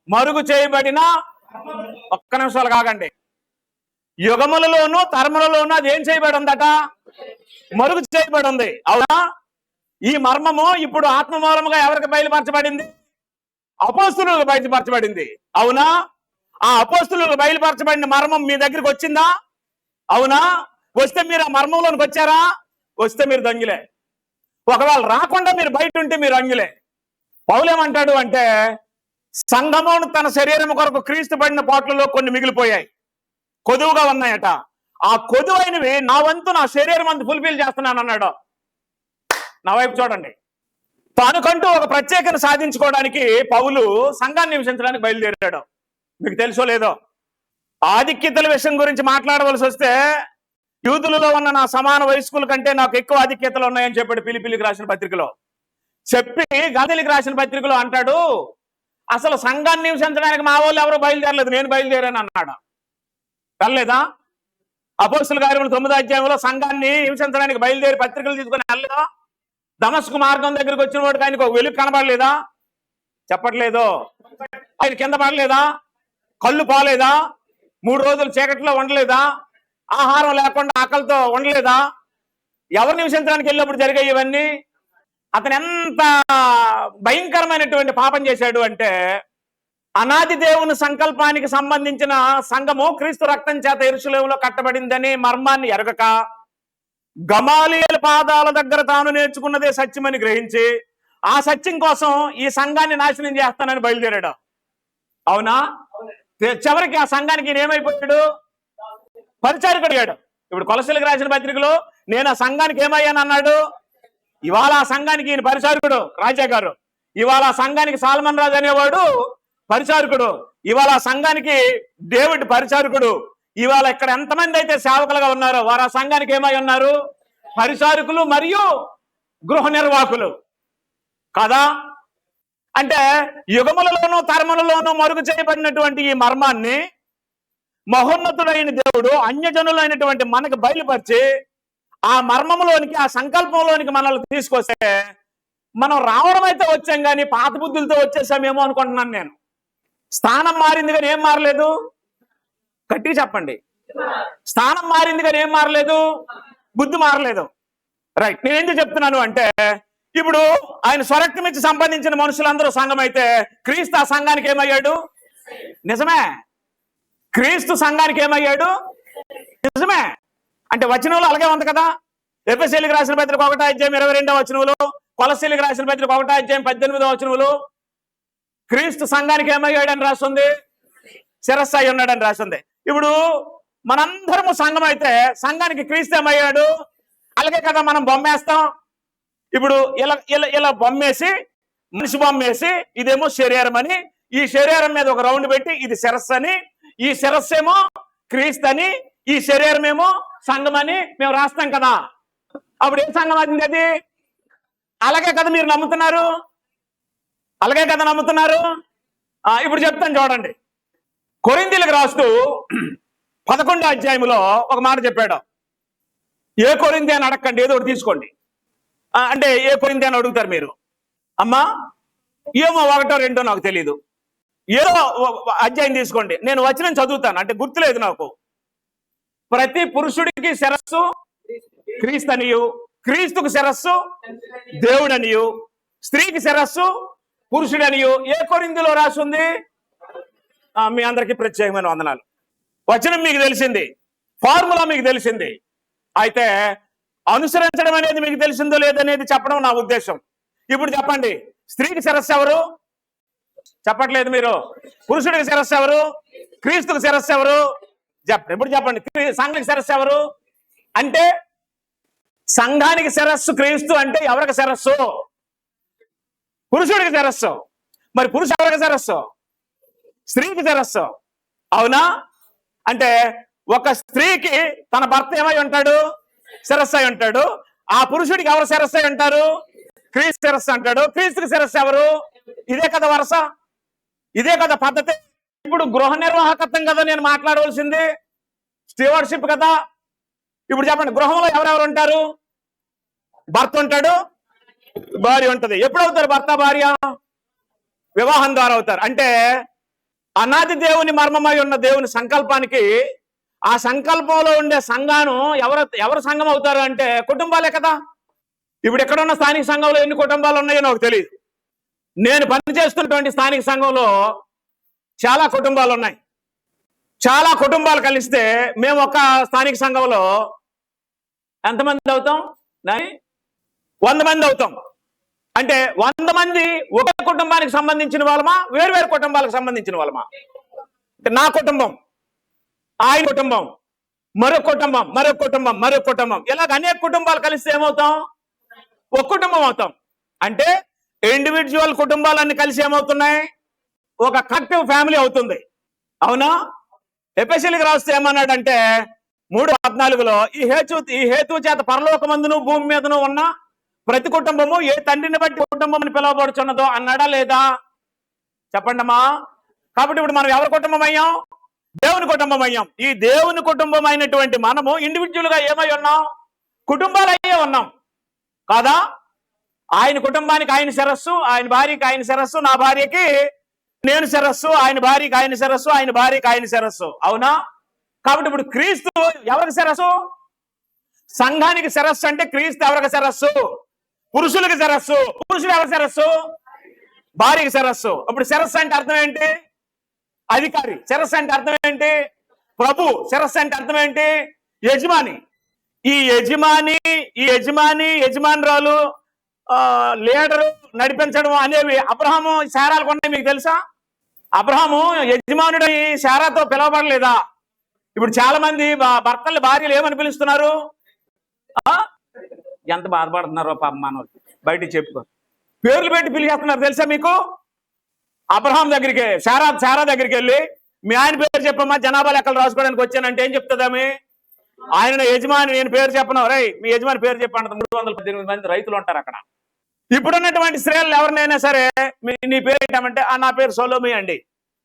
మరుగు చేయబడిన, ఒక్క నిమిషాలు కాకండి, యుగములలోను తరములలోను అది ఏం చేయబడి ఉందట? మరుగు చేయబడి ఉంది. అవునా? ఈ మర్మము ఇప్పుడు ఆత్మమూలముగా ఎవరికి బయలుపరచబడింది? అపోస్తులకు బయలుపరచబడింది. అవునా? ఆ అపోస్తులకు బయలుపరచబడిన మర్మం మీ దగ్గరికి వచ్చిందా? అవునా? వస్తే మీరు ఆ మర్మంలోనికి వచ్చారా? వస్తే మీరు ధన్యులే. ఒకవేళ రాకుండా మీరు బయట ఉంటే మీరు అంగులే. పౌలేమంటాడు అంటే, సంఘమును తన శరీరం కొరకు క్రీస్తు పడిన పాటలలో కొన్ని మిగిలిపోయాయి, కొదువుగా ఉన్నాయట. ఆ కొదువైనవి నా వంతు నా శరీరం అంతా ఫుల్ఫిల్ చేస్తున్నాను అన్నాడు. నా వైపు చూడండి. తానుకంటూ ఒక ప్రత్యేకత సాధించుకోవడానికి పౌలు సంఘాన్ని నివసించడానికి బయలుదేరాడు. మీకు తెలుసో లేదో, ఆధిక్యతల విషయం గురించి మాట్లాడవలసి వస్తే యూదులలో ఉన్న నా సమాన వయస్కుల కంటే నాకు ఎక్కువ ఆధిక్యతలు ఉన్నాయని చెప్పాడు ఫిలిప్పీలకు రాసిన పత్రికలో. చెప్పి గలతీయులకు రాసిన పత్రికలో అంటాడు, అసలు సంఘాన్ని నివసించడానికి మా వాళ్ళు ఎవరు బయలుదేరలేదు, నేను బయలుదేరాను అన్నాడు. వెళ్ళలేదా? అపోస్తుల కార్యములు 9వ సంఘాన్ని నివసించడానికి బయలుదేరి పత్రికలు తీసుకుని వెళ్ళలేదా? దమస్కు మార్గం దగ్గరికి వచ్చిన వాడికి ఆయనకు ఒక వెలుగు కనబడలేదా? చెప్పట్లేదు. ఆయన కింద పడలేదా? కళ్ళు పోలేదా? 3 రోజులు చీకట్లో ఉండలేదా? ఆహారం లేకుండా ఆకలితో ఉండలేదా? ఎవరు నివసించడానికి వెళ్ళినప్పుడు జరిగాయి ఇవన్నీ? అతను ఎంత భయంకరమైనటువంటి పాపం చేశాడు అంటే, అనాది దేవుని సంకల్పానికి సంబంధించిన సంఘము క్రీస్తు రక్తం చేత యెరూషలేములో కట్టబడిందని మర్మాన్ని ఎరగక, గమాలియేలు పాదాల దగ్గర తాను నేర్చుకున్నదే సత్యమని గ్రహించి ఆ సత్యం కోసం ఈ సంఘాన్ని నాశనం చేస్తానని బయలుదేరాడు. అవునా? చివరికి ఆ సంఘానికి ఏమైపోయాడు? పరిచారకుడు అయ్యాడు. ఇప్పుడు కొలసీలకు రాసిన పత్రికలో నేను ఆ సంఘానికి ఏమయ్యాను అన్నాడు. ఇవాళ ఆ సంఘానికి ఈయన పరిచారకుడు రాజా గారు, ఇవాళ ఆ సంఘానికి సాల్మన్ రాజు అనేవాడు పరిచారకుడు, ఇవాళ ఆ సంఘానికి డేవిడ్ పరిచారకుడు, ఇవాళ ఇక్కడ ఎంతమంది అయితే సేవకులుగా ఉన్నారో వారు ఆ సంఘానికి ఏమై ఉన్నారు? పరిచారకులు మరియు గృహ నిర్వాహకులు కదా. అంటే యుగములలోనూ తరములలోనూ మరుగు చేయబడినటువంటి ఈ మర్మాన్ని మహోన్నతుడైన దేవుడు అన్యజనులైనటువంటి మనకు బయలుపరిచి ఆ మర్మంలోనికి, ఆ సంకల్పంలోనికి మనల్ని తీసుకొస్తే మనం రావడం అయితే వచ్చాం కానీ పాత బుద్ధులతో వచ్చేసామేమో అనుకుంటున్నాను నేను. స్థానం మారింది కానీ ఏం మారలేదు. గట్టిగా చెప్పండి. స్థానం మారింది కానీ ఏం మారలేదు, బుద్ధి మారలేదు. రైట్. నేనేం చెప్తున్నాను అంటే, ఇప్పుడు ఆయన స్వరక్తం ఇచ్చి సంపాదించిన మనుషులందరూ సంఘం అయితే క్రీస్తు ఆ సంఘానికి ఏమయ్యాడు? నిజమే. క్రీస్తు సంఘానికి ఏమయ్యాడు? నిజమే. అంటే వచనంలో అలాగే ఉంది కదా. ఎఫెసీయులకు రాసిన పత్రిక 1:22 కొలసీలకు రాసిన పత్రిక 1:18 క్రీస్తు సంఘానికి ఏమయ్యాడు అని రాస్తుంది? శిరస్సు అయి ఉన్నాడని రాస్తుంది. ఇప్పుడు మనందరము సంఘం అయితే సంఘానికి క్రీస్తు ఏమయ్యాడు? అలాగే కదా మనం బొమ్మేస్తాం. ఇప్పుడు ఇలా బొమ్మేసి, మనిషి బొమ్మేసి, ఇదేమో శరీరం అని, ఈ శరీరం మీద ఒక రౌండ్ పెట్టి ఇది శిరస్సు అని, ఈ శిరస్సు ఏమో క్రీస్తు అని, ఈ శరీరం ఏమో సంఘం అని మేము రాస్తాం కదా. అప్పుడు ఏ సంఘం అది? అది అలాగే కదా మీరు నమ్ముతున్నారు, అలాగే కదా నమ్ముతున్నారు. ఇప్పుడు చెప్తాను చూడండి. కొరింథీయులకు రాస్తూ 11వ అధ్యాయంలో ఒక మాట చెప్పాడు. ఏ కొరింథీ అని అడగండి, ఏదో ఒకటి తీసుకోండి. అంటే ఏ కొరింథీ అని అడుగుతారు మీరు. అమ్మా ఏమో 1, 2 నాకు తెలియదు, ఏదో అధ్యాయం తీసుకోండి. నేను వచనం చదువుతాను, అంటే గుర్తులేదు నాకు. ప్రతి పురుషుడికి శిరస్సు క్రీస్తు అనియు, క్రీస్తుకు శిరస్సు దేవుడనియు, స్త్రీకి శిరస్సు పురుషుడనియు ఏ కొరింథీలో రాసి ఉంది? మీ అందరికీ ప్రత్యేకమైన వందనాలు. వచనం మీకు తెలిసింది, ఫార్ములా మీకు తెలిసింది. అయితే అనుసరించడం అనేది మీకు తెలిసిందో లేదనేది చెప్పడం నా ఉద్దేశం. ఇప్పుడు చెప్పండి, స్త్రీకి శిరస్సు ఎవరు? చెప్పట్లేదు మీరు. పురుషుడికి శిరస్సు ఎవరు? క్రీస్తుకి శిరస్సు ఎవరు? ఇప్పుడు చెప్పండి. సంఘానికి శిరస్సు ఎవరు అంటే? సంఘానికి శిరస్సు క్రీస్తు అంటే ఎవరికి శిరస్సు? పురుషుడికి శిరస్సు. మరి పురుషు ఎవరికి శిరస్సు? స్త్రీకి శిరస్సు. అవునా? అంటే ఒక స్త్రీకి తన భర్త ఏమై ఉంటాడు? శిరస్సు అయి ఉంటాడు. ఆ పురుషుడికి ఎవరు శిరస్సు అయి ఉంటారు? క్రీస్తు శిరస్సు అంటాడు. క్రీస్తుకి శిరస్సు ఎవరు? ఇదే కదా వరుస, ఇదే కదా పద్ధతి. ఇప్పుడు గృహ నిర్వాహకత్వం కదా నేను మాట్లాడవలసింది, స్టీవర్షిప్ కదా. ఇప్పుడు చెప్పండి, గృహంలో ఎవరెవరు ఉంటారు? భర్త ఉంటాడు, భార్య ఉంటది. ఎప్పుడు అవుతారు భర్త భార్య? వివాహం ద్వారా అవుతారు. అంటే అనాది దేవుని మర్మమై ఉన్న దేవుని సంకల్పానికి, ఆ సంకల్పంలో ఉండే సంఘాను ఎవరు సంఘం అవుతారు అంటే కుటుంబాలే కదా. ఇప్పుడు ఎక్కడున్న స్థానిక సంఘంలో ఎన్ని కుటుంబాలు ఉన్నాయో నాకు తెలియదు. నేను పనిచేస్తున్నటువంటి స్థానిక సంఘంలో చాలా కుటుంబాలు ఉన్నాయి. చాలా కుటుంబాలు కలిస్తే మేము ఒక స్థానిక సంఘంలో ఎంతమంది అవుతాం? 100 మంది అవుతాం. అంటే 100 మంది ఒక కుటుంబానికి సంబంధించిన వాళ్ళమా, వేరు కుటుంబాలకు సంబంధించిన వాళ్ళమా? అంటే నా కుటుంబం, ఆయన కుటుంబం, మరో కుటుంబం, మరో కుటుంబం, మరో కుటుంబం, ఇలాగ అనేక కుటుంబాలు కలిస్తే ఏమవుతాం? ఒక కుటుంబం అవుతాం. అంటే ఇండివిజువల్ కుటుంబాలన్నీ కలిసి ఏమవుతున్నాయి? ఒక కలెక్టివ్ ఫ్యామిలీ అవుతుంది. అవునా? ఎపెసిలికి రాస్తే ఏమన్నాడంటే 3:14లో ఈ హేతు చేత పరలోకమందును భూమి మీదను ఉన్న ప్రతి కుటుంబము ఏ తండ్రిని బట్టి కుటుంబం అని పిలువబడుచున్నదో అన్నాడా లేదా? చెప్పండమ్మా. కాబట్టి ఇప్పుడు మనం ఎవరి కుటుంబం అయ్యాం? దేవుని కుటుంబం అయ్యాం. ఈ దేవుని కుటుంబం అయినటువంటి మనము ఇండివిజువల్ గా ఏమై ఉన్నాం? కుటుంబాలు అయ్యే ఉన్నాం కాదా? ఆయన కుటుంబానికి ఆయన శిరస్సు, ఆయన భార్యకి ఆయన శిరస్సు, నా భార్యకి నేను శిరస్సు, ఆయన భార్యకి ఆయన శిరస్సు, ఆయన భార్యకి ఆయన శిరస్సు. అవునా? కాబట్టి ఇప్పుడు క్రీస్తు ఎవరికి శిరస్సు? సంఘానికి శిరస్సు. అంటే క్రీస్తు ఎవరికి శిరస్సు? పురుషులకి శిరస్సు. పురుషులు ఎవరి శిరస్సు? భార్యకి శిరస్సు. ఇప్పుడు శిరస్సు అంటే అర్థం ఏంటి? అధికారి. శిరస్సు అంటే అర్థం ఏంటి? ప్రభు. శిరస్సు అంటే అర్థం ఏంటి? యజమాని. ఈ యజమానురాలు, లీడరు, నడిపించడం అనేవి అబ్రహాము శారాలకు ఉన్నాయి. మీకు తెలుసా? అబ్రహాము యజమానుడు శారాతో పిలవబడలేదా? ఇప్పుడు చాలా మంది భర్తలు భార్యలు ఏమని పిలుస్తున్నారు? ఎంత బాధపడుతున్నారో పాపం మనోళ్ళు, బయటికి చెప్పుకో. పేర్లు పెట్టి పిలిచేస్తున్నారు తెలుసా మీకు? అబ్రహాం దగ్గరికి శారా దగ్గరికి వెళ్ళి మీ ఆయన పేరు చెప్పమ్మా, జనాభా లెక్కలు రాసుకోవడానికి వచ్చానంటే ఏం చెప్తుందామి? ఆయన యజమాని, నేను పేరు చెప్పను, రై మీ యజమాని పేరు చెప్పండి. 318 మంది రైతులు ఉంటారు అక్కడ. ఇప్పుడున్నటువంటి స్త్రీలు ఎవరినైనా సరే నీ పేరు ఏంటంటే నా పేరు సొలోమి అండి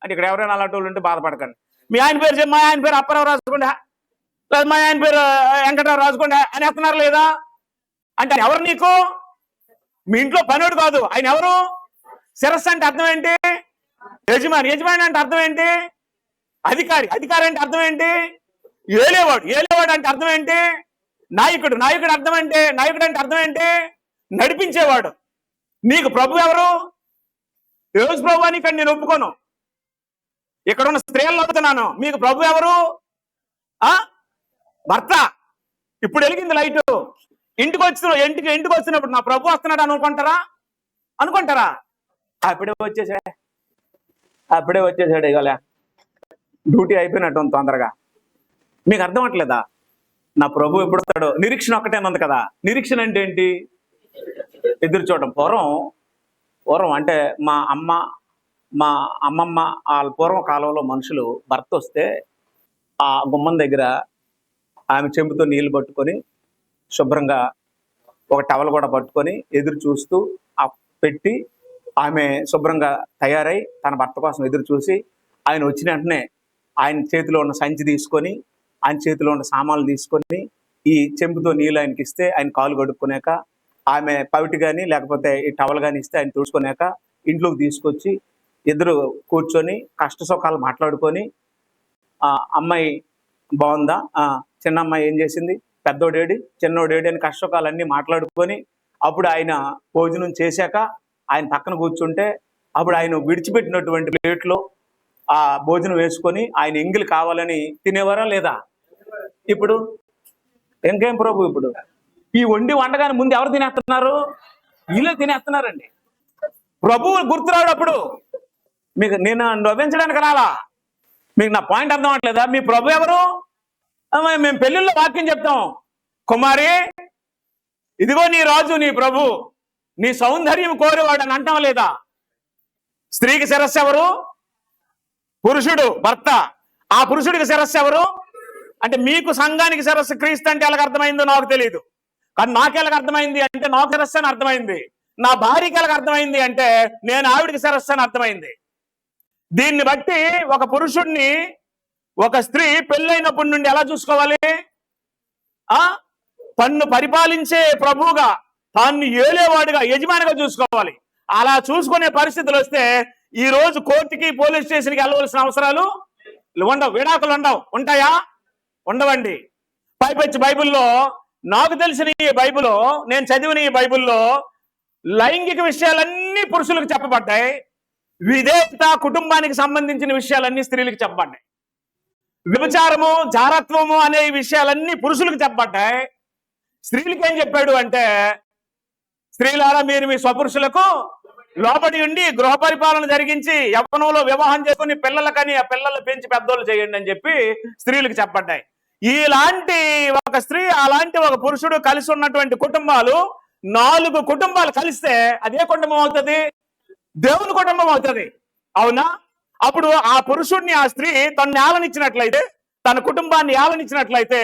అంటే, ఇక్కడ ఎవరైనా అలాంటి వాళ్ళు ఉంటే బాధపడకండి. మీ ఆయన పేరు చెప్పి, మా ఆయన పేరు అప్పారావు రాసుకోండి, లేదా మా ఆయన పేరు వెంకటరావు రాసుకోండి అని చెప్తున్నారు లేదా? అంటే ఎవరు నీకు? మీ ఇంట్లో పనుడు కాదు. ఆయన ఎవరు? శిరస్సు అంటే అర్థం ఏంటి? యజమాని. యజమాని అంటే అర్థం ఏంటి? అధికారి. అధికారి అంటే అర్థం ఏంటి? ఏలేవాడు. ఏలేవాడు అంటే అర్థం ఏంటి? నాయకుడు. నాయకుడు అర్థం ఏంటి? నాయకుడు అంటే అర్థం ఏంటి? నడిపించేవాడు. నీకు ప్రభు ఎవరు? యేసు ప్రభు అని ఇక్కడ నేను ఒప్పుకోను. ఇక్కడ ఉన్న స్త్రీలను అవుతున్నాను. మీకు ప్రభు ఎవరు? భర్త. ఇప్పుడు వెలిగింది లైటు. ఇంటికి వచ్చినప్పుడు నా ప్రభు వస్తున్నాడు అనుకుంటారా? అప్పుడే వచ్చేసాడు ఇవాళ డ్యూటీ అయిపోయినట్టు తొందరగా. మీకు అర్థం అవట్లేదా? నా ప్రభు ఎప్పుడు వస్తాడో నిరీక్షణ ఒక్కటే ఉంది కదా. నిరీక్షణ అంటే ఏంటి? ఎదురు చూడడం. పూర్వం అంటే మా అమ్మమ్మ వాళ్ళ పూర్వం కాలంలో మనుషులు భర్త వస్తే ఆ గుమ్మం దగ్గర ఆమె చెంబుతో నీళ్లు పట్టుకొని శుభ్రంగా ఒక టవల్ కూడా పట్టుకొని ఎదురు చూస్తూ పెట్టి ఆమె శుభ్రంగా తయారై తన భర్త కోసం ఎదురు చూసి ఆయన వచ్చిన వెంటనే ఆయన చేతిలో ఉన్న సంచి తీసుకొని, ఆయన చేతిలో ఉన్న సామాన్లు తీసుకొని ఈ చెంబుతో నీళ్ళు ఆయనకి ఇస్తే ఆయన కాలు కడుక్కునేక, ఆమె పవిటి కానీ లేకపోతే ఈ టవల్ కానీ ఇస్తే ఆయన తుడుచుకునేక ఇంట్లోకి తీసుకొచ్చి ఇద్దరు కూర్చొని కష్ట సుఖాలు మాట్లాడుకొని, అమ్మాయి బాగుందా, చిన్న అమ్మాయి ఏం చేసింది, పెద్దోడేడి చిన్నోడేడి అని కష్ట సుఖాలన్నీ మాట్లాడుకొని, అప్పుడు ఆయన భోజనం చేశాక ఆయన పక్కన కూర్చుంటే అప్పుడు ఆయన విడిచిపెట్టినటువంటి ప్లేట్లో ఆ భోజనం వేసుకొని ఆయన ఎంగిలి కావాలని తినేవారా లేదా? ఇప్పుడు ఇంకేం ప్రభు, ఇప్పుడు ఈ వండగానే ముందు ఎవరు తినేస్తున్నారు? వీళ్ళే తినేస్తున్నారండి. ప్రభువు గుర్తురాడు. అప్పుడు మీకు నేను నవ్వించడానికి రాలా. మీకు నా పాయింట్ అర్థం అవట్లేదా? మీ ప్రభు ఎవరు? మేము పెళ్ళిళ్ళలో వాక్యం చెప్తాం, కుమారి ఇదిగో నీ రాజు నీ ప్రభు, నీ సౌందర్యం కోరేవాడు అని అంటాం లేదా? స్త్రీకి శిరస్సు ఎవరు? పురుషుడు, భర్త. ఆ పురుషుడికి శిరస్సు ఎవరు అంటే మీకు సంఘానికి శిరస్సు క్రీస్తు అంటే ఎలాగ అర్థమైందో నాకు తెలియదు, కానీ నాకు ఎలాగ అర్థమైంది అంటే నాకు శిరస్సు అని అర్థమైంది. నా భార్యకి ఎలాగ అర్థమైంది అంటే నేను ఆవిడికి శిరస్సు అని అర్థమైంది. దీన్ని బట్టి ఒక పురుషుడిని ఒక స్త్రీ పెళ్ళైనప్పటి నుండి ఎలా చూసుకోవాలి? తన్ను పరిపాలించే ప్రభువుగా, తాన్ని ఏలేవాడిగా, యజమానిగా చూసుకోవాలి. అలా చూసుకునే పరిస్థితులు వస్తే ఈ రోజు కోర్టుకి పోలీస్ స్టేషన్కి వెళ్ళవలసిన అవసరాలు ఉండవు, విడాకులు ఉండవు. ఉంటాయా? ఉండవండి. పైపెచ్చి బైబిల్లో, నాకు తెలిసిన ఈ బైబిల్లో, నేను చదివిన ఈ బైబిల్లో లైంగిక విషయాలన్నీ పురుషులకు చెప్పబడ్డాయి, విధేయత కుటుంబానికి సంబంధించిన విషయాలన్నీ స్త్రీలకు చెప్పబడ్డాయి. వ్యభిచారము, జారత్వము అనే విషయాలన్నీ పురుషులకు చెప్పబడ్డాయి. స్త్రీలకు ఏం చెప్పాడు అంటే, స్త్రీలారా మీరు మీ స్వపురుషులకు లోబడి ఉండి గృహ పరిపాలన జరిగించి యవ్వనంలో వివాహం చేసుకుని పిల్లలకని ఆ పిల్లలు పెంచి పెద్దోళ్ళు చేయండి అని చెప్పి స్త్రీలకు చెప్పబడ్డాయి. ఇలాంటి ఒక స్త్రీ, అలాంటి ఒక పురుషుడు కలిసి ఉన్నటువంటి కుటుంబాలు, 4 కుటుంబాలు కలిస్తే అదే కుటుంబం అవుతుంది, దేవుని కుటుంబం అవుతుంది. అవునా? అప్పుడు ఆ పురుషుడిని ఆ స్త్రీ తను ఏలనిచ్చినట్లయితే, తన కుటుంబాన్ని ఏలనిచ్చినట్లయితే,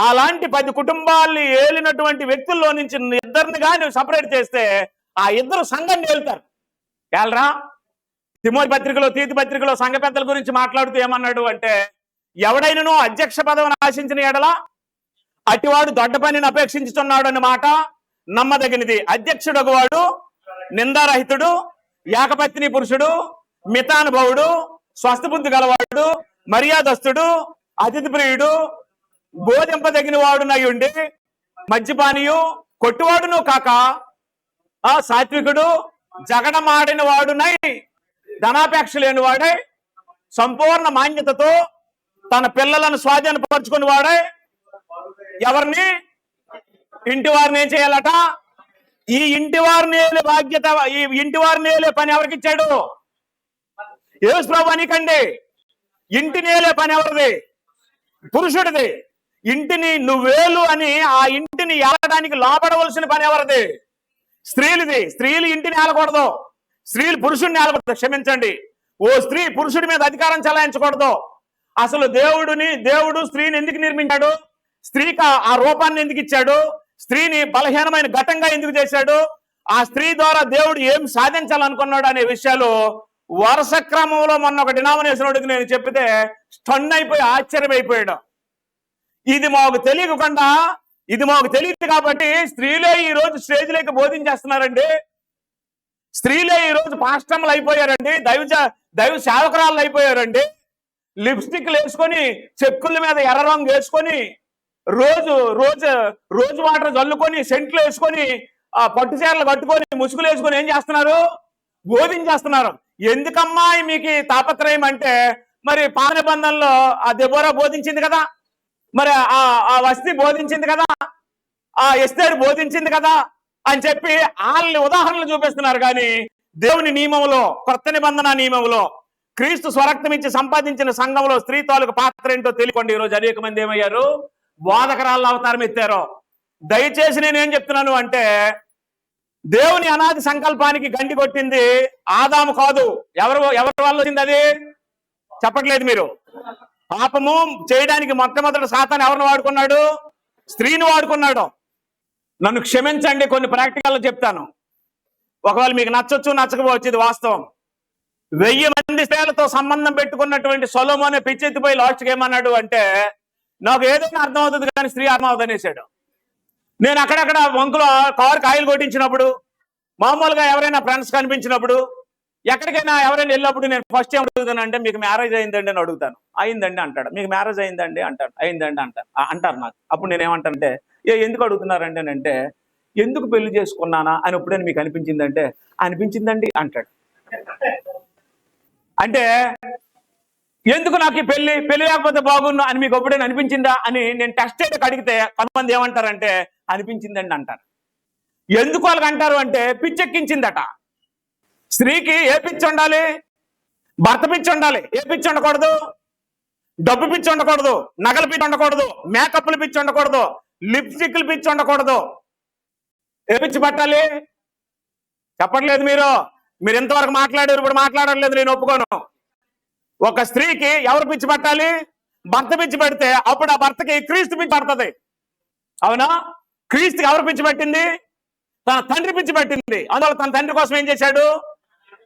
అలాంటి 10 కుటుంబాల్ని ఏలినటువంటి వ్యక్తుల్లో నుంచి ఇద్దరిని కానీ సపరేట్ చేస్తే ఆ ఇద్దరు సంఘాన్ని ఏలుతారు. ఏలరా? తిమోతి పత్రికలో, తీతు పత్రికలో సంఘ పెద్దల గురించి మాట్లాడుతూ ఏమన్నాడు అంటే, ఎవడైనను అధ్యక్ష పదవిని ఆశించిన ఎడల అటివాడు దొడ్డ పనిని అపేక్షించుతున్నాడు అన్న మాట నమ్మదగినది. అధ్యక్షుడు వాడు నిందారహితుడు, ఏకపత్ని పురుషుడు, మితానుభవుడు, స్వస్థబుద్ధి గలవాడు, మర్యాదస్తుడు, అతిథి ప్రియుడు, బోధింపదగిన వాడునై ఉండి మద్యపానీయు, కొట్టువాడును కాక సాత్వికుడు, జగడమాడిన వాడునై ధనాపేక్ష లేని వాడై సంపూర్ణ మాన్యతతో తన పిల్లలను స్వాధీనపరుచుకుని వాడై ఎవరిని? ఇంటి వారిని ఏం చేయాలట? ఈ ఇంటి వారిని ఏలే బాధ్యత, ఈ ఇంటి వారిని ఏలే పని ఎవరికి ఇచ్చాడు? యేసు ప్రభువు నీకండి. ఇంటిని ఏలే పని ఎవరిది? పురుషుడిది. ఇంటిని నువ్వేలు అని ఆ ఇంటిని ఏలడానికి లోపడవలసిన పని ఎవరిది? స్త్రీలది. స్త్రీలు ఇంటిని ఏలకూడదు, స్త్రీలు పురుషుడిని ఏలకూడదు. క్షమించండి, ఓ స్త్రీ పురుషుడి మీద అధికారం చెలాయించకూడదు. అసలు దేవుడు స్త్రీని ఎందుకు నిర్మించాడు? స్త్రీకి ఆ రూపాన్ని ఎందుకు ఇచ్చాడు? స్త్రీని బలహీనమైన ఘటంగా ఎందుకు చేశాడు? ఆ స్త్రీ ద్వారా దేవుడు ఏం సాధించాలనుకున్నాడు అనే విషయాలు వరుస క్రమంలో మొన్న ఒక డినామినేషన్ నేను చెప్పితే స్టన్ అయిపోయి ఆశ్చర్యమైపోయాడు. ఇది మాకు తెలియకుండా, ఇది మాకు తెలియదు కాబట్టి స్త్రీలే ఈ రోజు స్టేజ్లోకి బోధించేస్తున్నారండి. స్త్రీలే ఈ రోజు పాస్టర్లు అయిపోయారండి, దైవ సేవకురాళ్ళు అయిపోయారండి. లిప్స్టిక్లు వేసుకొని, చెక్కుల మీద ఎర్ర రంగు వేసుకొని, రోజు వాటర్ చల్లుకొని, సెంట్లు వేసుకొని, పట్టు చీరలు కట్టుకొని, ముసుగులు వేసుకొని ఏం చేస్తున్నారు? బోధించేస్తున్నారు. ఎందుకమ్మా మీకు తాపత్రయం అంటే, మరి పాత నిబంధనలో ఆ దెబోరా బోధించింది కదా, మరి ఆ వస్తి బోధించింది కదా, ఆ ఎస్తేరు బోధించింది కదా అని చెప్పి వాళ్ళని ఉదాహరణలు చూపిస్తున్నారు. కానీ దేవుని నియమంలో, కొత్త నిబంధన నియమంలో, క్రీస్తు స్వరక్తం ఇచ్చి సంపాదించిన సంఘంలో స్త్రీ తాలూకు పాత్ర ఏంటో తెలియకుండా ఈరోజు అనేక మంది ఏమయ్యారు? బోధకరాళ్ళ అవతారం ఎత్తారు. దయచేసి నేనేం చెప్తున్నాను అంటే, దేవుని అనాది సంకల్పానికి గండి కొట్టింది ఆదాము కాదు. ఎవరి వల్ల వచ్చింది అది? చెప్పట్లేదు మీరు. పాపము చేయడానికి మొట్టమొదటి సాతాను ఎవరిని వాడుకున్నాడు? స్త్రీని వాడుకున్నాడు. నన్ను క్షమించండి, కొన్ని ప్రాక్టికల్ చెప్తాను, ఒకవేళ మీకు నచ్చొచ్చు నచ్చకపోవచ్చు, ఇది వాస్తవం. 1000 మంది స్త్రీలతో సంబంధం పెట్టుకున్నటువంటి సొలొమోను పిచ్చెత్తిపోయి లాస్ట్కి ఏమన్నాడు అంటే, నాకు ఏదైనా అర్థం అవుతుంది కానీ స్త్రీ అర్థం అవుతుంది అనేసాడు. నేను అక్కడక్కడ వంకులో కారుకి ఆయిల్ కొట్టించినప్పుడు, మామూలుగా ఎవరైనా ఫ్రెండ్స్ కనిపించినప్పుడు, ఎక్కడికైనా ఎవరైనా వెళ్ళినప్పుడు నేను ఫస్ట్ ఏం అడుగుతానంటే, మీకు మ్యారేజ్ అయిందండి అని అడుగుతాను. అయిందండి అంటాడు. మీకు మ్యారేజ్ అయిందండి అంటాడు. అయిందండి అంటారు నాకు. అప్పుడు నేను ఏమంటానంటే, ఎందుకు అడుగుతున్నారండి అని అంటే, ఎందుకు పెళ్లి చేసుకున్నానా అని ఎప్పుడైనా మీకు అనిపించిందంటే, అనిపించిందండి అంటాడు. అంటే ఎందుకు నాకు ఈ పెళ్లి లేకపోతే బాగున్నా అని మీకు ఎప్పుడైనా అనిపించిందా అని నేను టెస్ట్ చేయడానికి అడిగితే కొంతమంది ఏమంటారంటే అనిపించిందండి అంటారు. ఎందుకు వాళ్ళకి అంటారు అంటే పిచ్చెక్కించిందట. స్త్రీకి ఏ పిచ్చి ఉండాలి? భర్త పిచ్చి ఉండాలి. ఏ పిచ్చి ఉండకూడదు? డబ్బు పిచ్చి ఉండకూడదు, నగల పిచ్చి ఉండకూడదు, మేకప్లు పిచ్చి ఉండకూడదు, లిప్స్టిక్లు పిచ్చి ఉండకూడదు. ఏ పిచ్చి పట్టాలి? చెప్పట్లేదు మీరు ఇంతవరకు మాట్లాడారు, ఇప్పుడు మాట్లాడలేదు. నేను ఒప్పుకోను. ఒక స్త్రీకి ఎవరు పిచ్చి పట్టాలి? భర్త పిచ్చి పడితే అప్పుడు ఆ భర్తకి క్రీస్తు పిచ్చి పడుతుంది. అవునా? క్రీస్తుకి ఎవరు పిచ్చి పట్టింది? తన తండ్రి పిచ్చి పట్టింది. అందువల్ల తన తండ్రి కోసం ఏం చేశాడు?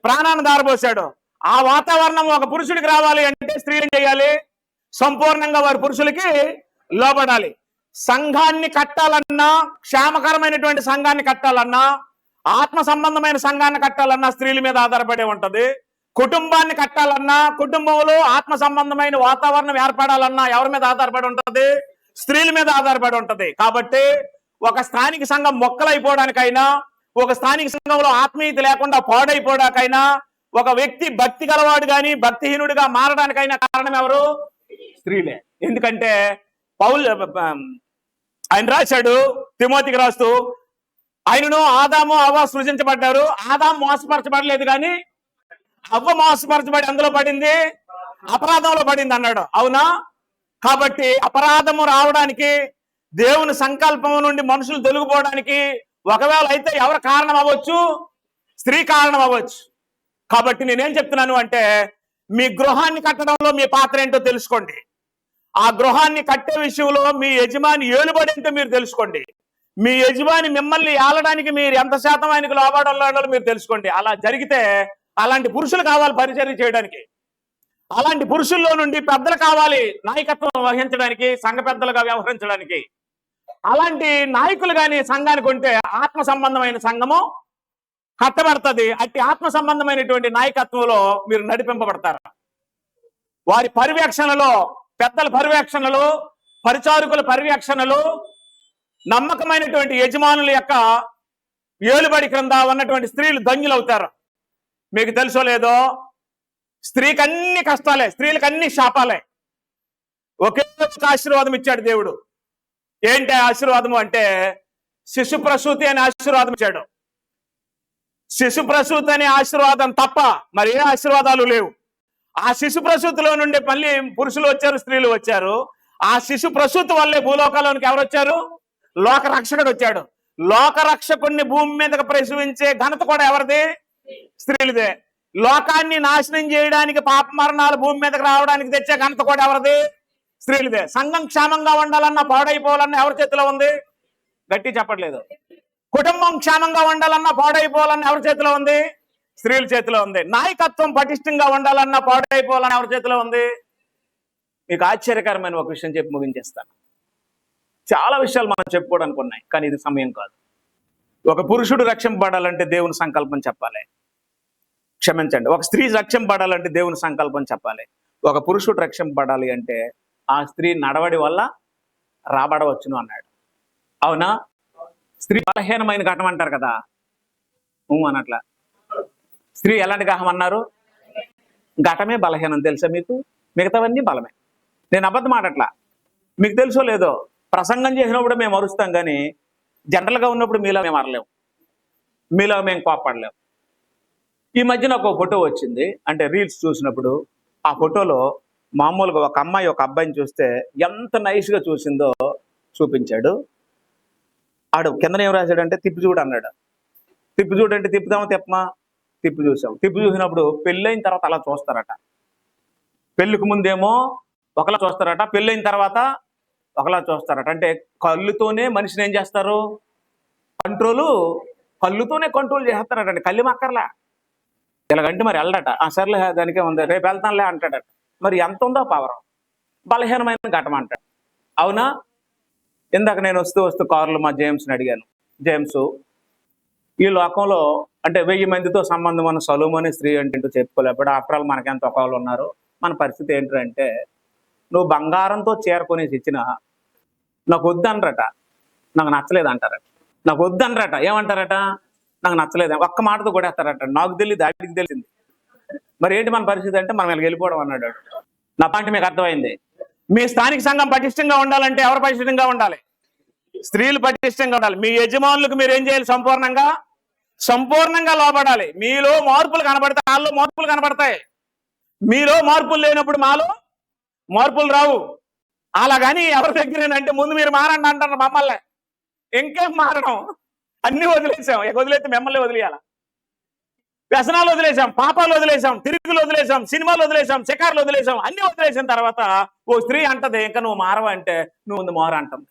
ప్రాణాన్ని దారబోసాడు. ఆ వాతావరణం ఒక పురుషుడికి రావాలి అంటే స్త్రీలు ఏం చేయాలి? సంపూర్ణంగా వారి పురుషులకి లోబడాలి. సంఘాన్ని కట్టాలన్నా, క్షేమకరమైనటువంటి సంఘాన్ని కట్టాలన్నా, ఆత్మ సంబంధమైన సంఘాన్ని కట్టాలన్నా స్త్రీల మీద ఆధారపడి ఉంటది. కుటుంబాన్ని కట్టాలన్నా, కుటుంబంలో ఆత్మ సంబంధమైన వాతావరణం ఏర్పడాలన్నా ఎవరి మీద ఆధారపడి ఉంటది? స్త్రీల మీద ఆధారపడి ఉంటది. కాబట్టి ఒక స్థానిక సంఘం మొక్కలైపోవడానికైనా, ఒక స్థానిక సంఘంలో ఆత్మీయత లేకుండా పాడైపోవడానికైనా, ఒక వ్యక్తి భక్తి గలవాడు గాని భక్తిహీనుడిగా మారడానికైనా కారణం ఎవరు? స్త్రీలే. ఎందుకంటే ఆయన రాశాడు తిమోతికి రాస్తూ, ఆయనను ఆదాము అవ్వ సృజించబడ్డారు. ఆదాము మోసపరచబడలేదు కానీ అవ్వ మోసపరచబడి అందులో పడింది, అపరాధంలో పడింది అన్నాడు. అవునా? కాబట్టి అపరాధము రావడానికి, దేవుని సంకల్పం నుండి మనుషులు తొలగిపోవడానికి ఒకవేళ అయితే ఎవరు కారణం అవ్వచ్చు? స్త్రీ కారణం అవ్వచ్చు. కాబట్టి నేనేం చెప్తున్నాను అంటే, మీ గృహాన్ని కట్టడంలో మీ పాత్ర ఏంటో తెలుసుకోండి. ఆ గృహాన్ని కట్టే విషయంలో మీ యజమాని ఏలుబడి ఏంటో మీరు తెలుసుకోండి. మీ యజమాని మిమ్మల్ని ఏలడానికి మీరు ఎంత శాతం ఆయనకు లోబడాలో మీరు తెలుసుకోండి. అలా జరిగితే అలాంటి పురుషులు కావాలి పరిచర్య చేయడానికి. అలాంటి పురుషుల్లో నుండి పెద్దలు కావాలి నాయకత్వం వహించడానికి, సంఘ పెద్దలుగా వ్యవహరించడానికి. అలాంటి నాయకులు కానీ సంఘానికి ఉంటే ఆత్మ సంబంధమైన సంఘము కట్టబడుతుంది. అట్టి ఆత్మ సంబంధమైనటువంటి నాయకత్వంలో మీరు నడిపింపబడతారు. వారి పర్యవేక్షణలో, పెద్దల పర్యవేక్షణలో, పరిచారకుల పర్యవేక్షణలో, నమ్మకమైనటువంటి యజమానుల యొక్క ఏలుబడి క్రింద ఉన్నటువంటి స్త్రీలు ధన్యులవుతారు. మీకు తెలుసో లేదో, స్త్రీకి అన్ని కష్టాలే, స్త్రీలకు అన్ని శాపాలే. ఒకే ఒక ఆశీర్వాదం ఇచ్చాడు దేవుడు. ఏంటి ఆశీర్వాదము అంటే, శిశు ప్రసూతి అనే ఆశీర్వాదం ఇచ్చాడు. శిశు ప్రసూతి అనే ఆశీర్వాదం తప్ప మరి ఏ ఆశీర్వాదాలు లేవు. ఆ శిశు ప్రసూతిలో నుండి మళ్ళీ పురుషులు వచ్చారు, స్త్రీలు వచ్చారు. ఆ శిశు ప్రసూతి వల్లే భూలోకంలోనికి ఎవరు వచ్చారు? లోక రక్షకుడు వచ్చాడు. లోక రక్షకుడిని భూమి మీదకి ప్రసవించే ఘనత కూడా ఎవరిది? స్త్రీలదే. లోకాన్ని నాశనం చేయడానికి, పాప మరణాలు భూమి మీదకి రావడానికి తెచ్చే ఘనత కూడా ఎవరిది? స్త్రీలదే. సంఘం క్షేమంగా ఉండాలన్నా, పాడైపోవాలన్నా ఎవరి చేతిలో ఉంది? గట్టి చెప్పట్లేదు. కుటుంబం క్షేమంగా ఉండాలన్నా, పాడైపోవాలన్నా ఎవరి చేతిలో ఉంది? స్త్రీల చేతిలో ఉంది. నాయకత్వం పటిష్టంగా ఉండాలన్నా, పాడైపోవాలన్నా ఎవరి చేతిలో ఉంది? మీకు ఆశ్చర్యకరమైన ఒక విషయం చెప్పి ముగించేస్తాను. చాలా విషయాలు మనం చెప్పుకోవడానికి ఉన్నాయి, కానీ ఇది సమయం కాదు. ఒక పురుషుడు రక్షింపబడాలంటే దేవుని సంకల్పం చెప్పాలి. క్షమించండి, ఒక స్త్రీ రక్షింపబడాలంటే దేవుని సంకల్పం చెప్పాలి. ఒక పురుషుడు రక్షింపబడాలి అంటే ఆ స్త్రీ నడవడి వల్ల రాబడవచ్చును అన్నాడు. అవునా? స్త్రీ బలహీనమైన ఘటం అంటారు కదా, అనట్లా. స్త్రీ ఎలాంటి గ్రహం అన్నారు? ఘటమే బలహీనం. తెలుసా మీకు? మిగతావన్నీ బలమే. నేను అబద్ధం ఆడట్లా. మీకు తెలుసో లేదో, ప్రసంగం చేసినప్పుడు మేము అరుస్తాం, కానీ జనరల్గా ఉన్నప్పుడు మీలో మేము అరలేము, మీలో మేము కోప్పడలేము. ఈ మధ్యన ఒక ఫోటో వచ్చింది, అంటే రీల్స్ చూసినప్పుడు ఆ ఫోటోలో మామూలుగా ఒక అమ్మాయి ఒక అబ్బాయిని చూస్తే ఎంత నైస్గా చూసిందో చూపించాడు. ఆడు కిందన ఏం రాశాడంటే, తిప్పి చూడు అన్నాడు. తిప్పి చూడంటే తిప్పుదామా తిప్పమా? తిప్పి చూసాం. తిప్పి చూసినప్పుడు పెళ్ళైన తర్వాత అలా చూస్తారట. పెళ్ళికి ముందేమో ఒకలా చూస్తారట, పెళ్ళైన తర్వాత ఒకలా చూస్తారట. అంటే కళ్ళుతోనే మనిషిని ఏం చేస్తారు? కళ్ళుతోనే కంట్రోల్ చేస్తారట. కళ్ళు మక్కర్లే. ఇలాగంటే మరి వెళ్ళడట. సర్లే దానికే ఉంది, రేపు వెళ్తానులే అంటాడట. మరి ఎంత ఉందో పవర్? బలహీనమైన ఘటన అంటాడు. అవునా? ఇందాక నేను వస్తూ కారులో మా జేమ్స్ని అడిగాను. జేమ్స్, ఈ లోకంలో అంటే 1000 మందితో సంబంధం ఉన్న సొలొమోను స్త్రీ అంటే చెప్పుకోలేకపోయాడు. ఆఫ్టర్ ఆల్ మనకెంత ఒకళ్ళు ఉన్నారు. మన పరిస్థితి ఏంటంటే, నువ్వు బంగారంతో చేరుకొనేసి ఇచ్చిన నాకు వద్దనరట, నాకు నచ్చలేదు అంటారట. నాకు వద్దనరట. ఏమంటారట? నాకు నచ్చలేదు. ఒక్క మాటతో కూడా వేస్తారట. నాకు తెలియదు, దాటికి తెలిసింది. మరి ఏంటి మన పరిస్థితి అంటే, మనం ఇలా వెళ్ళిపోవడం అన్నాడు. నా పాయింట్ మీకు అర్థమైంది. మీ స్థానిక సంఘం పటిష్టంగా ఉండాలంటే ఎవరు పటిష్టంగా ఉండాలి? స్త్రీలు పటిష్టంగా ఉండాలి. మీ యజమానులకు మీరు ఏం చేయాలి? సంపూర్ణంగా లోబడాలి. మీలో మార్పులు కనబడితే వాళ్ళలో మార్పులు కనబడతాయి. మీలో మార్పులు లేనప్పుడు మాలో మార్పులు రావు. అలాగని ఎవరి దగ్గరేనంటే ముందు మీరు మారండి అంటారు మమ్మల్ని. ఇంకేం మారడం? అన్ని వదిలేసాం. వదిలేస్తే మిమ్మల్ని వదిలేయాల. వ్యసనాలు వదిలేసాం, పాపాలు వదిలేసాం, తిరుగులు వదిలేసాం, సినిమాలు వదిలేసాం, శిఖార్లు వదిలేసాం. అన్ని వదిలేసిన తర్వాత ఓ స్త్రీ అంటది, ఇంకా నువ్వు మారవా అంటే నువ్వు ముందు మార అంటాం.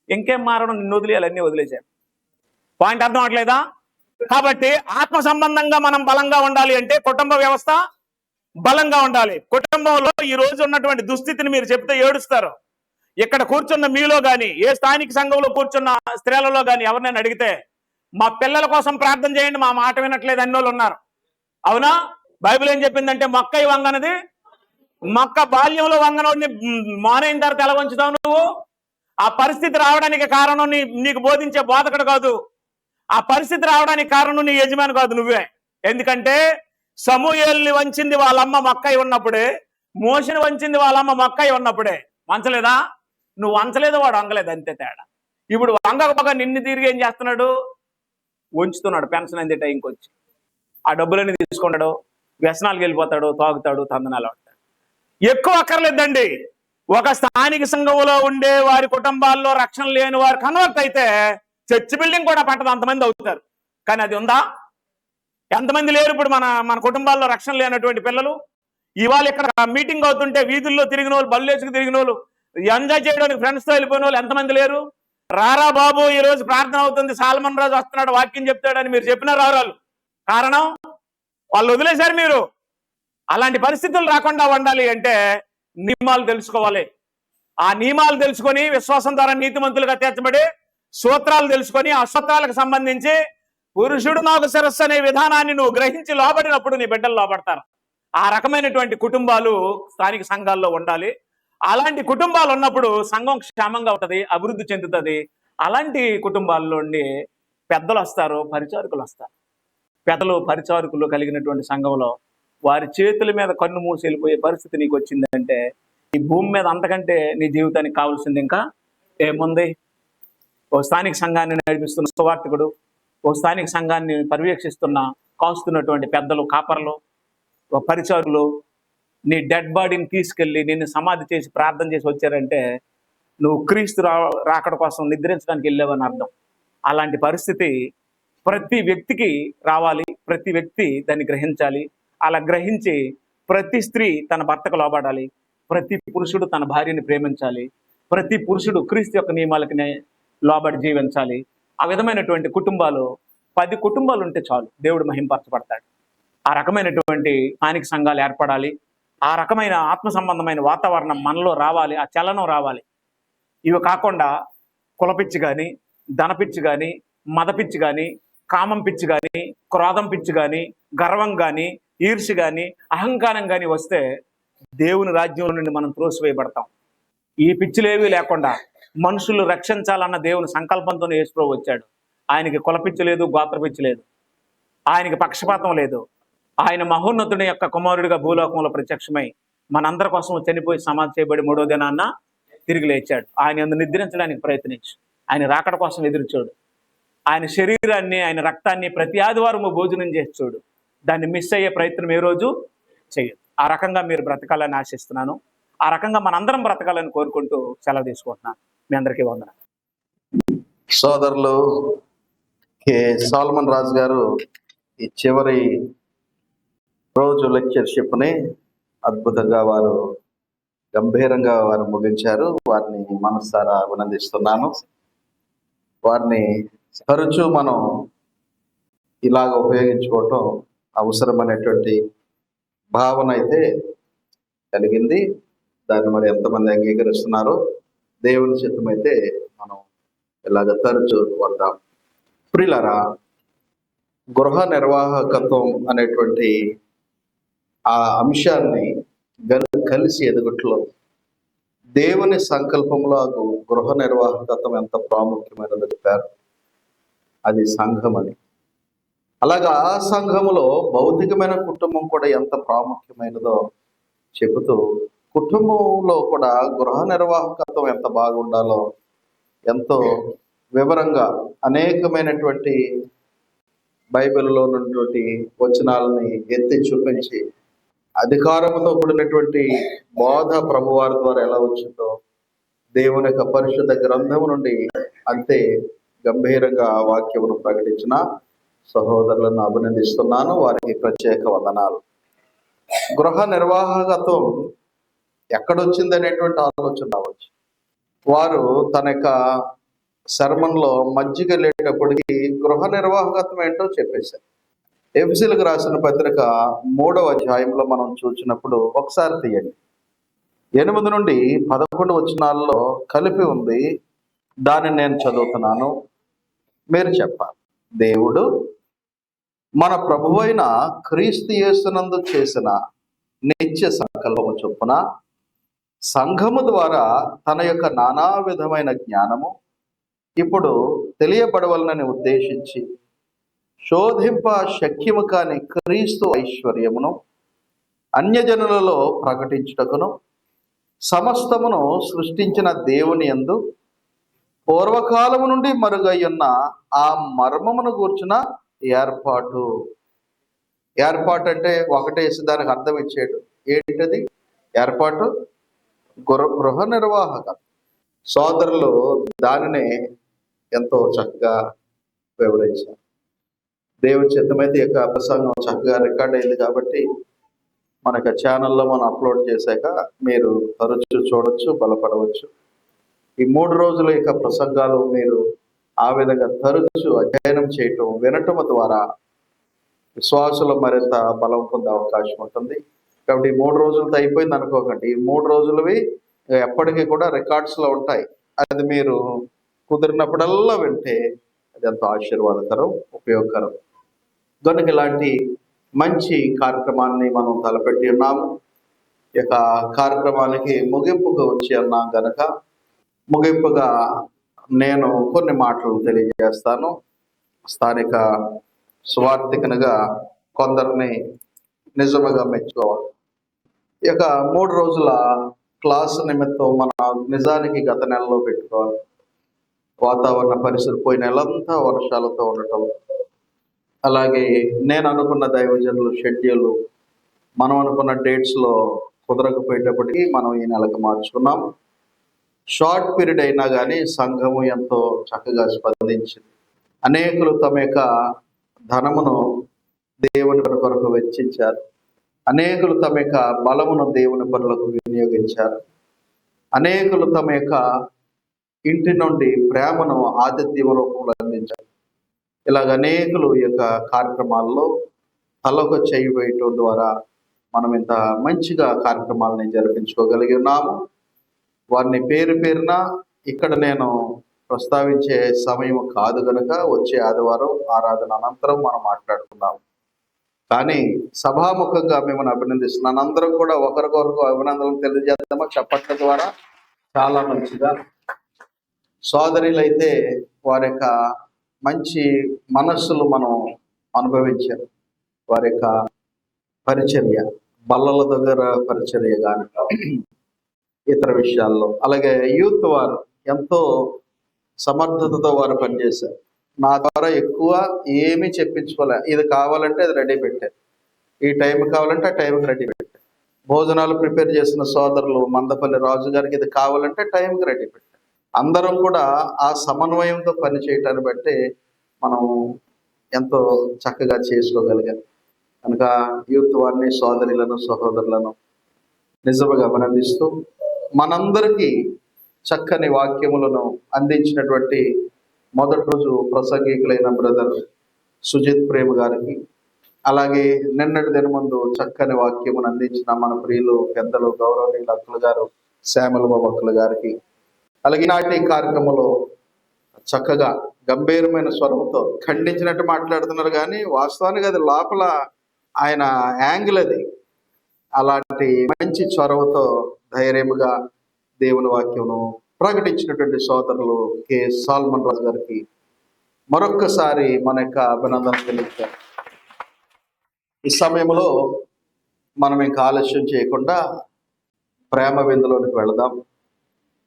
ఇంకేం మారడం? నిన్ను వదిలేయాలి, అన్ని వదిలేసాం. పాయింట్ అర్థం అవట్లేదా? కాబట్టి ఆత్మ సంబంధంగా మనం బలంగా ఉండాలి అంటే కుటుంబ వ్యవస్థ బలంగా ఉండాలి. కుటుంబంలో ఈ రోజు ఉన్నటువంటి దుస్థితిని మీరు చెప్తే ఏడుస్తారు. ఇక్కడ కూర్చున్న మీలో గాని, ఏ స్థానిక సంఘంలో కూర్చున్న స్త్రీలలో గాని ఎవరినైనా అడిగితే మా పిల్లల కోసం ప్రార్థన చేయండి, మా మాట వినట్లేదు అన్ని వాళ్ళు ఉన్నారు. అవునా? బైబిల్ ఏం చెప్పిందంటే మొక్కయి వంగనది, మొక్క బాల్యంలో వంగనోడిని మానైన తర్వాత ఎలా వంచుతావు నువ్వు? ఆ పరిస్థితి రావడానికి కారణం నీకు బోధించే బోధకుడు కాదు. ఆ పరిస్థితి రావడానికి కారణం నీ యజమాని కాదు, నువ్వే. ఎందుకంటే సమూయేలుని వంచింది వాళ్ళమ్మ మొక్కయి ఉన్నప్పుడే, మోషని వంచింది వాళ్ళమ్మ మొక్కయి ఉన్నప్పుడే. వంచలేదా? నువ్వు వంచలేదు, వాడు వంగలేదు, అంతే తేడా. ఇప్పుడు వంగకపోగా నిన్ను తిరిగి ఏం చేస్తున్నాడు? వంచుతున్నాడు. పెన్షన్ అందే టైంకి వచ్చి ఆ డబ్బులన్నీ తీసుకుంటాడు, వ్యసనాలకు వెళ్ళిపోతాడు, తాగుతాడు, తందనాలు ఆడతాడు. ఎక్కువ అక్కర్లేదండి. ఒక స్థానిక సంఘంలో ఉండే వారి కుటుంబాల్లో రక్షణ లేని వారు కన్వర్ట్ అయితే చర్చ్ బిల్డింగ్ కూడా పట్టదు, అంతమంది అవుతారు. కానీ అది ఉందా? ఎంతమంది లేరు ఇప్పుడు మన కుటుంబాల్లో రక్షణ లేనటువంటి పిల్లలు? ఇవాళ ఇక్కడ మీటింగ్ అవుతుంటే వీధుల్లో తిరిగిన వాళ్ళు, బల్లేసుకు తిరిగిన వాళ్ళు, ఎంజాయ్ చేయడానికి ఫ్రెండ్స్తో వెళ్ళిపోయిన వాళ్ళు ఎంతమంది లేరు? రారా బాబు, ఈ రోజు ప్రార్థన అవుతుంది, సాల్మన్ రాజు వస్తున్నాడు, వాక్యం చెప్తాడని మీరు చెప్పినా రారాలు. కారణం వాళ్ళు వదిలేశారు. మీరు అలాంటి పరిస్థితులు రాకుండా ఉండాలి అంటే నియమాలు తెలుసుకోవాలి. ఆ నియమాలు తెలుసుకొని విశ్వాసం ద్వారా నీతిమంతులుగా తీర్చబడి సూత్రాలు తెలుసుకొని ఆ సూత్రాలకు సంబంధించి పురుషుడు నాకు శిరస్సు అనే విధానాన్ని నువ్వు గ్రహించి లోబడినప్పుడు నీ బిడ్డలు లోబడతారు. ఆ రకమైనటువంటి కుటుంబాలు స్థానిక సంఘాల్లో ఉండాలి. అలాంటి కుటుంబాలు ఉన్నప్పుడు సంఘం క్షేమంగా ఉంటుంది, అభివృద్ధి చెందుతుంది. అలాంటి కుటుంబాల్లోండి పెద్దలు వస్తారు, పరిచారకులు వస్తారు. పెద్దలు పరిచారకులు కలిగినటువంటి సంఘంలో వారి చేతుల మీద కన్ను మూసి వెళ్ళిపోయే పరిస్థితి నీకు వచ్చిందంటే ఈ భూమి మీద అంతకంటే నీ జీవితానికి కావాల్సింది ఇంకా ఏముంది? ఓ స్థానిక సంఘాన్ని నడిపిస్తున్న సువార్తికుడు, ఓ స్థానిక సంఘాన్ని పర్యవేక్షిస్తున్న కాస్తున్నటువంటి పెద్దలు, కాపర్లు, పరిచారులు నీ డెడ్ బాడీని తీసుకెళ్ళి నిన్ను సమాధి చేసి ప్రార్థన చేసి వచ్చారంటే నువ్వు క్రీస్తు రాకడ కోసం నిద్రించడానికి వెళ్ళావని అర్థం. అలాంటి పరిస్థితి ప్రతి వ్యక్తికి రావాలి. ప్రతి వ్యక్తి దాన్ని గ్రహించాలి. అలా గ్రహించి ప్రతి స్త్రీ తన భర్తకు లోబడాలి. ప్రతి పురుషుడు తన భార్యని ప్రేమించాలి. ప్రతి పురుషుడు క్రీస్తు యొక్క నియమాలకి లోబడి జీవించాలి. ఆ విధమైనటువంటి కుటుంబాలు 10 కుటుంబాలు ఉంటే చాలు, దేవుడు మహింపరచబడతాడు. ఆ రకమైనటువంటి స్థానిక సంఘాలు ఏర్పడాలి. ఆ రకమైన ఆత్మ సంబంధమైన వాతావరణం మనలో రావాలి, ఆ చలనం రావాలి. ఇవి కాకుండా కులపిచ్చి కానీ, ధనపిచ్చి కానీ, మదపిచ్చి కానీ, కామం పిచ్చి కానీ, క్రోధం పిచ్చి కానీ, గర్వం కానీ, ఈర్ష్య కానీ, అహంకారం కానీ వస్తే దేవుని రాజ్యంలో నుండి మనం త్రోసివేయబడతాం. ఈ పిచ్చిలేవి లేకుండా మనుషులు రక్షించాలన్న దేవుని సంకల్పంతోనే యేసుప్రభువు వచ్చాడు. ఆయనకి కులపిచ్చి లేదు, గోత్రపిచ్చి లేదు, ఆయనకి పక్షపాతం లేదు. ఆయన మహోన్నతుని యొక్క కుమారుడిగా భూలోకంలో ప్రత్యక్షమై మనందరి కోసం చనిపోయి సమాధి చేయబడి 3వ దినాన్న తిరిగి లేచాడు. ఆయన యందు నిద్రించడానికి ప్రయత్నించు, ఆయన రాకడ కోసం ఎదురు చూడు. ఆయన శరీరాన్ని, ఆయన రక్తాన్ని ప్రతి ఆదివారం భోజనం చేసి చూడు. దాన్ని మిస్ అయ్యే ప్రయత్నం ఏ రోజు చేయదు. ఆ రకంగా మీరు బ్రతకాలని ఆశిస్తున్నాను. ఆ రకంగా మనందరం బ్రతకాలని కోరుకుంటూ సెలవు తీసుకుంటున్నాను. మీ అందరికీ వందనాలు. సోదరులు కె సాల్మన్ రాజు గారు ఈ చివరి రోజు లెక్చర్షిప్ని అద్భుతంగా వారు గంభీరంగా వారు ముగించారు. వారిని మనసారా అభినందిస్తున్నాను. వారిని తరచూ మనం ఇలాగ ఉపయోగించుకోవటం అవసరమైనటువంటి భావన అయితే కలిగింది. దాన్ని మరి ఎంతమంది అంగీకరిస్తున్నారో దేవుని చిత్తమైతే మనం ఇలాగ తరచూ వద్దాం. ప్రియులారా, గృహ నిర్వాహకత్వం అనేటువంటి ఆ అంశాన్ని కలిసి ఎదుగుట్లో దేవుని సంకల్పంలో గృహ నిర్వాహకత్వం ఎంత ప్రాముఖ్యమైనదో చెప్పారు. అది సంఘం అని. అలాగా ఆ సంఘములో భౌతికమైన కుటుంబం కూడా ఎంత ప్రాముఖ్యమైనదో చెబుతూ కుటుంబంలో కూడా గృహ నిర్వాహకత్వం ఎంత బాగుండాలో ఎంతో వివరంగా అనేకమైనటువంటి బైబిల్లో ఉన్నటువంటి వచనాలని ఎత్తి చూపించి అధికారముతో కూడినటువంటి బోధ ప్రభువారి ద్వారా ఎలా వచ్చిందో దేవుని యొక్క పరిశుద్ధ గ్రంథము నుండి అంతే గంభీరంగా ఆ వాక్యమును ప్రకటించిన సహోదరులను అభినందిస్తున్నాను. వారికి ప్రత్యేక వందనాలు. గృహ నిర్వాహకత్వం ఎక్కడొచ్చింది అనేటువంటి ఆలోచన రావచ్చు. వారు తన యొక్క శర్మన్లో మజ్జిగ లేటప్పటికి గృహ నిర్వాహకత్వం ఏంటో చెప్పేశారు. ఎఫెసీయులకు రాసిన పత్రిక 3వ అధ్యాయంలో మనం చూసినప్పుడు ఒకసారి తీయండి. 8 నుండి 11 వచనాల్లో కలిపి ఉంది. దానిని నేను చదువుతున్నాను, మీరు చెప్పాలి. దేవుడు మన ప్రభువైన క్రీస్తు యేసునందు చేసిన నిత్య సంకల్పము చొప్పున సంఘము ద్వారా తన యొక్క నానా విధమైన జ్ఞానము ఇప్పుడు తెలియబడవలనని ఉద్దేశించి శోధింప శక్యము కాని క్రీస్తు ఐశ్వర్యమును అన్యజనులలో ప్రకటించుటకును సమస్తమును సృష్టించిన దేవుని యందు పూర్వకాలము నుండి మరుగయ్యున్న ఆ మర్మమును గూర్చిన ఏర్పాటు. ఏర్పాటు అంటే ఒకటేసి దానికి అర్థం ఇచ్చాడు. ఏంటది ఏర్పాటు? గృహ నిర్వాహక. సోదరులు దానినే ఎంతో చక్కగా వివరించారు. దేవుని చిత్తమైతే ఈ యొక్క ప్రసంగం చక్కగా రికార్డ్ అయింది కాబట్టి మనకు ఛానల్లో మనం అప్లోడ్ చేశాక మీరు తరచు చూడొచ్చు, బలపడవచ్చు. ఈ 3 రోజుల యొక్క ప్రసంగాలు మీరు ఆ విధంగా తరచు అధ్యయనం చేయటం, వినటం ద్వారా విశ్వాసులు మరింత బలం పొందే అవకాశం ఉంటుంది. కాబట్టి ఈ 3 రోజులతో అయిపోయింది అనుకోకండి. ఈ 3 రోజులవి ఎప్పటికీ కూడా రికార్డ్స్లో ఉంటాయి. అది మీరు కుదిరినప్పుడల్లా వింటే అది ఎంతో ఆశీర్వాదకరం, ఉపయోగకరం. కనుక ఇలాంటి మంచి కార్యక్రమాన్ని మనం తలపెట్టి ఉన్నాము. ఈ యొక్క కార్యక్రమానికి ముగింపుగా వచ్చి ఉన్నాం కనుక ముగింపుగా నేను కొన్ని మాటలు తెలియజేస్తాను. స్థానిక సువార్థికనుగా కొందరిని నిజముగా మెచ్చుకోవాలి. ఈ యొక్క 3 రోజుల క్లాస్ నిమిత్తం మనం నిజానికి గత నెలలో పెట్టుకోవాలి. వాతావరణ పరిస్థితి పోయిన నెలంతా వర్షాలతో ఉండటం, అలాగే నేను అనుకున్న దైవజనులు షెడ్యూల్ మనం అనుకున్న డేట్స్లో కుదరకపోయేటప్పటికీ మనం ఈ నెలకు మార్చుకున్నాం. షార్ట్ పీరియడ్ అయినా కానీ సంఘము ఎంతో చక్కగా స్పందించింది. అనేకులు తమ యొక్క ధనమును దేవుని కొరకు వెచ్చించారు. అనేకులు తమ యొక్క బలమును దేవుని పనులకు వినియోగించారు. అనేకులు తమ యొక్క ఇంటి నుండి ప్రేమను ఆతిథ్యం రూపంలో అందించారు. ఇలాగ అనేకులు ఈ యొక్క కార్యక్రమాల్లో తలకు చేయి వేయటం ద్వారా మనం ఇంత మంచిగా కార్యక్రమాలని జరిపించుకోగలిగి ఉన్నాము. వారిని పేరు పేరున ఇక్కడ నేను ప్రస్తావించే సమయం కాదు కనుక వచ్చే ఆదివారం ఆరాధన అనంతరం మనం మాట్లాడుకుందాం. కానీ సభాముఖంగా మిమ్మల్ని అభినందిస్తున్నాను. అందరం కూడా ఒకరికొకరు అభినందనలు తెలియజేద్దామా చప్పట్ల ద్వారా? చాలా మంచిగా సోదరులైతే వారి యొక్క మంచి మనస్సులు మనం అనుభవించారు. వారి యొక్క పరిచర్య, బల్లల దగ్గర పరిచర్య కానీ ఇతర విషయాల్లో, అలాగే యూత్ వారు ఎంతో సమర్థతతో వారు పనిచేశారు. నా ద్వారా ఎక్కువ ఏమీ చెప్పించుకోలే. ఇది కావాలంటే అది రెడీ పెట్టారు, ఈ టైం కావాలంటే ఆ టైంకి రెడీ పెట్టారు. భోజనాలు ప్రిపేర్ చేసిన సోదరులు మందపల్లి రాజు గారికి ఇది కావాలంటే టైంకి రెడీ పెట్టారు. అందరం కూడా ఆ సమన్వయంతో పనిచేయటాన్ని బట్టి మనం ఎంతో చక్కగా చేసుకోగలిగాం. కనుక యూత్ వారిని, సోదరులను, సహోదరులను నిజముగా అభినందిస్తూ మనందరికీ చక్కని వాక్యములను అందించినటువంటి మొదటి రోజు ప్రసంగికులైన బ్రదర్ సుజిత్ ప్రేమ్ గారికి, అలాగే నిన్నటి దినముందు చక్కని వాక్యమును అందించిన మన ప్రియులు పెద్దలు గౌరవనీయులు అక్కులు గారు శ్యామల బాబు అక్కులు గారికి, అలాగే నాటి కార్యక్రమంలో చక్కగా గంభీరమైన స్వరంతో ఖండించినట్టు మాట్లాడుతున్నారు కానీ వాస్తవానికి అది లోపల ఆయన యాంగిల్ అది. అలాంటి మంచి చొరవతో ధైర్యముగా దేవుని వాక్యమును ప్రకటించినటువంటి సోదరులు కె సాల్మన్ రాజు గారికి మరొక్కసారి మన యొక్క అభినందనలు తెలియజేస్తాం. ఈ సమయంలో మనం ఇంకా ఆలస్యం చేయకుండా ప్రేమ విందులోనికి వెళదాం.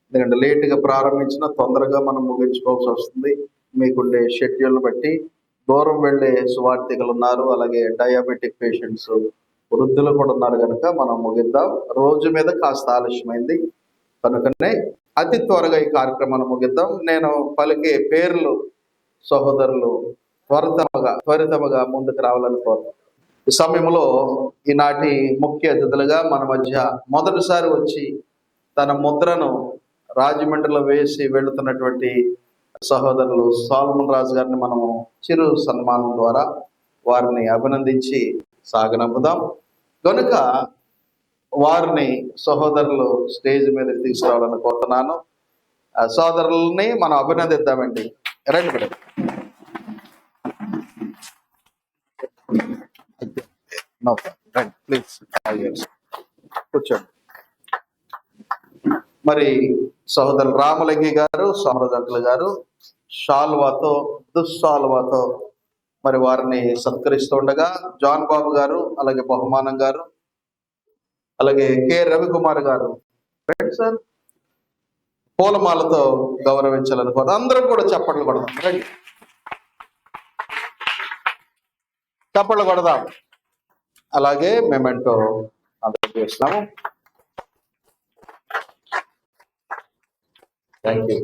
ఎందుకంటే లేటుగా ప్రారంభించినా తొందరగా మనం ముగించుకోవాల్సి వస్తుంది. మీకుండే షెడ్యూల్ని బట్టి దూరం వెళ్ళే సువార్థికులు ఉన్నారు, అలాగే డయాబెటిక్ పేషెంట్స్ వృద్ధులు కూడా ఉన్నారు కనుక మనం ముగిద్దాం. రోజు మీద కాస్త ఆలస్యమైంది కనుకనే అతి త్వరగా ఈ కార్యక్రమాన్ని ముగిద్దాం. నేను పలికే పేర్లు సహోదరులు త్వరితముగా ముందుకు రావాలని కోరుతున్నాను. ఈ సమయంలో ఈనాటి ముఖ్య అతిథులుగా మన మధ్య మొదటిసారి వచ్చి తన ముద్రను రాజమండ్రిలో వేసి వెళుతున్నటువంటి సహోదరులు సాల్మన్ రాజు గారిని మనము చిరు సన్మానం ద్వారా వారిని అభినందించి సాగనంపుదాం. కనుక వారిని సహోదరులు స్టేజ్ మీద తీసుకురావాలని కోరుతున్నాను. సోదరుల్ని మనం అభినందిద్దామండి. రండి మేడం. ప్లీజ్ కూర్చోండి. మరి సహోదరు రామలింగి గారు, సమరదంకులు గారు షాల్వాతో దుస్సాల్వాతో మరి వారిని సత్కరిస్తుండగా జాన్ బాబు గారు, అలాగే బహుమానం గారు, అలాగే కె రవికుమార్ గారు సార్ పూలమాలతో గౌరవించాలనుకోరు. అందరం కూడా చప్పట్లు కొడదాం. రండి, చప్పట్లు కొడదాం. అలాగే మెమెంటో అందరూ చేస్తున్నాము. Thank you.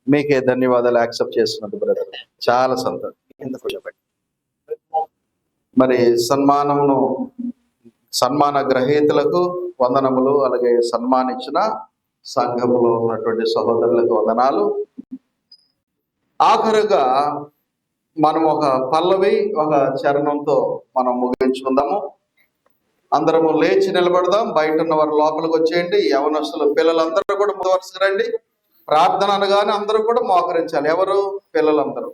మీకే ధన్యవాదాలు యాక్సెప్ట్ చేస్తున్నందుకు బ్రదర్, చాలా సంతోషం. ఎందుకు చెప్పండి. మరి సన్మాన గ్రహీతలకు వందనములు, అలాగే సన్మానించిన సంఘములో ఉన్నటువంటి సహోదరులకు వందనాలు. ఆఖరుగా మనం ఒక పల్లవి, ఒక చరణంతో మనం ముగించుకుందాము. అందరము లేచి నిలబడదాం. బయట ఉన్న వారు లోపలికి వచ్చేయండి. యవనస్తులు పిల్లలందరూ కూడా ముందు వరుసకు రండి. ప్రార్థన అనగానే అందరూ కూడా మోకరించాలి. ఎవరు? పిల్లలందరూ.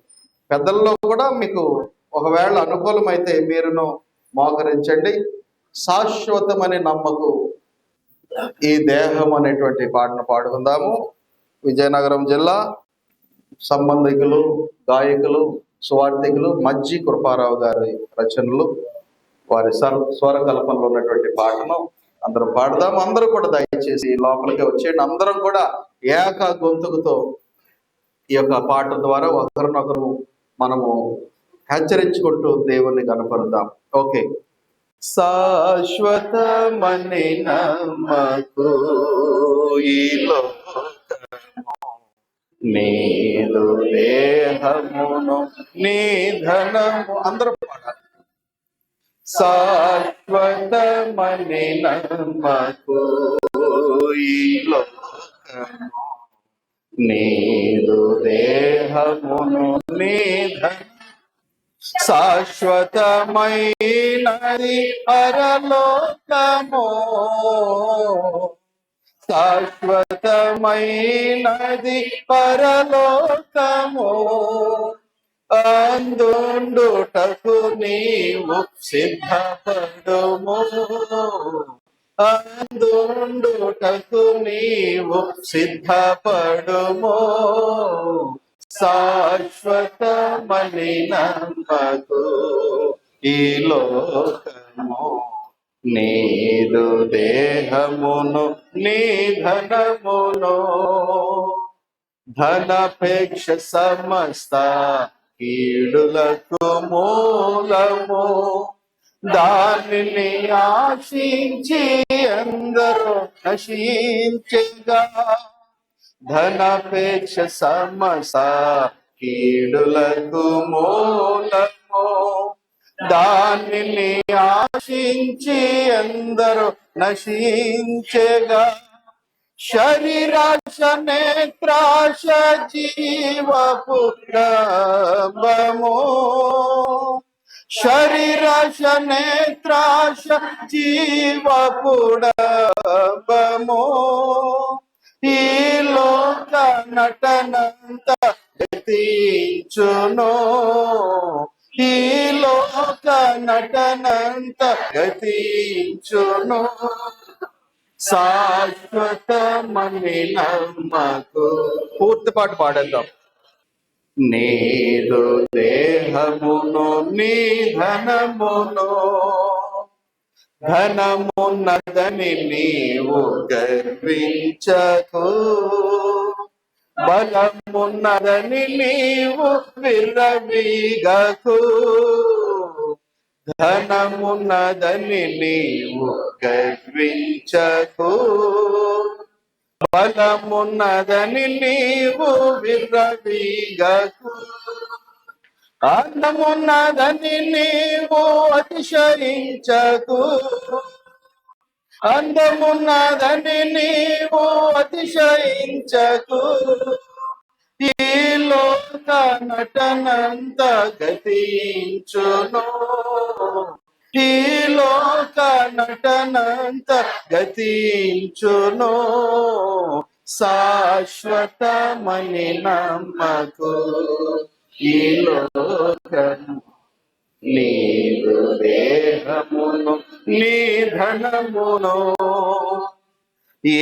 పెద్దల్లో కూడా మీకు ఒకవేళ అనుకూలమైతే మీరును మోకరించండి. శాశ్వతమని నమ్మకు ఈ దేహం అనేటువంటి పాటను పాడుకుందాము. విజయనగరం జిల్లా సంబంధికులు, గాయకులు, సువార్థికులు మజ్జి కృపారావు గారి రచనలు, వారి స్వరకల్పనలో ఉన్నటువంటి పాటను అందరం పాడదాం. అందరూ కూడా దయచేసి లోపలికి వచ్చేయండి. అందరం కూడా ఏక గొంతుకుతో ఈ యొక్క పాట ద్వారా ఒకరినొకరు మనము హెచ్చరించుకుంటూ దేవుణ్ణి కనపరుద్దాం. ఓకే. శాశ్వతమని నమ్మకు ఈ లోకము, నీదు దేహమును నీ ధనము. అందరూ పాడాలి. శాశ్వతమని నమ్మకు ఈ లోకము, నీదు దేహమును నీ ధనము. శాశ్వతమైనది పరలోకము, శాశ్వతమైనది పరలోకము. అందుండుటకు నీవు సిద్ధపడుము, అందుండుటకు నీవు సిద్ధపడుము. శాశ్వతమని నమ్మకు ఈ లోకము, నీదు దేహమును నీ ధనమును. ధనపేక్ష సమస్త కీడులకు మూలము, దానిని ఆశించి అందరూ నశించగా. ధనపేక్ష సమస్త కీడులకు మూలము, దానిని ఆశించి అందరూ నశించగా. శరీరాశ నేత్రాశ జీవపు డబ్బము, శరీరాశ నేత్రాశ జీవపు డబ్బము. ఈ లోక నటనంత గతించును, ఈ లోక నటనంత గతించును. శాశ్వతమని నమ్మకు. పూర్తి పాట పాడేద్దాం. నీదు దేహమును నీ ధనమును, ధనమున్నదని నీవు గర్వించకు, బలమున్నదని నీవు విర్రవీగకు. ధనమున్నదని నీవు గర్వించకు, బలమున్నదని నీవు విర్రవీగకు, అందమున్నదని నీవు అతిశయించకు, అందమున్నదని నీవు అతిశయించకు. ఈ లోక నటనంత గతించును, ఈ లోక నటనంత గతించును, శాశ్వతమని నమ్మకు. ఈ లోకము నీదు దేహమును నీ ధనమును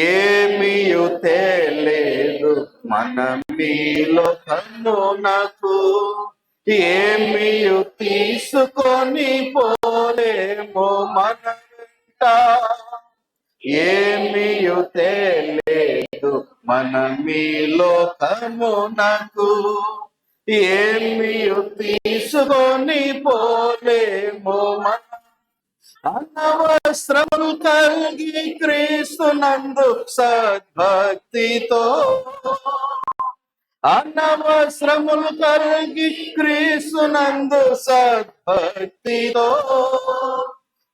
ఏమియు తేలేదు మనమీలో కన్నునకు, ఏమియు తీసుకొని పోలేమో మనట, ఏమియు తేలేదు మనమీలో కన్నునకు, ఏమియు తీసుకొని పోలేమో మన. అనవసరములు కలిగి క్రీస్తునందు సద్భక్తితో, అనవసరములు కలిగి క్రీస్తునందు సద్భక్తితో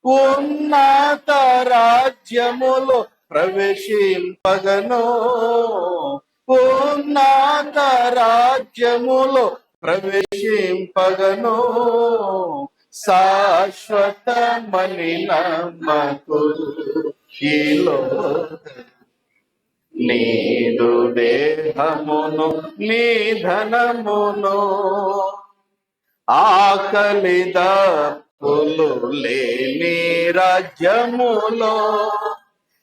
ఉన్నత రాజ్యములో ప్రవేశింపగను, ఉన్నత రాజ్యములో ప్రవేశింపగను, శాశ్వతమని నమ్మకు. ఈ లోకము నీదు దేహమును నీ ధనమును, ఆకలి దప్పులు లేని రాజ్యములో,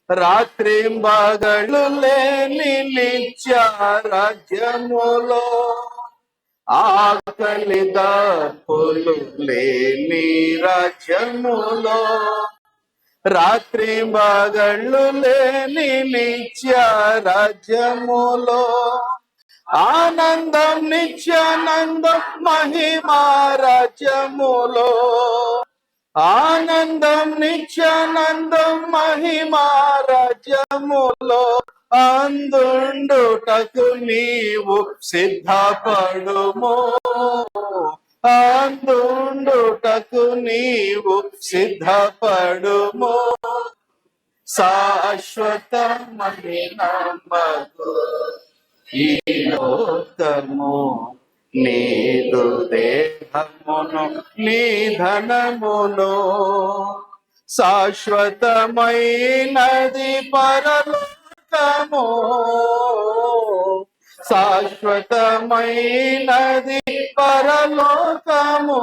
రాత్రింబగళ్ళు లేని నిత్య రాజ్యములో, ఆకలి దప్పులు లేని రాజ్యములో, రాత్రింబగళ్ళు లేని నిత్య రాజ్యములో, ఆనందం నిత్యానందం మహిమా రాజ్యములో, ఆనందం నిత్యానందం మహిమా రాజ్యములో, అందుండుటకు నీవు సిద్ధపడుము, అందుండుటకు నీవు సిద్ధపడుము, శాశ్వతమని నమ్మకు. ఈ లోకము నీదు దేహమును నీ ధనమును, శాశ్వతమైనది పరలోకము, శాశ్వతమైనది పరలోకము,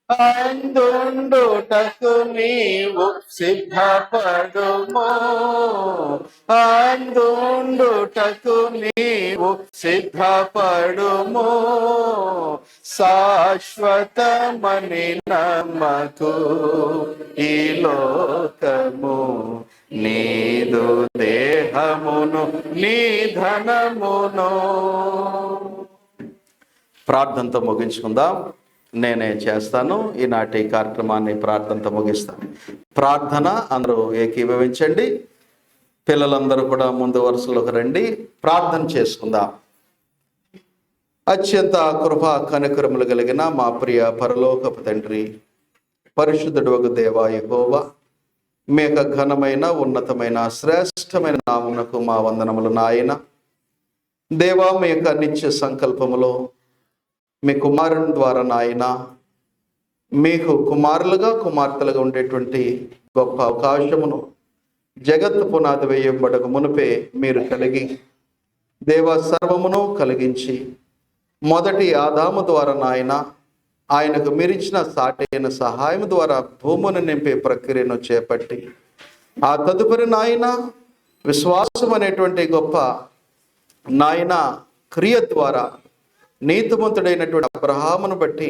అందుండుటకు నీవు సిద్ధపడుము, అందుండుటకు నీవు సిద్ధపడుము, శాశ్వతమని నమ్మకు. ఈ లోకము నీదు దేహమును నీ ధనమును. ప్రార్థనతో ముగించుకుందాం. నేనే చేస్తాను ఈనాటి కార్యక్రమాన్ని, ప్రార్థనతో ముగిస్తాను. ప్రార్థన అందరూ ఏకీభవించండి. పిల్లలందరూ కూడా ముందు వరుసలోకి రండి, ప్రార్థన చేసుకుందాం. అత్యంత కృపా కనికరములు కలిగిన మా ప్రియ పరలోకపు తండ్రి, పరిశుద్ధుడు వగు దేవా యెహోవా, మీ యొక్క ఘనమైన ఉన్నతమైన శ్రేష్టమైన నామమునకు మా వందనములు నాయన. దేవా, మీ యొక్క నిత్య సంకల్పములో మీ కుమారుని ద్వారా నాయన మీకు కుమారులుగా కుమార్తెలుగా ఉండేటువంటి గొప్ప అవకాశమును జగత్తు పునాది వేయబడక మునిపే మీరు కలిగి దేవా సర్వమును కలిగించి మొదటి ఆదాము ద్వారా నాయన ఆయనకు మీరిచ్చిన సాటైన సహాయం ద్వారా భూమును నింపే ప్రక్రియను చేపట్టి ఆ తదుపరి నాయన విశ్వాసం అనేటువంటి గొప్ప నాయన క్రియ ద్వారా నీతిమంతుడైనటువంటి అబ్రహామును బట్టి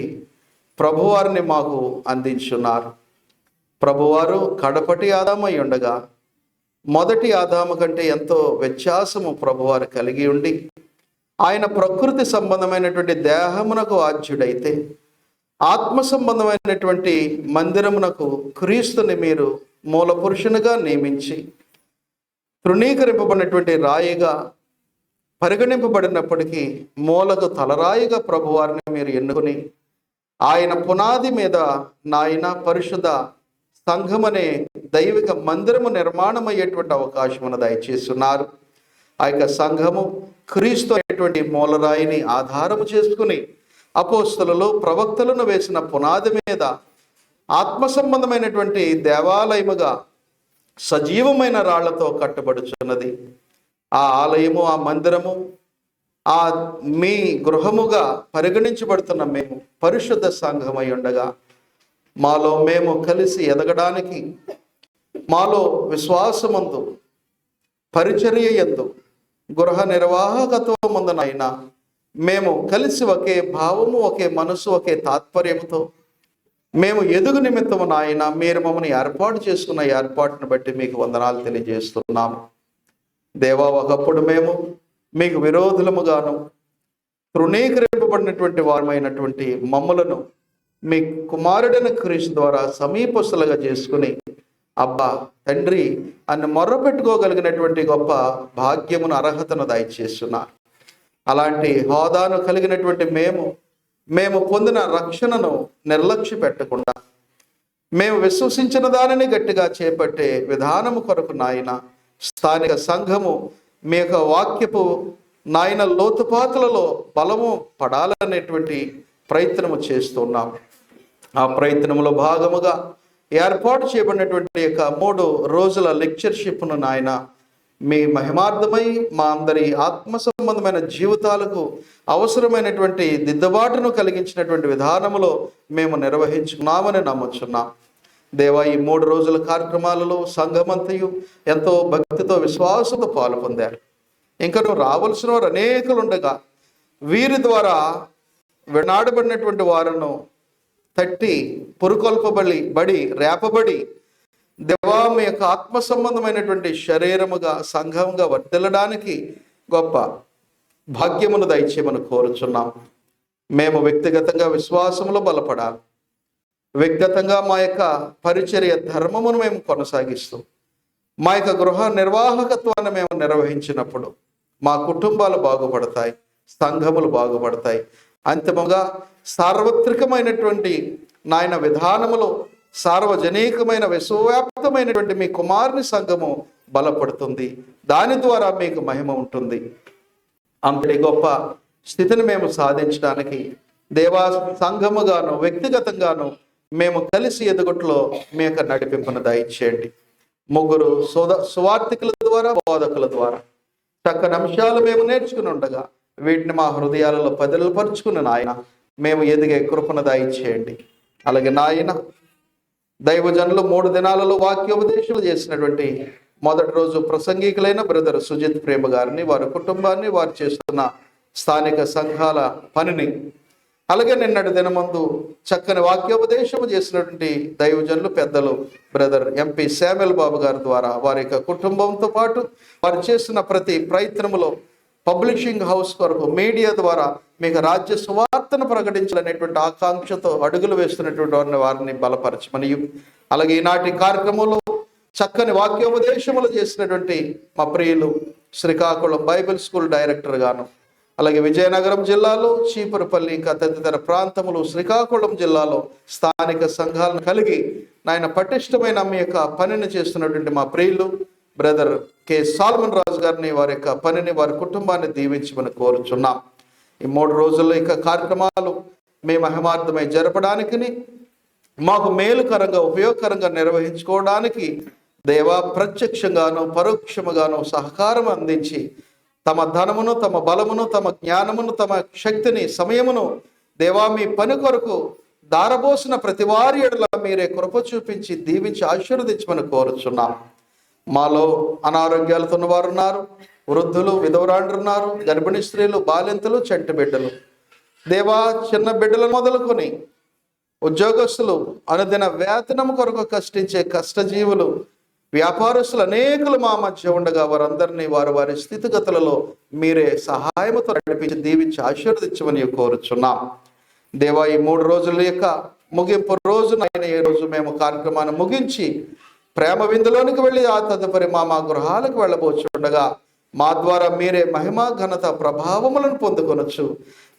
ప్రభువారిని మాకు అందించున్నారు. ప్రభువారు కడపటి ఆదామై ఉండగా మొదటి ఆదాము కంటే ఎంతో వ్యత్యాసము ప్రభువారు కలిగి ఉండి ఆయన ప్రకృతి సంబంధమైనటువంటి దేహమునకు ఆద్యుడైతే ఆత్మ సంబంధమైనటువంటి మందిరమునకు క్రీస్తుని మీరు మూల పురుషునిగా నియమించి తృణీకరింపబడినటువంటి రాయిగా పరిగణింపబడినప్పటికీ మూలకు తలరాయిగా ప్రభువారిని మీరు ఎన్నుకొని ఆయన పునాది మీద నాయన పరిశుద్ధ సంఘమనే దైవిక మందిరము నిర్మాణం అయ్యేటువంటి అవకాశమును దయచేస్తున్నారు. ఆ యొక్క సంఘము క్రీస్తు అనేటువంటి మూలరాయిని ఆధారము చేసుకుని అపోస్తలులు ప్రవక్తలను వేసిన పునాది మీద ఆత్మ సంబంధమైనటువంటి దేవాలయముగా సజీవమైన రాళ్లతో కట్టబడుచున్నది. ఆ ఆలయము, ఆ మందిరము, ఆ మీ గృహముగా పరిగణించబడుతున్న మేము పరిశుద్ధ సంఘమై ఉండగా మాలో మేము కలిసి ఎదగడానికి, మాలో విశ్వాసమందు, పరిచర్య యందు, గృహ నిర్వాహకత్వమందునైనా మేము కలిసి ఒకే భావము, ఒకే మనసు, ఒకే తాత్పర్యముతో మేము ఎదుగు నిమిత్తము నాయన మీరు మమ్మల్ని ఏర్పాటు చేసుకున్న ఏర్పాటును బట్టి మీకు వందనాలు తెలియజేస్తున్నాము. దేవా, ఒకప్పుడు మేము మీకు విరోధులముగాను తృణీకరింపబడినటువంటి వారమైనటువంటి మమ్మలను మీ కుమారుడైన క్రీస్తు ద్వారా సమీపస్తులుగా చేసుకుని అబ్బా తండ్రి అని మొర్రపెట్టుకోగలిగినటువంటి గొప్ప భాగ్యమును, అర్హతను దయచేస్తున్నారు. అలాంటి హోదాను కలిగినటువంటి మేము పొందిన రక్షణను నిర్లక్ష్య పెట్టకుండా మేము విశ్వసించిన దానిని గట్టిగా చేపట్టే విధానము కొరకు నాయన స్థానిక సంఘము మీ యొక్క వాక్యపు నాయన లోతుపాతులలో బలము పడాలనేటువంటి ప్రయత్నము చేస్తున్నాం. ఆ ప్రయత్నంలో భాగముగా ఏర్పాటు చేయబడినటువంటి యొక్క 3 రోజుల లెక్చర్షిప్ను నాయన మీ మహిమార్థమై మా అందరి ఆత్మ సంబంధమైన జీవితాలకు అవసరమైనటువంటి దిద్దుబాటును కలిగించినటువంటి విధానములో మేము నిర్వహించుకున్నామని నమ్ముచున్నాం. దేవా, ఈ 3 రోజుల కార్యక్రమాలలో సంఘమంతయు ఎంతో భక్తితో, విశ్వాసంతో పాల్పొందారు. ఇంకను రావలసిన వారు అనేకులు ఉండగా వీరి ద్వారా వినాడబడినటువంటి వారును తట్టి పురుకొల్పబడి రేపబడి దేవా మీ యొక్క ఆత్మ సంబంధమైనటువంటి శరీరముగా సంఘంగా వర్తిల్లడానికి గొప్ప భాగ్యమును దయచేయమని కోరుచున్నాం. మేము వ్యక్తిగతంగా విశ్వాసములో బలపడాలి. వ్యక్తిగతంగా మా యొక్క పరిచర్య ధర్మమును మేము కొనసాగిస్తూ మా యొక్క గృహ నిర్వాహకత్వాన్ని మేము నిర్వహించినప్పుడు మా కుటుంబాలు బాగుపడతాయి, సంఘములు బాగుపడతాయి. అంతిమంగా సార్వత్రికమైనటువంటి నాయన విధానములో సార్వజనీకమైన విశ్వవ్యాప్తమైనటువంటి మీ కుమారుని సంఘము బలపడుతుంది. దాని ద్వారా మీకు మహిమ ఉంటుంది. అంతటి గొప్ప స్థితిని మేము సాధించడానికి దేవా సంఘముగాను వ్యక్తిగతంగాను మేము కలిసి ఎదుగుట్లో మీ యొక్క నడిపింపును దయచేయండి. 3 సువార్థికుల ద్వారా, బోధకుల ద్వారా చక్కని అంశాలు మేము నేర్చుకుని ఉండగా వీటిని మా హృదయాలలో పదిలపరుచుకుని నాయన మేము ఎదిగే కృపను దయచేయండి. అలాగే నాయన దైవజనులు 3 దినాలలో వాక్యోపదేశాలు చేసినటువంటి మొదటి రోజు ప్రసంగికులైన బ్రదర్ సుజిత్ ప్రేమ గారిని, వారి కుటుంబాన్ని, వారు చేస్తున్న స్థానిక సంఘాల పనిని, అలాగే నిన్నటి దినమందు చక్కని వాక్యోపదేశము చేసినటువంటి దైవజనులు పెద్దలు బ్రదర్ ఎంపీ శామ్యుల్ బాబు గారి ద్వారా వారి యొక్క కుటుంబంతో పాటు వారు చేస్తున్న ప్రతి ప్రయత్నములో పబ్లిషింగ్ హౌస్ కొరకు మీడియా ద్వారా మీకు రాజ్య సువార్తను ప్రకటించాలనేటువంటి ఆకాంక్షతో అడుగులు వేస్తున్నటువంటి వారిని బలపరచమని, అలాగే ఈనాటి కార్యక్రమంలో చక్కని వాక్యోపదేశములు చేసినటువంటి మా ప్రియులు శ్రీకాకుళం బైబిల్ స్కూల్ డైరెక్టర్ గాను, అలాగే విజయనగరం జిల్లాలో చీపురుపల్లి ఇంకా తదితర ప్రాంతములు, శ్రీకాకుళం జిల్లాలో స్థానిక సంఘాలను కలిగి నాయన పటిష్టమైన మీ యొక్క పనిని చేస్తున్నటువంటి మా ప్రియులు బ్రదర్ కె సాల్మన్ రాజు గారిని, వారి యొక్క పనిని, వారి కుటుంబాన్ని దీవించమని కోరుచున్నాం. ఈ 3 రోజుల్లో ఇక కార్యక్రమాలు మీ మహిమార్థమై జరపడానికి, మాకు మేలుకరంగా ఉపయోగకరంగా నిర్వహించుకోవడానికి దేవా ప్రత్యక్షంగాను పరోక్షముగాను సహకారం అందించి తమ ధనమును, తమ బలమును, తమ జ్ఞానమును, తమ శక్తిని, సమయమును దేవా మీ పని కొరకు దారబోసిన ప్రతి వారి ఎడల మీరే కృప చూపించి దీవించి ఆశీర్వదించమని కోరుచున్నాం. మాలో అనారోగ్యాలతో ఉన్నవారు ఉన్నారు, వృద్ధులు, విధవరాండ్రు ఉన్నారు, గర్భిణీ స్త్రీలు, బాలింతలు, చంటి బిడ్డలు, దేవా చిన్న బిడ్డలు మొదలుకొని ఉద్యోగస్తులు, అనుదిన వేతనం కొరకు కష్టించే కష్టజీవులు, వ్యాపారస్తులు అనేకులు మా మధ్య ఉండగా వారందరినీ వారి స్థితిగతులలో మీరే సహాయముతో నడిపించి దీవించి ఆశీర్వదించమని కోరుచున్నాం. దేవా, ఈ 3 రోజుల యొక్క ముగింపు రోజున ఆయన ఈ రోజు మేము కార్యక్రమాన్ని ముగించి ప్రేమ విందులోనికి వెళ్ళి ఆ తదుపరి మా గృహాలకు వెళ్ళబోచుండగా మా ద్వారా మీరే మహిమ ఘనత ప్రభావములను పొందుకొనొచ్చు.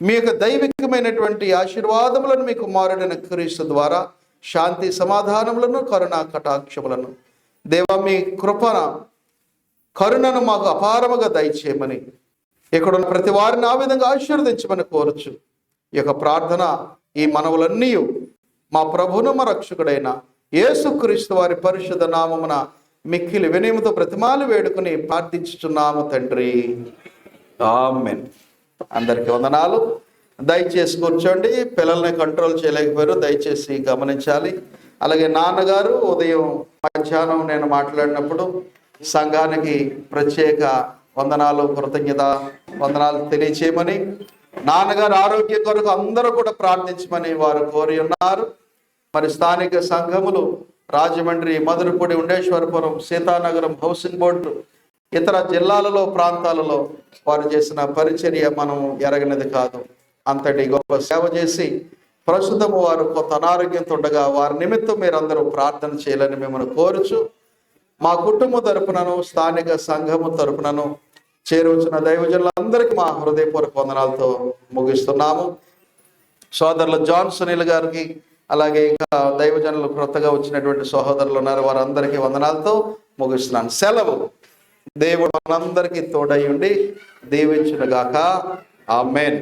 మీ యొక్క దైవికమైనటువంటి ఆశీర్వాదములను మీ కుమారుడైన క్రీస్తు ద్వారా శాంతి సమాధానములను కరుణా కటాక్షములను దేవా మీ కరుణను మాకు అపారముగా దయచేయమని ఇక్కడున్న ప్రతి వారిని ఆ విధంగా ఆశీర్వదించమని కోరచ్చు. ఈ యొక్క ప్రార్థన ఈ మనవులన్నీ మా ప్రభువును మా రక్షకుడైన యేసుక్రీస్తు వారి పరిశుద్ధ నామమున మిక్కిలి వినయముతో ప్రతిమాలు వేడుకుని ప్రార్థించుచున్నాము తండ్రి, ఆమేన్. అందరికీ వందనాలు. దయచేసి కూర్చోండి. పిల్లల్ని కంట్రోల్ చేయలేకపోయారు, దయచేసి గమనించాలి. అలాగే నాన్నగారు ఉదయం మధ్యాహ్నం నేను మాట్లాడినప్పుడు సంఘానికి ప్రత్యేక వందనాలు, కృతజ్ఞత వందనాలు తెలియచేయమని, నాన్నగారు ఆరోగ్యం కొరకు అందరూ కూడా ప్రార్థించమని వారు కోరి ఉన్నారు. మరి స్థానిక సంఘములు రాజమండ్రి, మధురపూడి, ఉండేశ్వరపురం, సీతానగరం, హౌసింగ్ బోర్డు, ఇతర జిల్లాలలో ప్రాంతాలలో వారు చేసిన పరిచర్య మనం ఎరగనిది కాదు. అంతటి గొప్ప సేవ చేసి ప్రస్తుతము వారు కొత్త అనారోగ్యంతో ఉండగా వారి నిమిత్తం మీరందరూ ప్రార్థన చేయాలని మిమ్మల్ని కోరుచు, మా కుటుంబం తరపునను స్థానిక సంఘము తరపునను చేరువచ్చిన దైవజనులందరికీ మా హృదయపూర్వక వందనాలతో ముగిస్తున్నాము. సోదరులు జాన్ సునీల్ గారికి, అలాగే ఇంకా దైవజనులు కొత్తగా వచ్చినటువంటి సహోదరులు ఉన్నారు, వారందరికీ వందనాలతో ముగిస్తున్నాను. సెలవు. దేవుడు మనందరికీ తోడై ఉండి దీవించునుగాక. ఆమేన్.